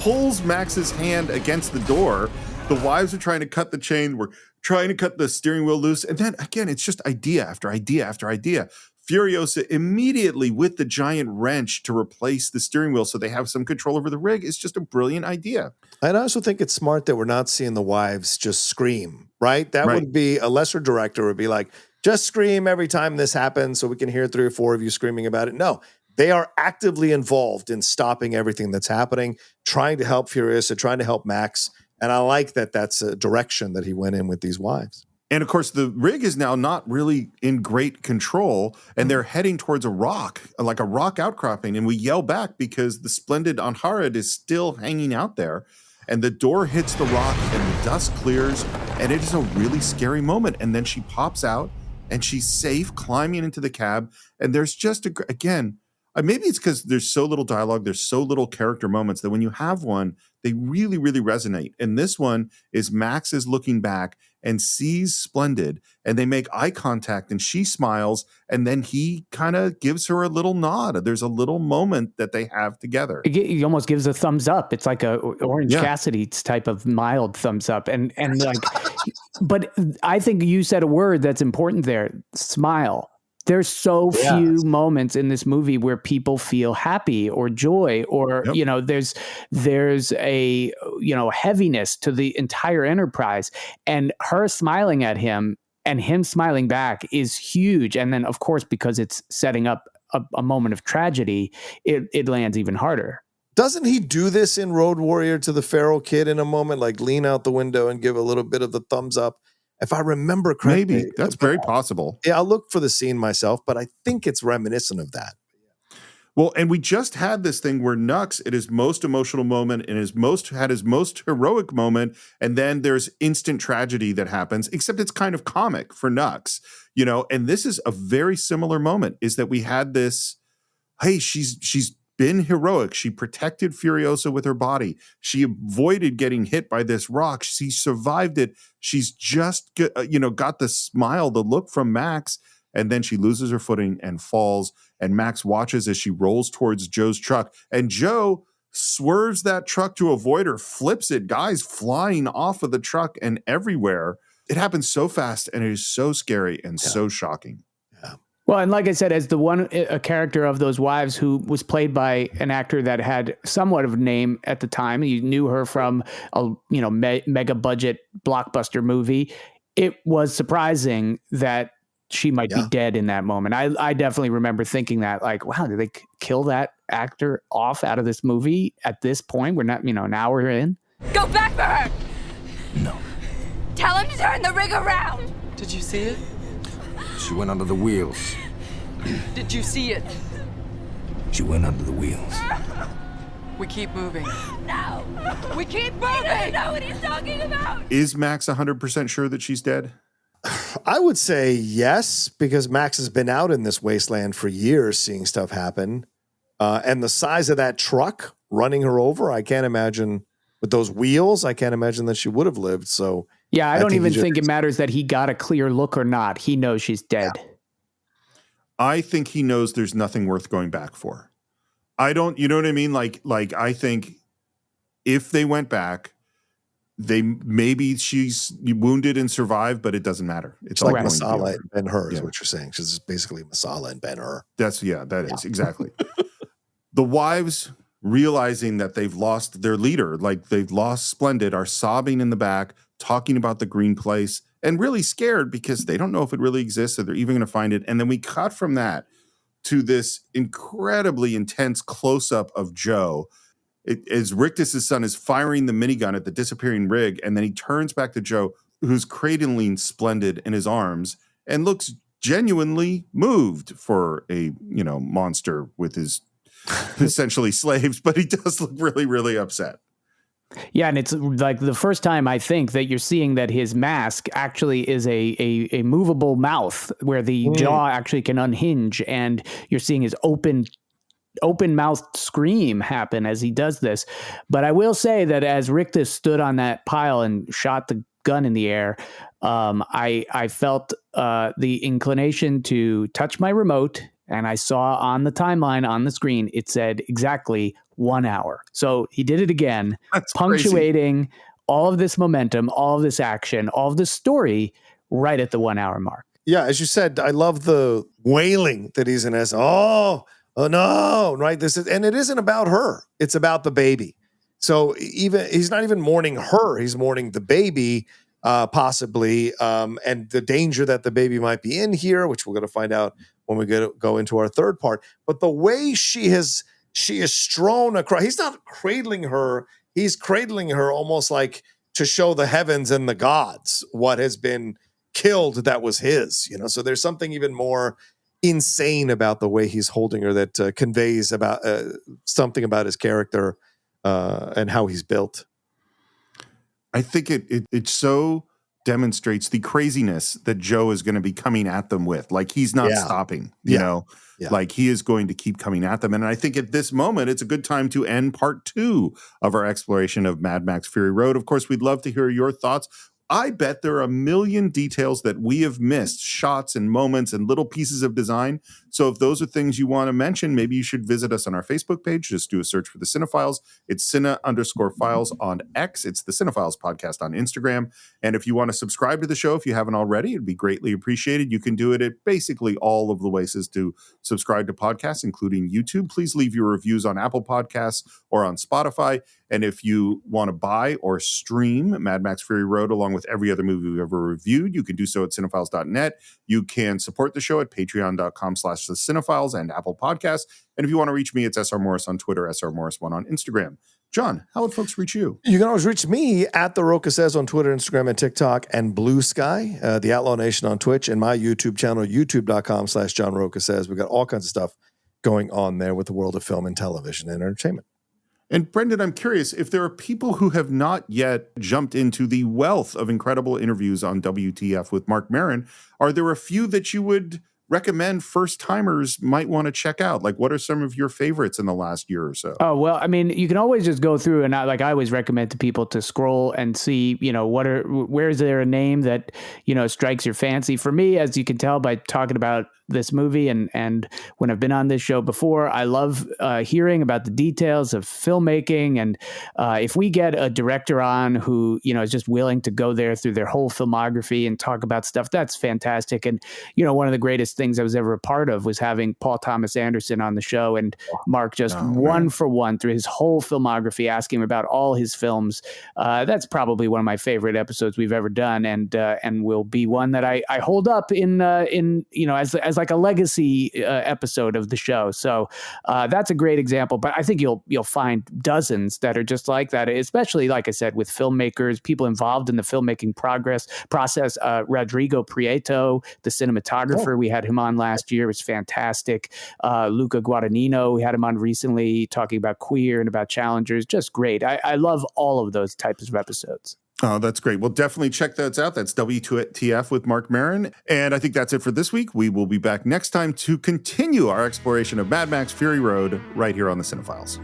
pulls Max's hand against the door. The wives are trying to cut the chain. We're trying to cut the steering wheel loose. And then again, it's just idea after idea after idea. Furiosa immediately with the giant wrench to replace the steering wheel so they have some control over the rig. It's just a brilliant idea. I also think it's smart that we're not seeing the wives just scream, right? That would be a lesser director would be like, just scream every time this happens so we can hear 3 or 4 of you screaming about it. No, they are actively involved in stopping everything that's happening, trying to help Furiosa, trying to help Max. And I like that that's a direction that he went in with these wives. And of course, the rig is now not really in great control, and they're heading towards a rock, like a rock outcropping. And we yell back because the splendid Anharid is still hanging out there. And the door hits the rock, and the dust clears, and it is a really scary moment. And then she pops out, and she's safe climbing into the cab. And there's just, again, maybe it's because there's so little dialogue, there's so little character moments that when you have one, they really, really resonate. And this one is Max is looking back and sees Splendid, and they make eye contact, and she smiles, and then he kind of gives her a little nod. There's a little moment that they have together. He almost gives a thumbs up. It's like a Orange Cassidy type of mild thumbs up. And like, but I think you said a word that's important there, smile. There's so few moments in this movie where people feel happy or joy or, you know, there's a, you know, heaviness to the entire enterprise, and her smiling at him and him smiling back is huge. And then of course, because it's setting up a moment of tragedy, it lands even harder. Doesn't he do this in Road Warrior to the feral kid in a moment, like lean out the window and give a little bit of the thumbs up? If I remember correctly. Maybe. That's very possible. Yeah, I'll look for the scene myself, but I think it's reminiscent of that. Well, and we just had this thing where Nux, at his most emotional moment and had his most heroic moment, and then there's instant tragedy that happens, except it's kind of comic for Nux, you know, and this is a very similar moment, is that we had this, hey, she's been heroic. She protected Furiosa with her body. She avoided getting hit by this rock. She survived it. She's just, got the smile, the look from Max, and then she loses her footing and falls. And Max watches as she rolls towards Joe's truck. And Joe swerves that truck to avoid her, flips it, guys flying off of the truck and everywhere. It happens so fast, and it is so scary and so shocking. Well, and like I said, as a character of those wives who was played by an actor that had somewhat of a name at the time, you knew her from a mega budget blockbuster movie. It was surprising that she might be dead in that moment. I definitely remember thinking that, like, wow, did they kill that actor off out of this movie at this point? We're not, an hour in. Go back for her! No. Tell him to turn the rig around! Did you see it? She went under the wheels. Did you see it? She went under the wheels. We keep moving. No! We keep moving! He doesn't know what he's talking about! Is Max 100% sure that she's dead? I would say yes, because Max has been out in this wasteland for years seeing stuff happen. And the size of that truck running her over, I can't imagine, with those wheels, I can't imagine that she would have lived. So yeah, I don't even think it matters that he got a clear look or not. He knows she's dead. Yeah. I think he knows there's nothing worth going back for. I don't, you know what I mean? Like I think if they went back, maybe she's wounded and survived, but it doesn't matter. It's like Masala and Ben-Hur is what you're saying. She's basically Masala and Ben-Hur. That is exactly. The wives, realizing that they've lost their leader, like they've lost Splendid, are sobbing in the back, talking about the green place, and really scared because they don't know if it really exists or they're even going to find it. And then we cut from that to this incredibly intense close-up of Joe as Rictus's son is firing the minigun at the disappearing rig, and then he turns back to Joe, who's cradling Splendid in his arms and looks genuinely moved for a monster with his essentially slaves, but he does look really, really upset. Yeah, and it's like the first time I think that you're seeing that his mask actually is a movable mouth where the jaw actually can unhinge, and you're seeing his open mouth scream happen as he does this. But I will say that as Rictus stood on that pile and shot the gun in the air, I felt the inclination to touch my remote, and I saw on the timeline on the screen, it said exactly 1 hour. So he did it again, That's punctuating all of this momentum, all of this action, all of this story right at the 1 hour mark. Yeah, as you said, I love the wailing that he's in as, oh no, right? And it isn't about her. It's about the baby. So even he's not even mourning her. He's mourning the baby, possibly, and the danger that the baby might be in here, which we're going to find out when we go into our third part. But the way she is strewn across, he's not cradling her. He's cradling her almost like to show the heavens and the gods what has been killed that was his, so there's something even more insane about the way he's holding her that conveys about something about his character and how he's built. I think it so demonstrates the craziness that Joe is going to be coming at them with. Like, he's not stopping, you know, like he is going to keep coming at them. And I think at this moment, it's a good time to end part 2 of our exploration of Mad Max Fury Road. Of course, we'd love to hear your thoughts. I bet there are a million details that we have missed, shots and moments and little pieces of design. So if those are things you want to mention, maybe you should visit us on our Facebook page. Just do a search for the Cine-Files. It's Cine_Files on X. It's the Cine-Files podcast on Instagram. And if you want to subscribe to the show, if you haven't already, it'd be greatly appreciated. You can do it at basically all of the places to subscribe to podcasts, including YouTube. Please leave your reviews on Apple Podcasts or on Spotify. And if you want to buy or stream Mad Max Fury Road along with every other movie we've ever reviewed, you can do so at Cine-Files.net. You can support the show at patreon.com/thecine-files and Apple Podcasts. And if you want to reach me, it's SR Morris on Twitter, SR Morris1 on Instagram. John, how would folks reach you? You can always reach me at The Rocha Says on Twitter, Instagram, and TikTok, and Blue Sky, the Outlaw Nation on Twitch, and my YouTube channel, youtube.com/John Rocha Says. We've got all kinds of stuff going on there with the world of film and television and entertainment. And Brendan, I'm curious if there are people who have not yet jumped into the wealth of incredible interviews on WTF with Marc Maron. Are there a few that you would recommend first-timers might want to check out? Like, what are some of your favorites in the last year or so? Oh, well, I mean, you can always just go through, and I always recommend to people to scroll and see, where is there a name that, strikes your fancy. For me, as you can tell by talking about this movie and when I've been on this show before, I love hearing about the details of filmmaking. And if we get a director on who, is just willing to go there through their whole filmography and talk about stuff, that's fantastic. And, one of the greatest things I was ever a part of was having Paul Thomas Anderson on the show, and Mark just one for one through his whole filmography, asking him about all his films. That's probably one of my favorite episodes we've ever done, and will be one that I hold up in as like a legacy episode of the show. So that's a great example. But I think you'll find dozens that are just like that, especially, like I said, with filmmakers, people involved in the filmmaking process. Rodrigo Prieto, the cinematographer, we had him on last year. It was fantastic. Luca Guadagnino, we had him on recently talking about queer and about challengers. Just great. I love all of those types of episodes. Oh, that's great. Well, definitely check those out. That's WTF with Marc Maron. And I think that's it for this week. We will be back next time to continue our exploration of Mad Max Fury Road right here on the Cine-Files.